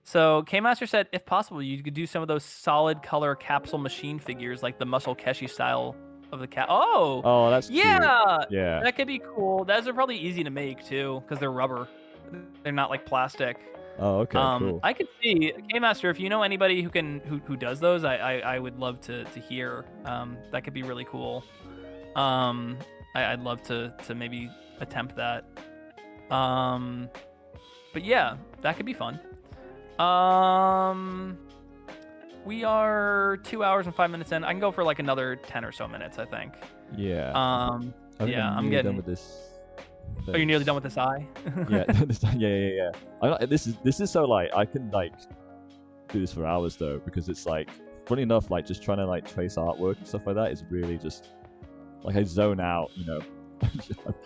So K-Master said, if possible, you could do some of those solid color capsule machine figures, like the Muscle Keshi style of the cat. Oh, that's cute. Yeah, that could be cool. Those are probably easy to make too, because they're rubber. They're not like plastic. Oh, okay, cool. I could see K-Master, if you know anybody who does those, I would love to hear. That could be really cool. I'd love to maybe attempt that. But yeah, that could be fun. We are 2 hours and 5 minutes in. I can go for like another 10 or so minutes, I think. Yeah. I'm getting done with this. Oh, you're nearly done with this eye? Yeah. This is so like I can like do this for hours though, because it's like funny enough, like just trying to like trace artwork and stuff like that is really just like I zone out,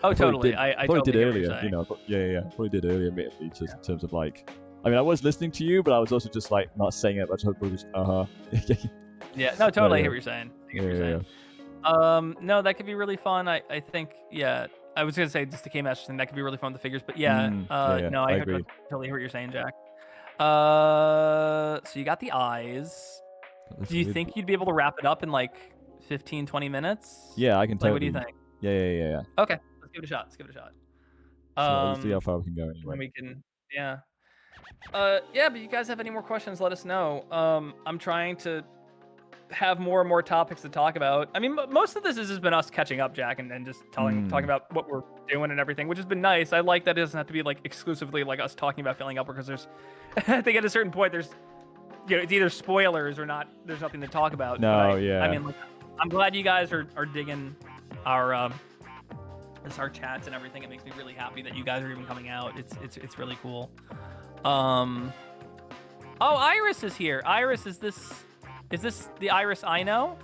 Oh, totally. I probably totally did earlier, probably did earlier, admittedly, just in terms of like. I mean, I was listening to you, but I was also just like not saying it. But I was just Yeah, no, totally. I hear what you're saying. No, that could be really fun. I think, I was gonna say just the K-Master thing that could be really fun with the figures, but no, I agree. Totally hear what you're saying, Jack. So you got the eyes. Do you think you'd be able to wrap it up in like 15-20 minutes? Yeah, I can tell. What do you think? Yeah. Okay, let's give it a shot. So let's see how far we can go anyway. When we can, but you guys have any more questions, let us know. I'm trying to have more and more topics to talk about. I mean, most of this has just been us catching up, Jack, and just talking about what we're doing and everything, which has been nice. I like that it doesn't have to be like exclusively like us talking about filling up, because there's I think at a certain point there's it's either spoilers or not. There's nothing to talk about. No, I mean, like, I'm glad you guys are digging our chats and everything. It makes me really happy that you guys are even coming out. It's really cool. Oh, Iris is here. Iris, is this the Iris I know?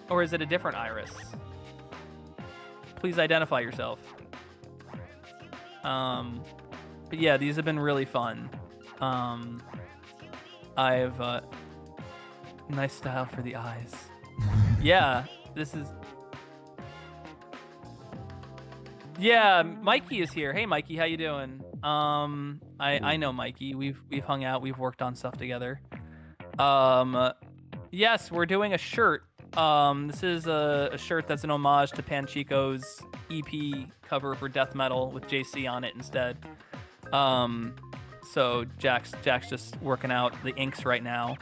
Or is it a different Iris? Please identify yourself. But yeah, these have been really fun. I've nice style for the eyes. Yeah, this is. Yeah, Mikey is here. Hey, Mikey, how you doing? I know Mikey. We've hung out. We've worked on stuff together. Yes, we're doing a shirt. This is a shirt that's an homage to Panchico's EP cover for Death Metal with JC on it instead. So Jack's just working out the inks right now.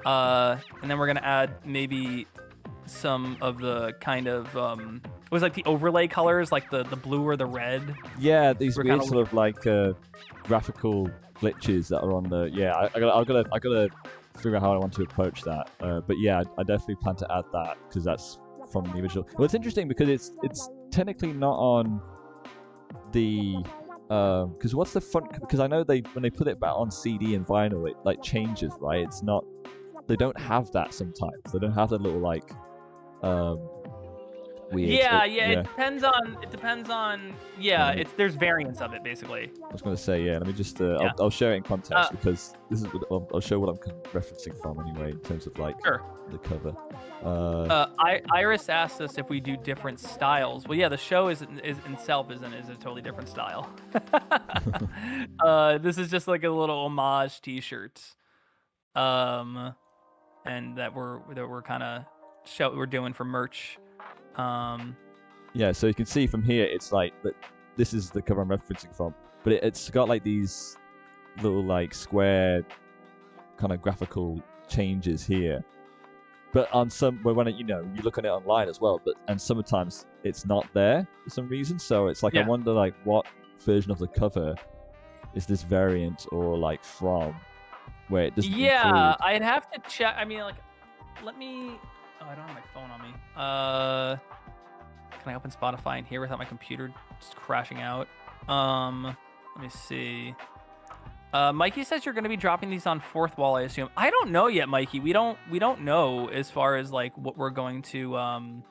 And then we're gonna add maybe some of the kind of It was like the overlay colors, like the blue or the red. Yeah, these We're weird kinda sort of like graphical glitches that are on the. Yeah, I gotta figure out how I want to approach that. But yeah, I definitely plan to add that because that's from the original. Well, it's interesting because it's technically not on the because what's the front? Because I know when they put it back on CD and vinyl, it like changes, right? It's not. They don't have that sometimes. They don't have that little like weird. Yeah. It depends on. Yeah, there's variants of it basically. I was going to say, yeah. Let me just. I'll share it in context because this is. I'll show what I'm referencing from anyway in terms of like the cover. Iris asked us if we do different styles. Well, yeah, the show is itself is a totally different style. This is just like a little homage T-shirt, and that we're kind of we're doing for merch. Yeah, so you can see from here, it's like this is the cover I'm referencing from, but it's got like these little like square kind of graphical changes here. But on when you look at it online as well, and sometimes it's not there for some reason. So it's like I wonder like what version of the cover is this variant or like from where it doesn't. Yeah, I'd have to check. I mean, like, let me. Oh, I don't have my phone on me. Can I open Spotify in here without my computer just crashing out? Let me see. Mikey says you're going to be dropping these on Fourth Wall, I assume. I don't know yet, Mikey. We don't know as far as like what we're going to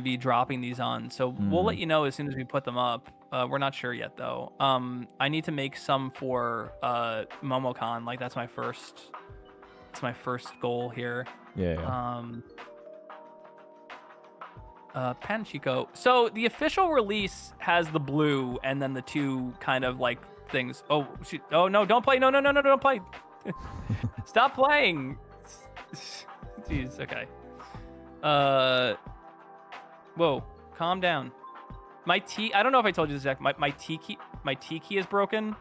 be dropping these on. So we'll let you know as soon as we put them up. We're not sure yet though. I need to make some for MomoCon. Like that's my first goal here. Yeah. Panchico. So the official release has the blue and then the two kind of like things. Oh shoot. Oh no, don't play. No, don't play. Stop playing. Jeez, okay. Whoa, calm down. I don't know if I told you this, Zach. My T key is broken.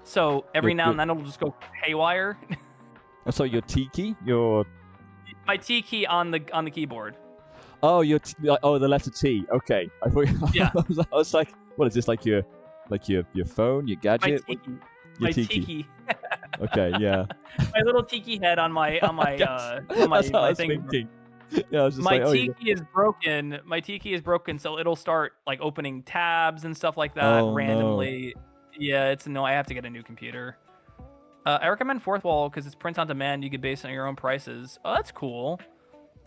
So every now and then it'll just go haywire. So your T key? My T key on the keyboard. Oh, the letter T. Okay. I thought. Yeah. I was like, what is this? Like your phone, your gadget? My tiki. Okay, yeah. My little tiki head on my That's what I was thing. thinking. Yeah, I was just my like, tiki is broken. My tiki is broken, so it'll start like opening tabs and stuff like that randomly. No. Yeah, I have to get a new computer. I recommend Fourth Wall because it's print on demand. You can base it on your own prices. Oh, that's cool.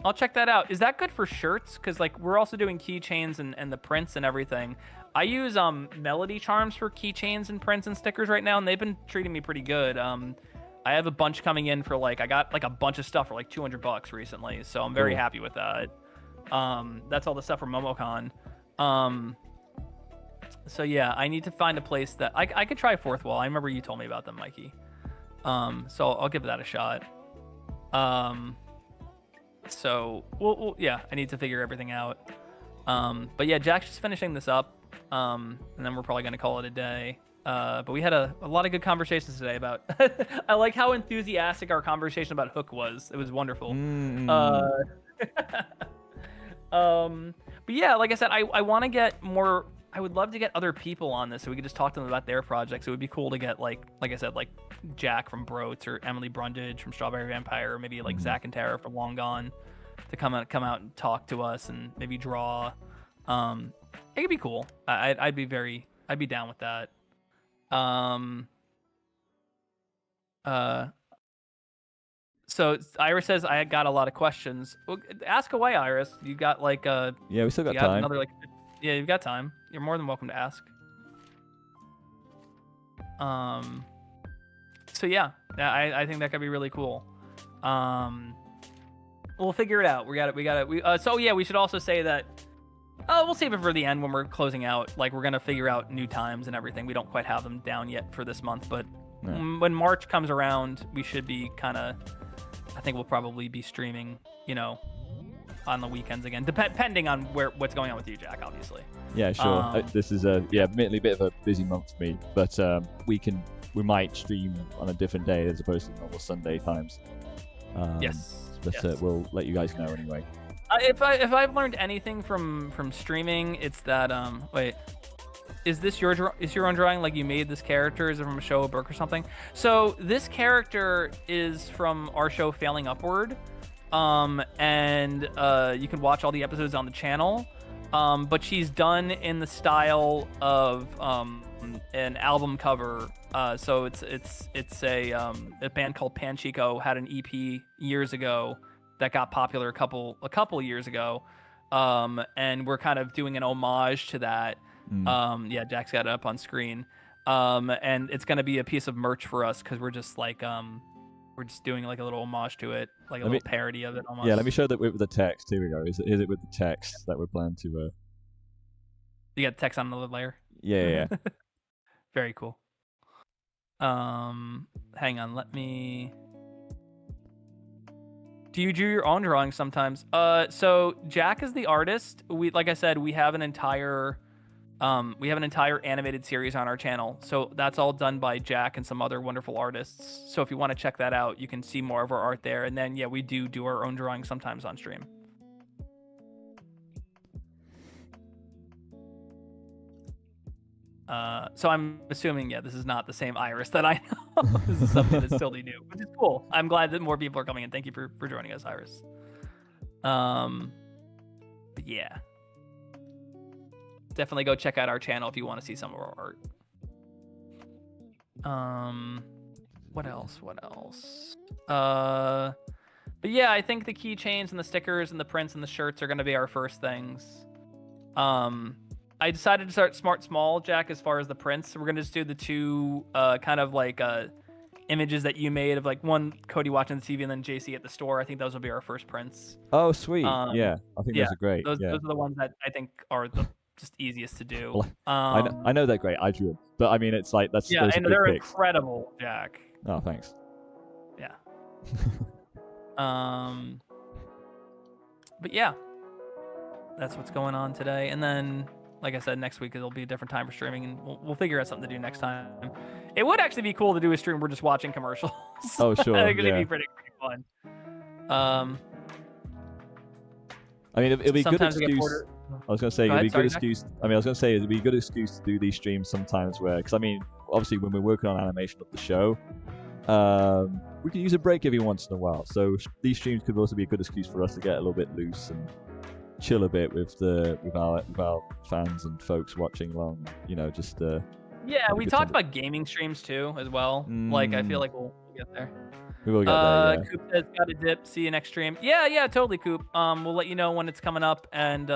I'll check that out. Is that good for shirts? Because like we're also doing keychains and the prints and everything. I use Melody Charms for keychains and prints and stickers right now, and they've been treating me pretty good. I have a bunch coming in for like I got like a bunch of stuff for like $200 recently, so I'm very happy with that. That's all the stuff from MomoCon. So yeah, I need to find a place that I could try Fourth Wall. I remember you told me about them, Mikey. So I'll give that a shot. So yeah, I need to figure everything out. But yeah, Jack's just finishing this up. And then we're probably gonna call it a day. But we had a lot of good conversations today about. I like how enthusiastic our conversation about Hook was. It was wonderful. But yeah, like I said, I want to get more. I would love to get other people on this so we could just talk to them about their projects. It would be cool to get like I said, like Jack from Broats or Emily Brundage from Strawberry Vampire, or maybe like Zach and Tara from Long Gone to come out and talk to us and maybe draw. It could be cool. I'd be down with that. So Iris says I got a lot of questions. Well, ask away, Iris. You got like yeah, we still got time. Another yeah, you've got time. You're more than welcome to ask. So yeah, I think that could be really cool. We'll figure it out. We got it. So yeah, we should also say that. We'll save it for the end when we're closing out. Like we're gonna figure out new times and everything. We don't quite have them down yet for this month, but when March comes around, we should be kind of. I think we'll probably be streaming, on the weekends again, depending on what's going on with you, Jack. Obviously. Yeah, sure. This is admittedly a bit of a busy month for me, but we might stream on a different day as opposed to normal Sunday times. Yes. But we'll let you guys know anyway. If I've learned anything from streaming, it's that wait, is this your own drawing? Like you made this character? Is it from a show, a book, or something? So this character is from our show Failing Upward, and you can watch all the episodes on the channel. But she's done in the style of an album cover. So it's a band called Panchico had an EP years ago that got popular a couple years ago, and we're kind of doing an homage to that. Yeah, Jack's got it up on screen, and it's gonna be a piece of merch for us because we're just like we're just doing like a little homage to it, like a little parody of it almost. Yeah, let me show that with the text. Here we go. Is it with the text that we're planning to? You got text on another layer. Yeah. Very cool. Hang on, let me. Do you do your own drawings sometimes? So Jack is the artist. Like I said, we have an entire animated series on our channel. So that's all done by Jack and some other wonderful artists. So if you want to check that out, you can see more of our art there. And then yeah, we do our own drawings sometimes on stream. So I'm assuming, yeah, this is not the same Iris that I know. This is something that's totally new, which is cool. I'm glad that more people are coming in. Thank you for joining us, Iris. But yeah. Definitely go check out our channel if you want to see some of our art. What else? But yeah, I think the keychains and the stickers and the prints and the shirts are going to be our first things. I decided to start small, Jack, as far as the prints. We're going to just do the two kind of like images that you made of like one Cody watching the TV and then JC at the store. I think those will be our first prints. Oh, sweet. Yeah, I think those are great. Those are the ones that I think are the just easiest to do. Well, I know they're great. I drew them. But I mean, it's like, that's yeah, and they're picks. Incredible, Jack. Oh, thanks. Yeah. But yeah, that's what's going on today. And then, like I said, next week it'll be a different time for streaming, and we'll figure out something to do next time. It would actually be cool to do a stream where we're just watching commercials. Oh, sure. I think it'd be pretty fun. I mean, it'd be a good Sometimes excuse. I was going to say, it'd be a good excuse. I was going to say, it'd be a good excuse to do these streams sometimes where, because I mean, obviously when we're working on animation of the show, we can use a break every once in a while. So these streams could also be a good excuse for us to get a little bit loose and chill a bit with our fans and folks watching along. You know, just yeah, we talked about gaming streams too as well. Like I feel like we'll get there. We will get there. Yeah. Coop says got a dip. See you next stream. Yeah, totally, Coop. We'll let you know when it's coming up, and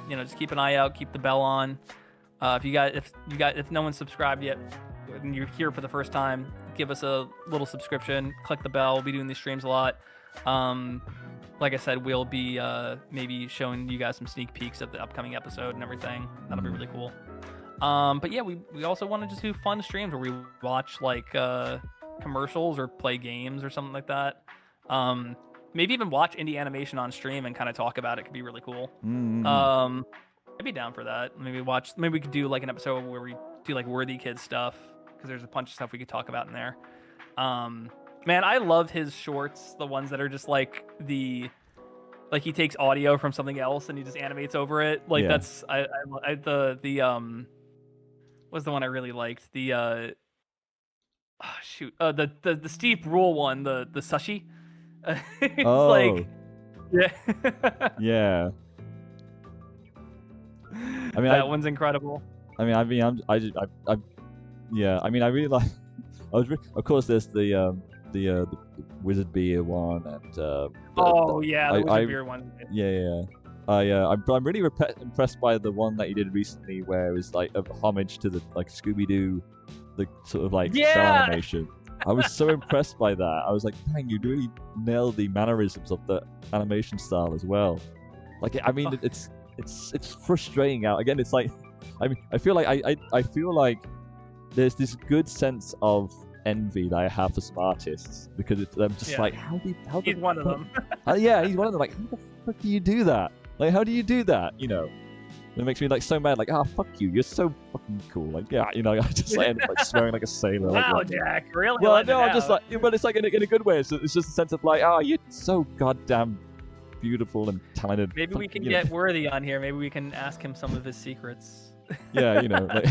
just keep an eye out, keep the bell on. If no one's subscribed yet, and you're here for the first time, give us a little subscription. Click the bell. We'll be doing these streams a lot. Like I said, we'll be maybe showing you guys some sneak peeks of the upcoming episode and everything. That'll be really cool. But yeah, we also want to just do fun streams where we watch like commercials or play games or something like that. Maybe even watch indie animation on stream and kind of talk about it. Could be really cool. I'd be down for that. Maybe we could do like an episode where we do like Worthy Kids stuff, because there's a bunch of stuff we could talk about in there. Man, I love his shorts, the ones that are just like he takes audio from something else and he just animates over it. Like yeah. That's the what's the one I really liked? The the Steve Brule one, the sushi. It's like yeah. Yeah. I mean, that one's incredible. I really like. Of course, there's the Wizard Beer one and the Wizard Beer one. Yeah. I'm really impressed by the one that you did recently, where it was like a homage to the like Scooby-Doo, the sort of like cell animation. I was so impressed by that. I was like, dang, you really nailed the mannerisms of the animation style as well. Like, I mean, it's frustrating out. Again, it's like, I mean, I feel like there's this good sense of envy that I have for some artists, because I'm just like, he's one of them. Yeah, he's one of them. Like, how the fuck do you do that? Like, how do you do that? You know, it makes me like so mad. Like, fuck you, you're so fucking cool. Like, yeah, you know, I just end up like swearing like a sailor. Wow, like, Jack, really? Well, no, I'm just like, but it's like in a good way. It's just a sense of like, you're so goddamn beautiful and talented. Maybe we can you know, get Worthy on here. Maybe we can ask him some of his secrets. yeah, you know, like,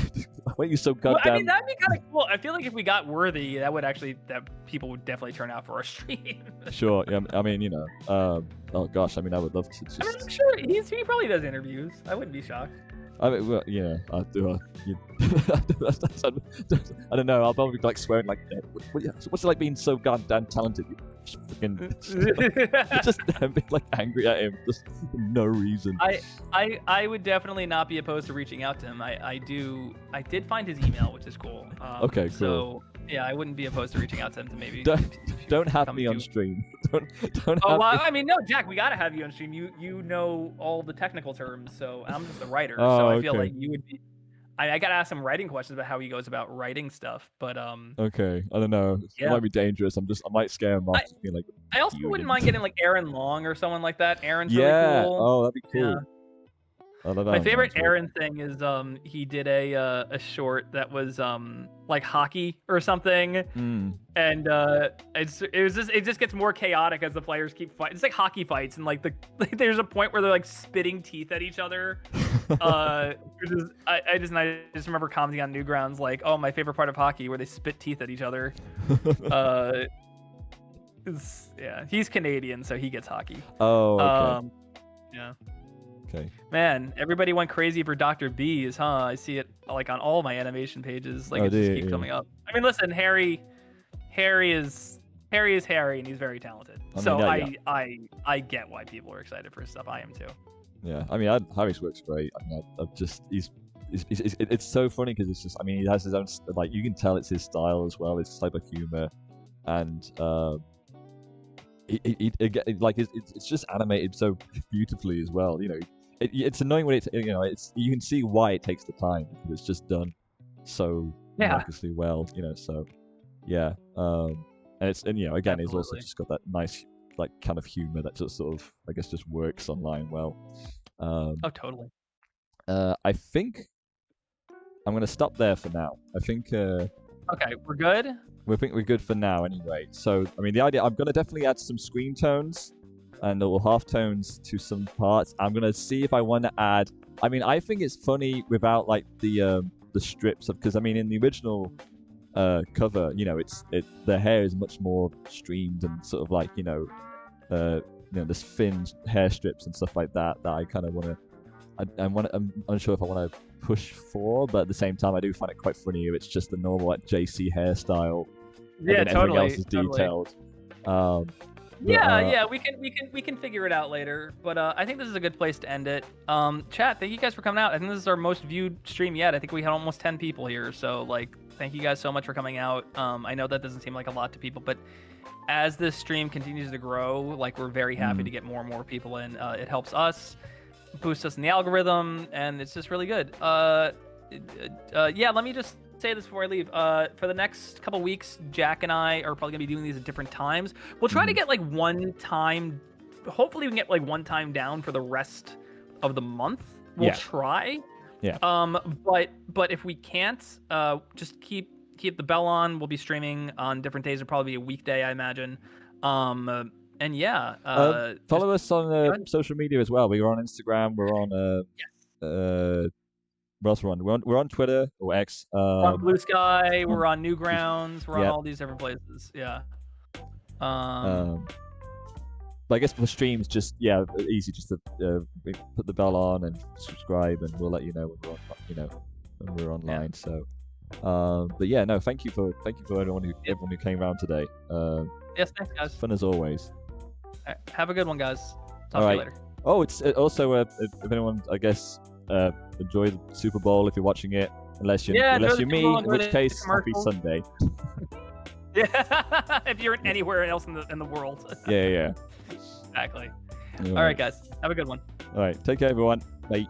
why are you so Well, goddamn? I mean, that'd be kind of cool. I feel like if we got Worthy, that people would definitely turn out for our stream. Sure. Yeah, I mean, you know, oh gosh, I mean, I would love to just. I mean, I'm sure he probably does interviews. I wouldn't be shocked. I mean, well, yeah, I do. I don't know. I'll probably be like swearing like, what's it like being so goddamn talented? You just freaking just being like angry at him, just for no reason. I would definitely not be opposed to reaching out to him. I did find his email, which is cool. Okay, cool. So yeah, I wouldn't be opposed to reaching out to him to maybe. Don't have me on stream. Don't. Oh well, I mean, no, Jack, we gotta have you on stream. You know all the technical terms, so I'm just a writer. So I feel like you would be. I gotta ask him writing questions about how he goes about writing stuff, but Okay, I don't know. It might be dangerous. I might scare him off. I also wouldn't mind getting like Aaron Long or someone like that. Aaron's really cool. Oh, that'd be cool. Yeah. My favorite Aaron thing is he did a short that was like hockey or something, and it just gets more chaotic as the players keep fighting. It's like hockey fights, and like there's a point where they're like spitting teeth at each other. I just remember commenting on Newgrounds like, oh, my favorite part of hockey where they spit teeth at each other. Yeah, he's Canadian, so he gets hockey. Oh, okay. Yeah. Okay. Man, everybody went crazy for Dr. Bees, huh? I see it like on all my animation pages. Like it just keeps coming up. I mean, listen, Harry is Harry, and he's very talented. I get why people are excited for his stuff. I am too. Yeah, I mean, Harry's work's great. I mean, it's so funny because it's just, I mean, he has his own, like, you can tell it's his style as well. It's type of humor, and it's just animated so beautifully as well. You know, it's annoying when you can see why it takes the time because it's just done so miraculously well. You know, so yeah, and you know, again, he's also just got that nice like kind of humor that just sort of, I guess, just works online well. Oh, totally. I think I'm gonna stop there for now. I think. Okay, we're good. We think we're good for now, anyway. So, I mean, the idea, I'm gonna definitely add some screen tones and little half tones to some parts. I'm gonna see if I want to add. I mean, I think it's funny without like the strips of, because I mean, in the original cover, you know, the hair is much more streamed and sort of like, you know, there's thin hair strips and stuff like that I kind of want to. I'm unsure if I want to push for, but at the same time, I do find it quite funny if it's just the normal like JC hairstyle. Yeah, and totally. Everything else is detailed. Yeah, we can figure it out later. But I think this is a good place to end it. Chat, thank you guys for coming out. I think this is our most viewed stream yet. I think we had almost 10 people here. So like, thank you guys so much for coming out. I know that doesn't seem like a lot to people, but as this stream continues to grow, like we're very happy to get more and more people in. It helps us, boosts us in the algorithm, and it's just really good. Yeah, let me just say this before I leave. For the next couple weeks, Jack and I are probably gonna be doing these at different times. We'll try to get like one time. Hopefully, we can get like one time down for the rest of the month. We'll try. Yeah. But if we can't, just keep the bell on. We'll be streaming on different days. It'll probably be a weekday, I imagine. And yeah, follow us on social media as well. We're on Instagram. We're on what else we're on? We're on Twitter or X. We're on Blue Sky. We're on Newgrounds. We're on all these different places. Yeah. But I guess for streams, just easy. Just to put the bell on and subscribe, and we'll let you know when we're on, when we're online. So, but yeah, no, thank you for everyone who came around today. Yes, thanks, guys. Fun as always. Right, have a good one, guys. Talk to you later. Oh, it's also if anyone, I guess, enjoy the Super Bowl if you're watching it. Unless you're me, in which case, happy Sunday. Yeah, if you're anywhere else in the world. Yeah. Exactly. All right, guys. Have a good one. All right. Take care, everyone. Bye.